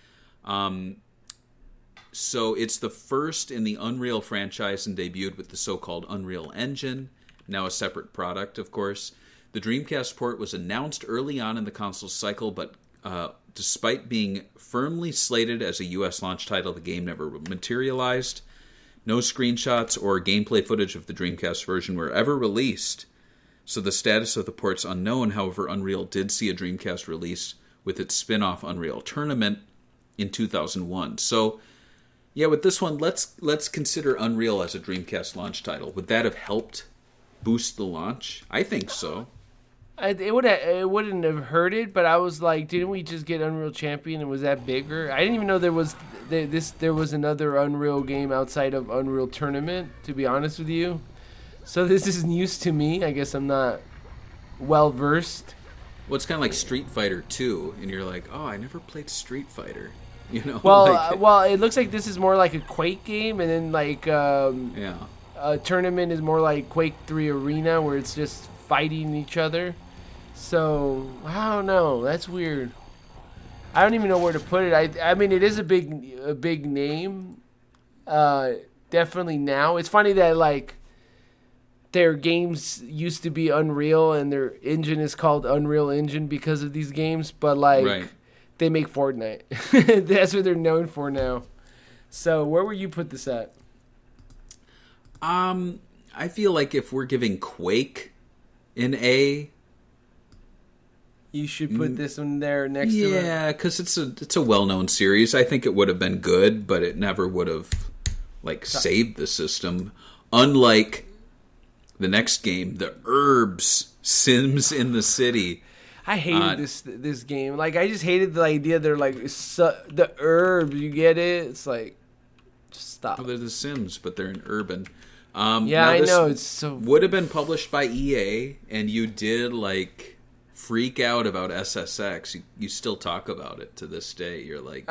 So it's the first in the Unreal franchise and debuted with the so-called Unreal Engine, now a separate product, of course. The Dreamcast port was announced early on in the console's cycle, but despite being firmly slated as a U.S. launch title, the game never materialized. No screenshots or gameplay footage of the Dreamcast version were ever released, so the status of the port's unknown. However, Unreal did see a Dreamcast release with its spin-off Unreal Tournament in 2001. So, yeah, with this one, let's consider Unreal as a Dreamcast launch title. Would that have helped boost the launch? I think so. It wouldn't have hurt it, but I was like, didn't we just get Unreal Champion, and was that bigger? I didn't even know there was another Unreal game outside of Unreal Tournament, to be honest with you. So this is news to me. I guess I'm not well versed. Well, it's kind of like Street Fighter 2, and you're like, oh, I never played Street Fighter. Well, it looks like this is more like a Quake game, and then like a Tournament is more like Quake 3 Arena, where it's just fighting each other. So I don't know. That's weird. I don't even know where to put it. I mean, it is a big name. Definitely now. It's funny that like their games used to be Unreal and their engine is called Unreal Engine because of these games, but like they make Fortnite. That's what they're known for now. So where would you put this at? I feel like if we're giving Quake an A, you should put this one there next to it. Yeah, because it's a well-known series. I think it would have been good, but it never would have saved the system. Unlike the next game, the Herbs Sims in the City. I hated this game. Like, I just hated the idea they're like the Herbs. You get it? It's like, just stop. Well, they're the Sims, but they're in urban. Yeah, I know. It's so would have been published by EA, and you did freak out about SSX. You still talk about it to this day. You're like,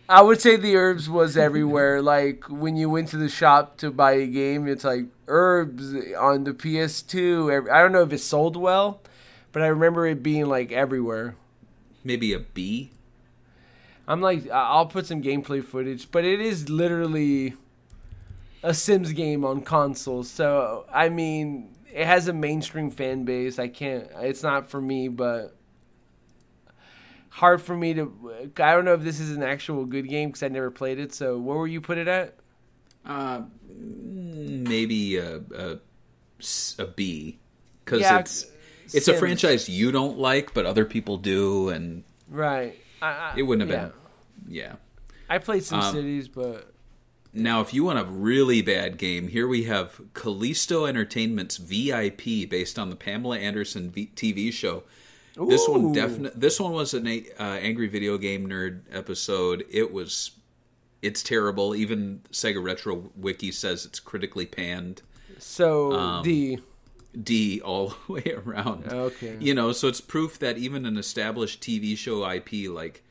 I would say the Herbs was everywhere. Like when you went to the shop to buy a game, it's like Herbs on the PS2. I don't know if it sold well, but I remember it being like everywhere. Maybe a B. I'm like, I'll put some gameplay footage, but it is literally a Sims game on consoles. So I mean, it has a mainstream fan base. It's not for me, but hard for me to. I don't know if this is an actual good game because I never played it. So where will you put it at? Maybe a a B because Yeah, it's a Sims. franchise you don't like, but other people do, and Right. it wouldn't have been. Yeah. I played some cities, but Now, if you want a really bad game, here we have Callisto Entertainment's VIP, based on the Pamela Anderson TV show. This one This one was an Angry Video Game Nerd episode. It's terrible. Even Sega Retro Wiki says it's critically panned. so D all the way around. Okay. So it's proof that even an established TV show IP like,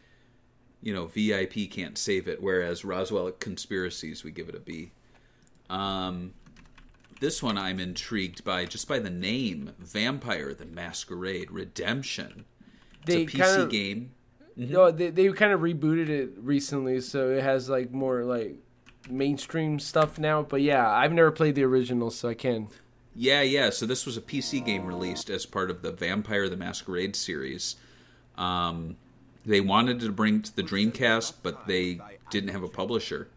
VIP can't save it, whereas Roswell Conspiracies, we give it a B. This one I'm intrigued by, just by the name, Vampire the Masquerade Redemption. It's a PC game. Mm-hmm. No, they kind of rebooted it recently, so it has like more like mainstream stuff now. But yeah, I've never played the original, so I can. Yeah. So this was a PC game released as part of the Vampire the Masquerade series. They wanted to bring to the Dreamcast, but they didn't have a publisher.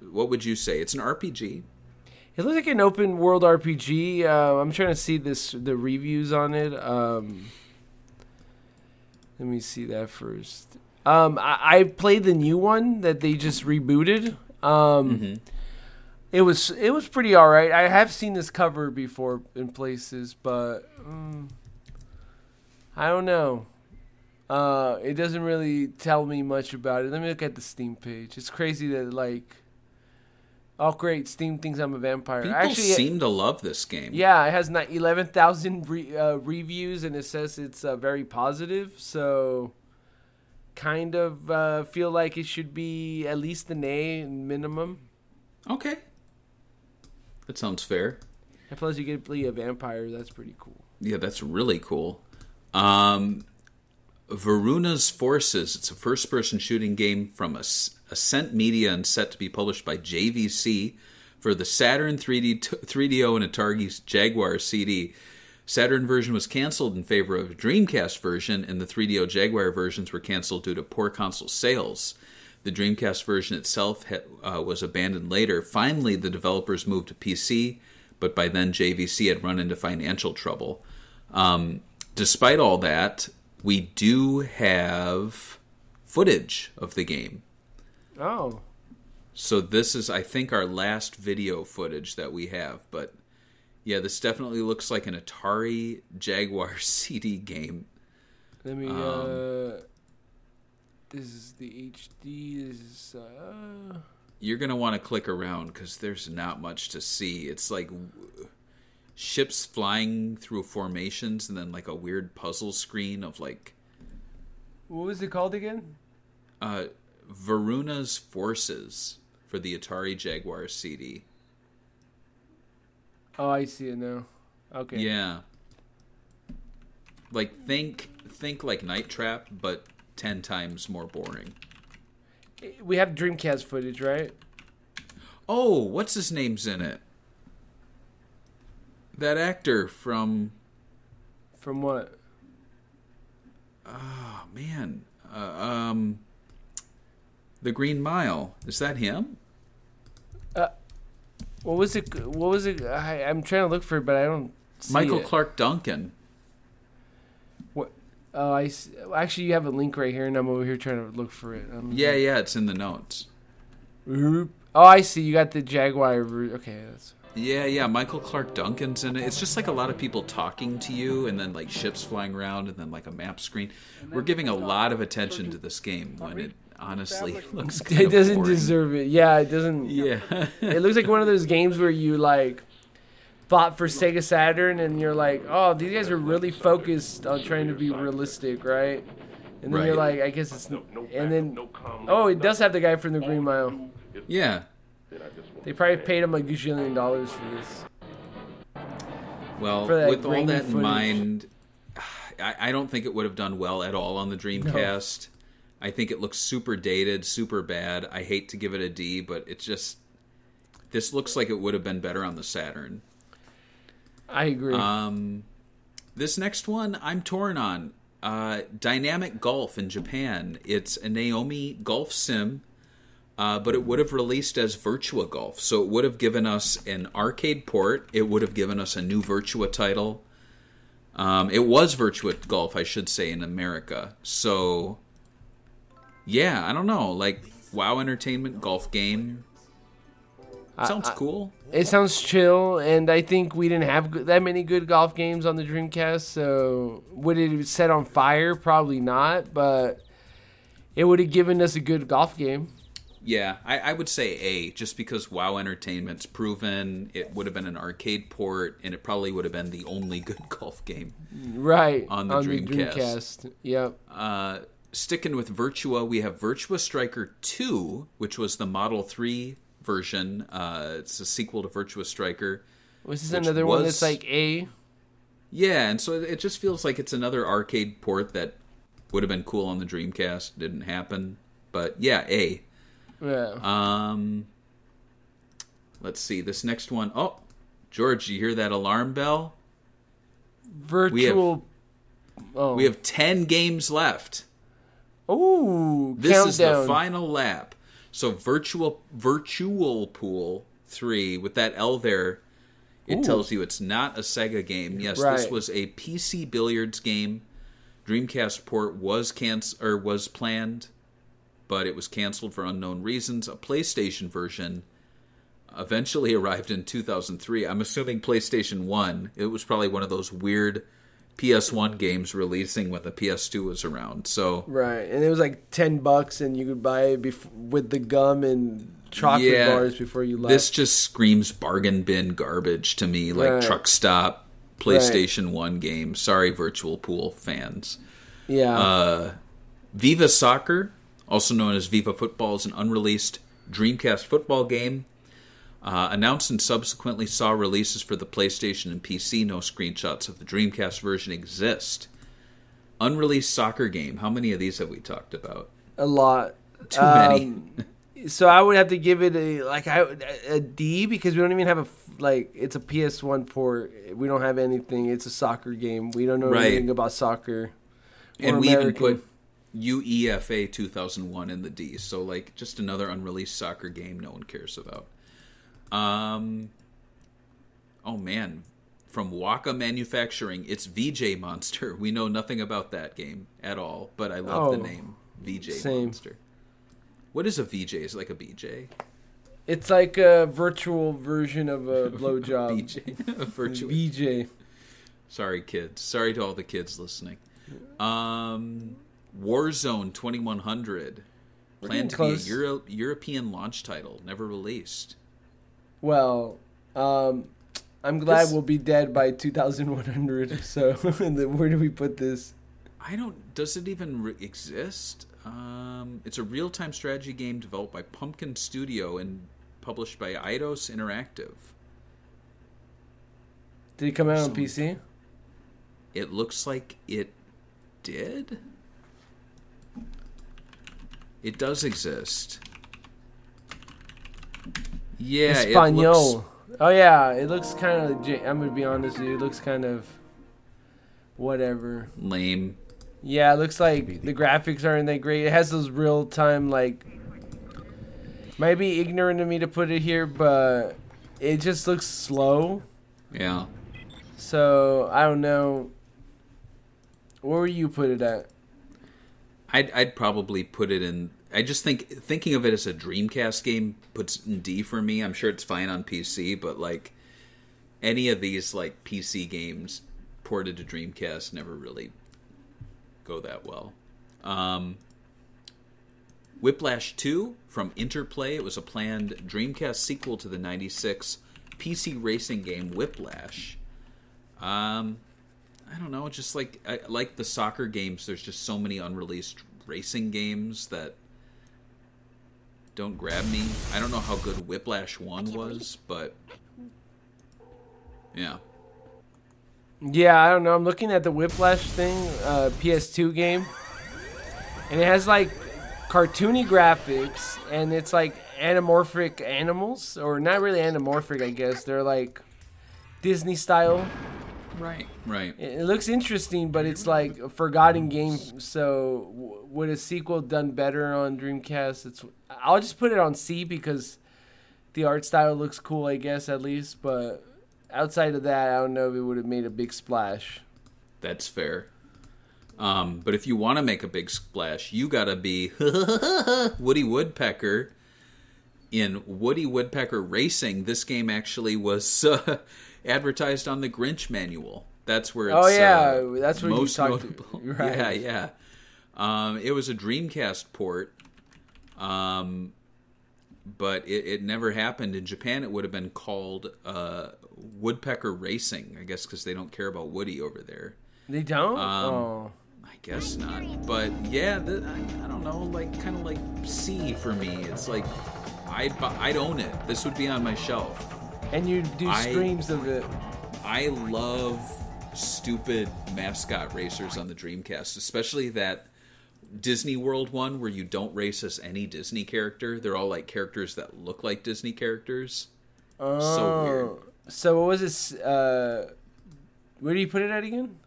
What would you say? It's an RPG. It looks like an open world RPG. I'm trying to see the reviews on it. Let me see that first. I played the new one that they just rebooted. It was pretty all right. I have seen this cover before in places, but I don't know. It doesn't really tell me much about it. Let me look at the Steam page. It's crazy that like, oh great, Steam thinks I'm a vampire. People seem to love this game. Yeah, it has 11,000 reviews, and it says it's very positive. So, kind of feel like it should be at least an A minimum. Okay, that sounds fair. And plus, you get to play a vampire. That's pretty cool. Yeah, that's really cool. Varuna's Forces. It's a first-person shooting game from Ascent Media and set to be published by JVC for the Saturn 3DO and Atari's Jaguar CD. Saturn version was canceled in favor of a Dreamcast version, and the 3DO Jaguar versions were canceled due to poor console sales. The Dreamcast version itself was abandoned later. Finally, the developers moved to PC, but by then JVC had run into financial trouble. Despite all that, we do have footage of the game. Oh. So this is, I think, our last video footage that we have. But, yeah, this definitely looks like an Atari Jaguar CD game. Let me, this is the HD, this is, You're going to want to click around because there's not much to see. It's like ships flying through formations and then like a weird puzzle screen of like... What was it called again? Varuna's Forces for the Atari Jaguar CD. Oh, I see it now. Okay. Yeah. Like think like Night Trap, but 10 times more boring. We have Dreamcast footage, right? Oh, what's his name's in it? That actor from... From what? Oh, man. The Green Mile. Is that him? What was it? I'm trying to look for it, but I don't see Michael it. Clark Duncan. What? Oh, I see. Actually, you have a link right here, and I'm over here trying to look for it. Yeah, it's in the notes. Oh, I see. You got the Jaguar. Okay, that's... Yeah, Michael Clark Duncan's in it. It's just like a lot of people talking to you, and then like ships flying around, and then like a map screen. We're giving a lot of attention to this game when it honestly looks kind It of doesn't boring. deserve it. Yeah, it doesn't. Yeah. It looks like one of those games where you like bought for Sega Saturn, and you're like, oh, these guys are really focused on trying to be realistic, right? And then you're Right. like, I guess it's... And then... Oh, it does have the guy from the Green Mile. Yeah. They probably paid him like $1 gazillion for this. Well, For that with all grainy that in footage. mind, I don't think it would have done well at all on the Dreamcast. I think it looks super dated, super bad. I hate to give it a D, but it's just... This looks like it would have been better on the Saturn. I agree. This next one, I'm torn on. Dynamic Golf in Japan. It's a Naomi golf sim but it would have released as Virtua Golf. So it would have given us an arcade port. It would have given us a new Virtua title. It was Virtua Golf, I should say, in America. So, yeah, I don't know. Like, WoW Entertainment golf game. Sounds cool. It sounds chill, and I think we didn't have that many good golf games on the Dreamcast, so would it set on fire? Probably not, but it would have given us a good golf game. Yeah, I would say A, just because WoW Entertainment's proven. It would have been an arcade port, and it probably would have been the only good golf game on the Dreamcast. Yep. Sticking with Virtua, we have Virtua Striker 2, which was the Model 3 version. It's a sequel to Virtua Striker. Was this another one that's like A? Yeah, and so it just feels like it's another arcade port that would have been cool on the Dreamcast. Didn't happen. But yeah, A. Yeah. Let's see. This next one. Oh, George, you hear that alarm bell? We have 10 games left. Ooh, this countdown. Is the final lap. So Virtual Pool 3, with that L there, it tells you it's not a Sega game. Yes, This was a PC billiards game. Dreamcast port was planned, but it was canceled for unknown reasons. A PlayStation version eventually arrived in 2003. I'm assuming PlayStation 1. It was probably one of those weird PS1 games releasing when the PS2 was around. So right, and it was like $10, and you could buy it with the gum and chocolate bars before you left. This just screams bargain bin garbage to me, like truck stop PlayStation 1 game. Sorry, Virtual Pool fans. Yeah. Viva Soccer, also known as Viva Football, is an unreleased Dreamcast football game. Announced and subsequently saw releases for the PlayStation and PC. No screenshots of the Dreamcast version exist. Unreleased soccer game. How many of these have we talked about? A lot. Too many. So I would have to give it a D, because we don't even have it's a PS1 port. We don't have anything. It's a soccer game. We don't know anything about soccer. And we even put UEFA 2001 in the D. So just another unreleased soccer game no one cares about. Oh man, from Waka Manufacturing, it's VJ Monster. We know nothing about that game at all, but I love the name VJ Monster. What is a VJ? Is it like a BJ? It's like a virtual version of a blowjob. BJ, a virtual VJ. Sorry, kids. Sorry to all the kids listening. Warzone 2100, planned to be a European launch title, never released. Well, I'm glad we'll be dead by 2100. So, where do we put this? Does it even exist? It's a real-time strategy game developed by Pumpkin Studio and published by Eidos Interactive. Did it come out on PC? It looks like it did. It does exist. Yeah, Espanol. It looks kind of. I'm gonna be honest with you. It looks kind of whatever. Lame. Yeah, it looks like the graphics aren't that great. It has those real time Might be ignorant of me to put it here, but it just looks slow. Yeah. So I don't know. Where would you put it at? I'd probably put it in. I just thinking of it as a Dreamcast game puts it in D for me. I'm sure it's fine on PC, but any of these PC games ported to Dreamcast never really go that well. Whiplash 2 from Interplay. It was a planned Dreamcast sequel to the 96 PC racing game Whiplash. I don't know, just like the soccer games, there's just so many unreleased racing games that don't grab me. I don't know how good Whiplash 1 was, but yeah. Yeah, I don't know. I'm looking at the Whiplash thing, PS2 game, and it has cartoony graphics, and it's anamorphic animals, or not really anamorphic, I guess. They're Disney style. Right. It looks interesting, but it's like a forgotten game. So would a sequel done better on Dreamcast? I'll just put it on C because the art style looks cool, I guess, at least. But outside of that, I don't know if it would have made a big splash. That's fair. But if you want to make a big splash, you gotta be Woody Woodpecker in Woody Woodpecker Racing. This game actually was advertised on the Grinch manual. That's where it's that's where most you notable. Right. Yeah. It was a Dreamcast port, but it never happened. In Japan, it would have been called Woodpecker Racing, I guess, because they don't care about Woody over there. They don't? I guess not. But yeah, I don't know, kind of like C for me. It's like I'd own it. This would be on my shelf. And you do streams of it. I love stupid mascot racers on the Dreamcast, especially that Disney World one where you don't race as any Disney character. They're all like characters that look like Disney characters. So weird. So what was this? Where do you put it at again?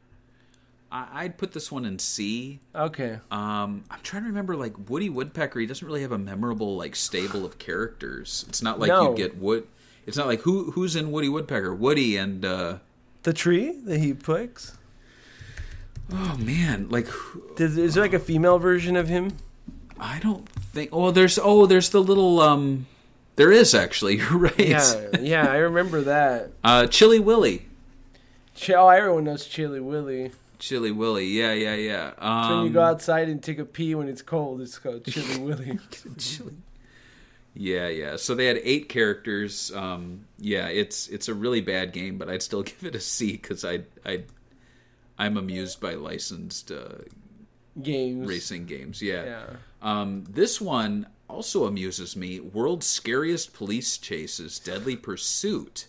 I'd put this one in C. Okay. I'm trying to remember, like, Woody Woodpecker, he doesn't really have a memorable, like, stable of characters. It's not like you get It's not like, who's in Woody Woodpecker? Woody and, the tree that he picks? Oh, man. Like... Is there, like, a female version of him? I don't think... there's the little, There is, actually. You're right. Yeah, I remember that. Chilly Willy. Everyone knows Chilly Willy. Chilly Willy, yeah. So when you go outside and take a pee when it's cold, it's called Chilly Willy. Yeah. So they had 8 characters. It's a really bad game, but I'd still give it a C because I'm amused by licensed games, racing games. Yeah. This one also amuses me. World's Scariest Police Chases: Deadly Pursuit.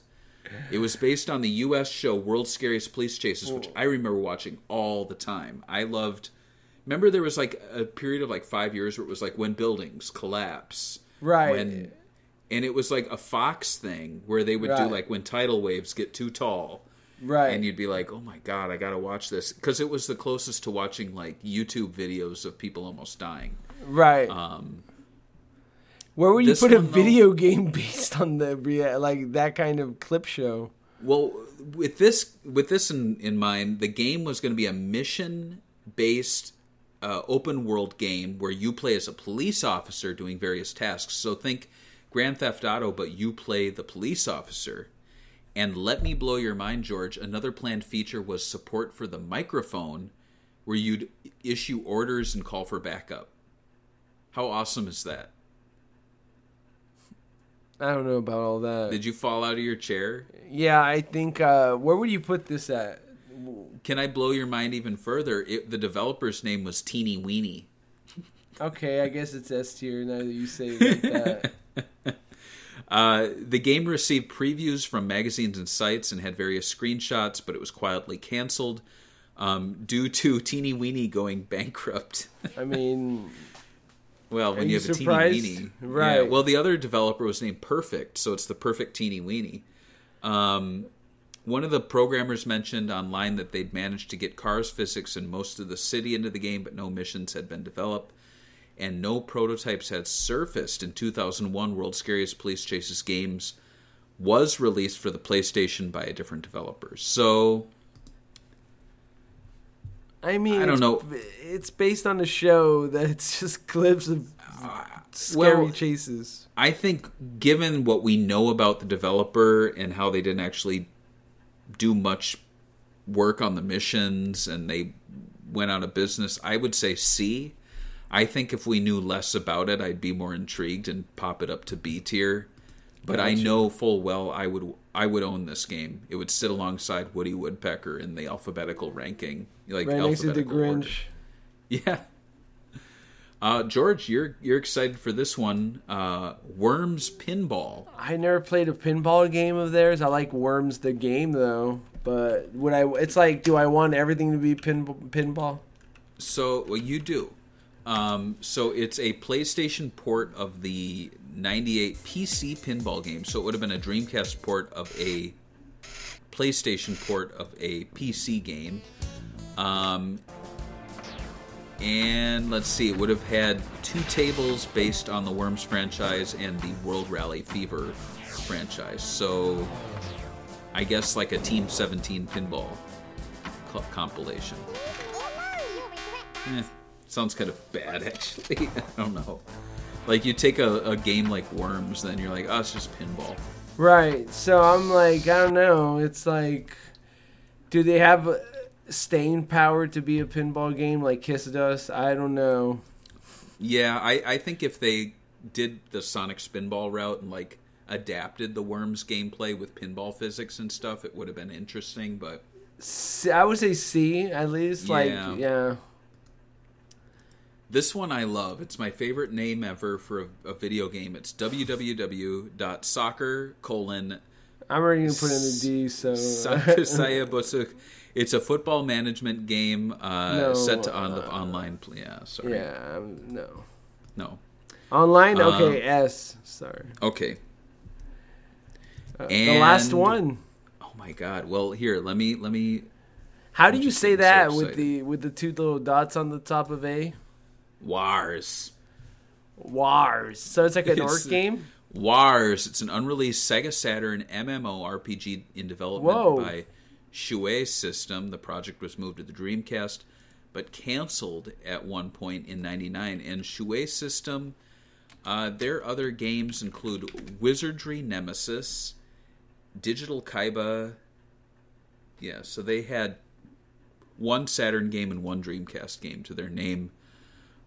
It was based on the U.S. show World's Scariest Police Chases, which I remember watching all the time. I loved... Remember there was like a period of like 5 years where it was like when buildings collapse. Right. And it was like a Fox thing where they would do like when tidal waves get too tall. Right. And you'd be like, oh my God, I got to watch this. Because it was the closest to watching like YouTube videos of people almost dying. Right. Where would you put a video game based on like that kind of clip show? Well, with this in mind, the game was going to be a mission-based open world game where you play as a police officer doing various tasks. So think Grand Theft Auto, but you play the police officer. And let me blow your mind, George, another planned feature was support for the microphone where you'd issue orders and call for backup. How awesome is that? I don't know about all that. Did you fall out of your chair? Yeah, I think... where would you put this at? Can I blow your mind even further? The developer's name was Teeny Weeny. Okay, I guess it's S tier now that you say it like that. The game received previews from magazines and sites and had various screenshots, but it was quietly canceled due to Teeny Weeny going bankrupt. I mean... Well, when you have a surprised? Teeny Weeny. Right. Yeah, well, the other developer was named Perfect, so it's the Perfect Teeny Weeny. One of the programmers mentioned online that they'd managed to get cars physics in most of the city into the game, but no missions had been developed, and no prototypes had surfaced. In 2001, World's Scariest Police Chases games was released for the PlayStation by a different developer. So... I mean, I don't know. It's based on a show that's just clips of scary chases. I think given what we know about the developer and how they didn't actually do much work on the missions and they went out of business, I would say C. I think if we knew less about it, I'd be more intrigued and pop it up to B tier. But I know full well I would own this game. It would sit alongside Woody Woodpecker in the alphabetical ranking, like right next to the Grinch. Order. Yeah. George, you're excited for this one. Worms Pinball. I never played a pinball game of theirs. I like Worms the game though, but would I? It's like, do I want everything to be pinball? So you do. So it's a PlayStation port of the 98 PC pinball game. So it would have been a Dreamcast port of a PlayStation port of a PC game. And let's see, it would have had 2 tables based on the Worms franchise and the World Rally Fever franchise. So I guess like a Team 17 pinball compilation. Sounds kind of bad, actually. I don't know. Like, you take a game like Worms, then you're like, oh, it's just pinball. Right. So I'm like, I don't know. It's like, do they have staying power to be a pinball game like Kiss does? I don't know. Yeah, I think if they did the Sonic Spinball route and, like, adapted the Worms gameplay with pinball physics and stuff, it would have been interesting, but... I would say C, at least. Yeah. Like, yeah. This one I love. It's my favorite name ever for a video game. It's www.soccer : I'm already going to put in the D, so... It's a football management game set to on the online. Yeah, sorry. Yeah, no. Um, Online? Okay, S. Sorry. Okay. The last one. Oh my God! Well, here, let me. How do you say that so with the 2 little dots on the top of A? Wars. So it's like an orc game? Wars. It's an unreleased Sega Saturn MMORPG in development by Shenmue System. The project was moved to the Dreamcast, but canceled at one point in '99. And Shenmue System, their other games include Wizardry Nemesis, Digital Kaiba. Yeah, so they had 1 Saturn game and 1 Dreamcast game to their name.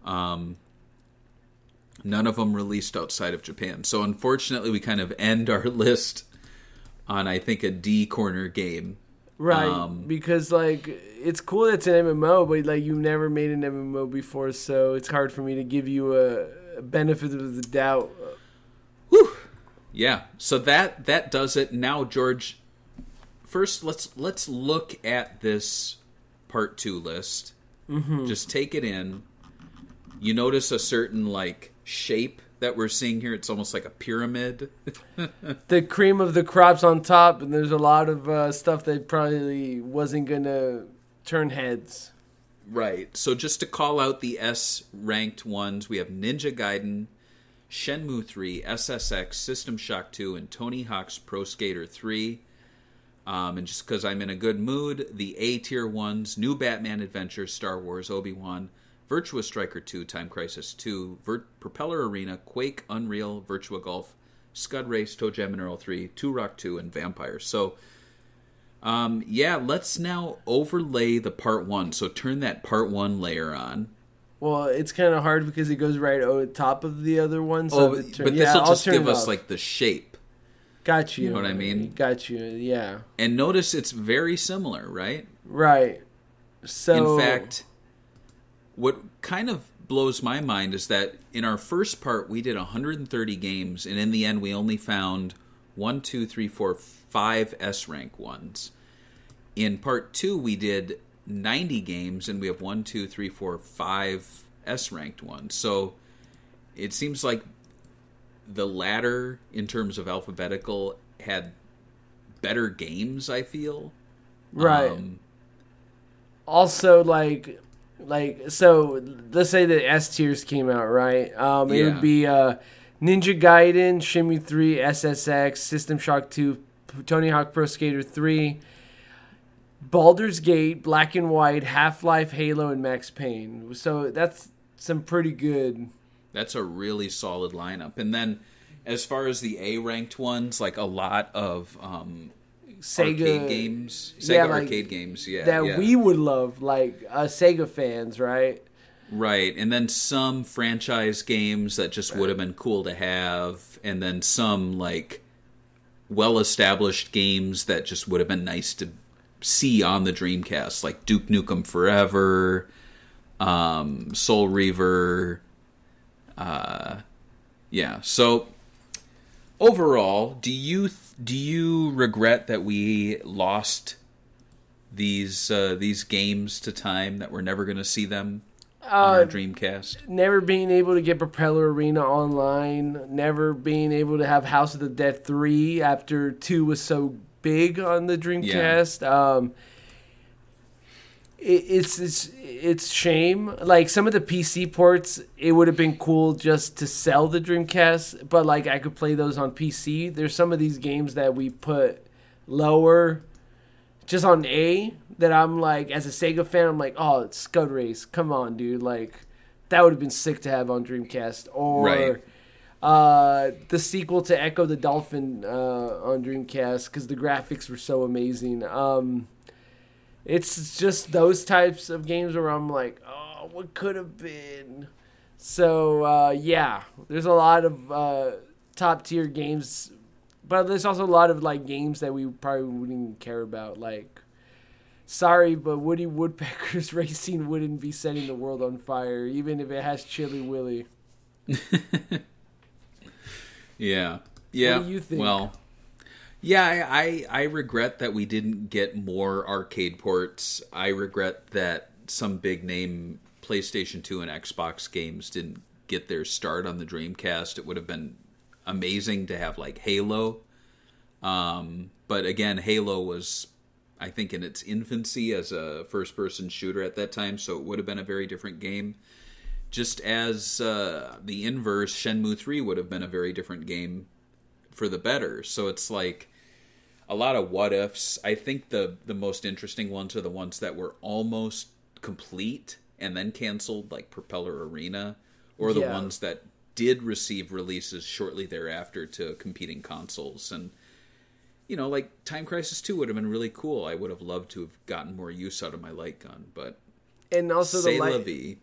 None of them released outside of Japan. So unfortunately, we kind of end our list on, I think, a D corner game. Right, because, like, it's cool that it's an MMO, but, like, you've never made an MMO before, so it's hard for me to give you a benefit of the doubt. Whew. Yeah, so that does it. Now, George, first let's look at this Part 2 list. Mm-hmm. Just take it in. You notice a certain, like, shape that we're seeing here. It's almost like a pyramid. The cream of the crops on top, and there's a lot of stuff that probably wasn't going to turn heads. Right. So just to call out the S-ranked ones, we have Ninja Gaiden, Shenmue 3, SSX, System Shock 2, and Tony Hawk's Pro Skater 3. And just because I'm in a good mood, the A-tier ones, New Batman Adventure, Star Wars, Obi-Wan, Virtua Striker 2, Time Crisis 2, Propeller Arena, Quake, Unreal, Virtua Golf, Scud Race, Toe Jam and Earl 3, 2 Rock 2, and Vampire. So, let's now overlay the Part 1. So turn that Part 1 layer on. Well, it's kind of hard because it goes right over the top of the other one. So but this will just give us, like, the shape. Got you. You know what I mean? Got you, yeah. And notice it's very similar, right? Right. So, in fact, what kind of blows my mind is that in our first part, we did 130 games, and in the end, we only found 5 S-rank ones. In part 2, we did 90 games, and we have 5 S-ranked ones. So it seems like the latter, in terms of alphabetical, had better games, I feel. Right. Also, like, so let's say the S tiers came out, right? It would be Ninja Gaiden, Shenmue 3, SSX, System Shock 2, Tony Hawk Pro Skater 3, Baldur's Gate, Black and White, Half-Life, Halo, and Max Payne. So that's some pretty good. That's a really solid lineup. And then as far as the A-ranked ones, like a lot of Sega arcade games. Sega arcade games, that we would love, like Sega fans, right? Right. And then some franchise games that just would have been cool to have. And then some, like, well-established games that just would have been nice to see on the Dreamcast, like Duke Nukem Forever, Soul Reaver. So overall, do you regret that we lost these games to time, that we're never going to see them on our Dreamcast? Never being able to get Propeller Arena online, never being able to have House of the Dead 3 after 2 was so big on the Dreamcast. It's shame. Like some of the PC ports, it would have been cool just to sell the Dreamcast, but like I could play those on PC. There's some of these games that we put lower, just on A, that I'm like, as a Sega fan, I'm like, oh, it's Scud Race. Come on, dude. Like that would have been sick to have on Dreamcast. Or the sequel to Echo the Dolphin on Dreamcast, because the graphics were so amazing. It's just those types of games where I'm like, oh, what could have been? So, yeah, there's a lot of top-tier games, but there's also a lot of like games that we probably wouldn't even care about. Like, sorry, but Woody Woodpecker's Racing wouldn't be setting the world on fire, even if it has Chili Willy. Yeah. What do you think? Well, yeah, I regret that we didn't get more arcade ports. I regret that some big name PlayStation 2 and Xbox games didn't get their start on the Dreamcast. It would have been amazing to have like Halo. But again, Halo was, I think, in its infancy as a first-person shooter at that time, so it would have been a very different game. Just as the inverse, Shenmue 3 would have been a very different game for the better. So it's like a lot of what ifs. I think the most interesting ones are the ones that were almost complete and then canceled, like Propeller Arena, or the ones that did receive releases shortly thereafter to competing consoles. And, you know, like Time Crisis 2 would have been really cool. I would have loved to have gotten more use out of my light gun, but and also c'est la vie.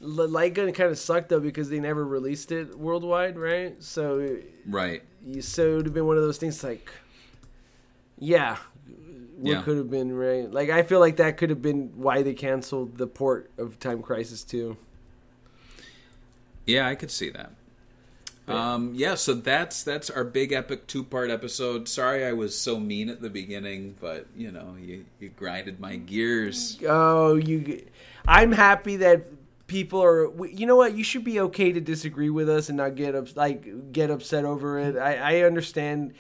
The light gun kind of sucked though because they never released it worldwide, right? So right. So it would have been one of those things like, what could have been, right? Like I feel like that could have been why they canceled the port of Time Crisis 2. Yeah, I could see that. So that's our big epic 2-part episode. Sorry I was so mean at the beginning, but you know, you grinded my gears. Oh, I'm happy that people are, you know what, you should be okay to disagree with us and not get upset over it. I understand.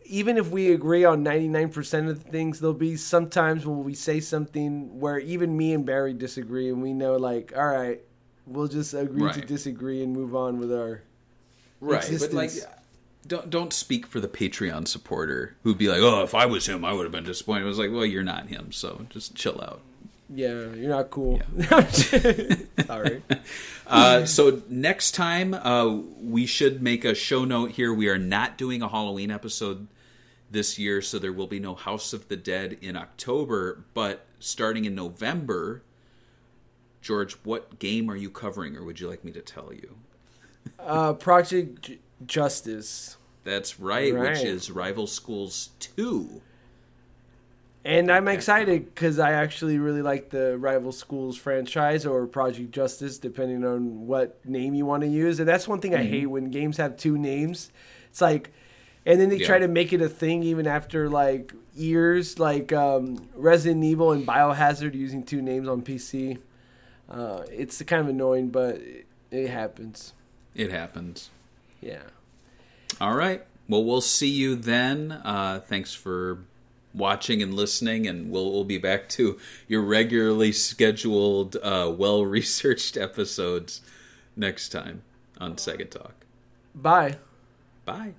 Even if we agree on 99% of the things, there'll be sometimes when we say something where even me and Barry disagree, and we know, like, all right, we'll just agree to disagree and move on with our existence. But like, don't speak for the Patreon supporter who'd be like, oh, if I was him, I would have been disappointed. I was like, well, you're not him, so just chill out. Yeah, you're not cool. Yeah. Sorry. So next time, we should make a show note here. We are not doing a Halloween episode this year, so there will be no House of the Dead in October. But starting in November, George, what game are you covering, or would you like me to tell you? Project Justice. That's right, which is Rival Schools 2. And I'm excited because I actually really like the Rival Schools franchise, or Project Justice, depending on what name you want to use. And that's one thing I hate when games have two names. It's like, and then they try to make it a thing even after like years, like Resident Evil and Biohazard using two names on PC. It's kind of annoying, but it happens. It happens. Yeah. All right. Well, we'll see you then. Thanks for watching and listening, and we'll be back to your regularly scheduled, well-researched episodes next time on Sega Talk. Bye. Bye.